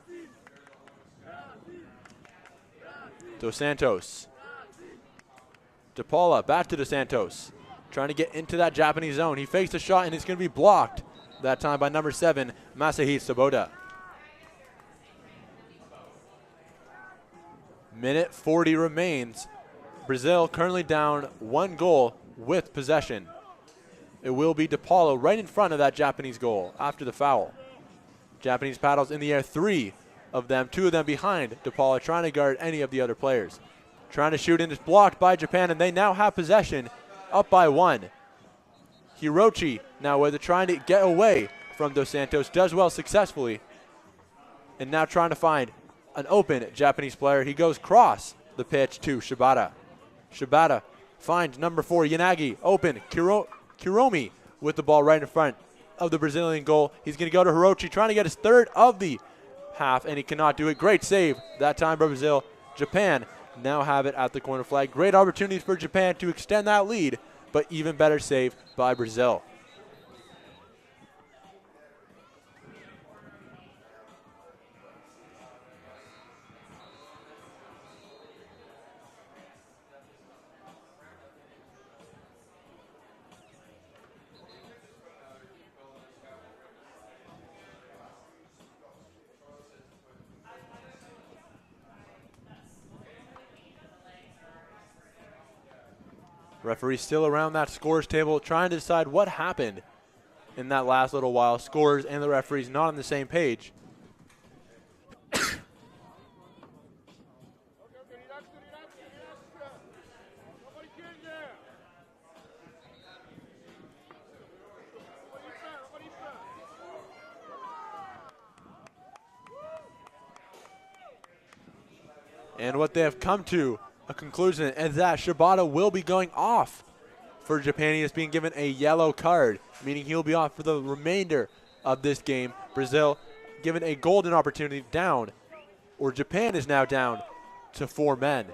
Dos Santos. Polo back to Dos Santos, trying to get into that Japanese zone. He fakes the shot and it's going to be blocked that time by number 7, Masahito Shibata. Minute 40 remains. Brazil currently down 1 goal with possession. It will be Polo right in front of that Japanese goal after the foul. Japanese paddles in the air, 3 of them, 2 of them behind Polo, trying to guard any of the other players. Trying to shoot and it's blocked by Japan, and they now have possession, up by 1. Hirochi now where they're trying to get away from Dos Santos, does well successfully, and now trying to find an open Japanese player. He goes cross the pitch to Shibata. Shibata finds number 4, Yanagi, open. Kuromi with the ball right in front of the Brazilian goal. He's going to go to Hirochi, trying to get his 3rd of the half, and he cannot do it. Great save that time by Brazil. Japan now have it at the corner flag. Great opportunities for Japan to extend that lead, but even better save by Brazil. Referee still around that scores table trying to decide what happened in that last little while. Scores and the referees not on the same page. And what they have come to a conclusion is that Shibata will be going off for Japan. He is being given a yellow card, meaning he'll be off for the remainder of this game. Brazil given a golden opportunity down, or Japan is now down to 4 men.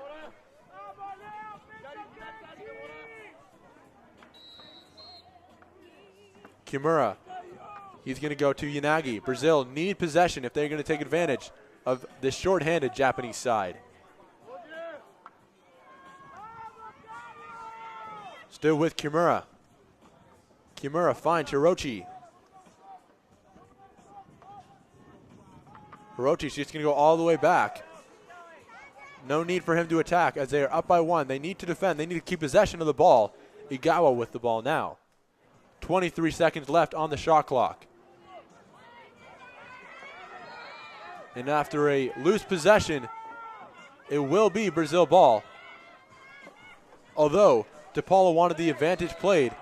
Kimura, he's going to go to Yanagi. Brazil need possession if they're going to take advantage of this short-handed Japanese side. Still with Kimura. Kimura finds Hirochi. Hirochi's just going to go all the way back. No need for him to attack as they are up by 1. They need to defend. They need to keep possession of the ball. Igawa with the ball now. 23 seconds left on the shot clock. And after a loose possession, it will be Brazil ball. Although Polo wanted the advantage played,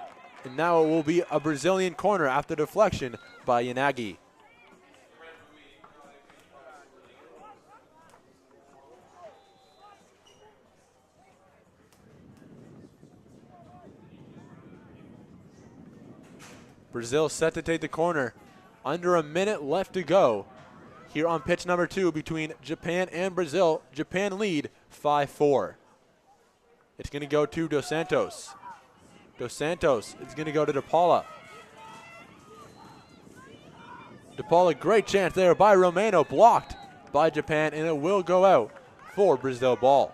and now it will be a Brazilian corner after deflection by Yanagi. Brazil set to take the corner. Under a minute left to go here on pitch number 2 between Japan and Brazil. Japan lead 5-4. It's going to go to Dos Santos. Dos Santos is going to go to Polo. Polo, great chance there by Romano, blocked by Japan, and it will go out for Brazil ball.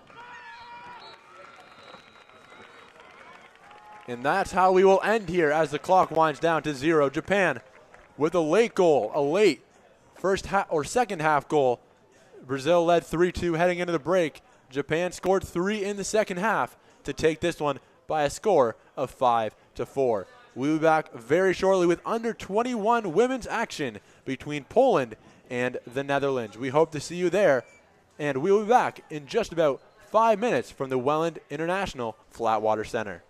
And that's how we will end here as the clock winds down to 0. Japan with a late goal, a late second half goal. Brazil led 3-2 heading into the break. Japan scored 3 in the second half to take this one by a score of 5-4. We'll be back very shortly with under 21 women's action between Poland and the Netherlands. We hope to see you there, and we'll be back in just about 5 minutes from the Welland International Flatwater Center.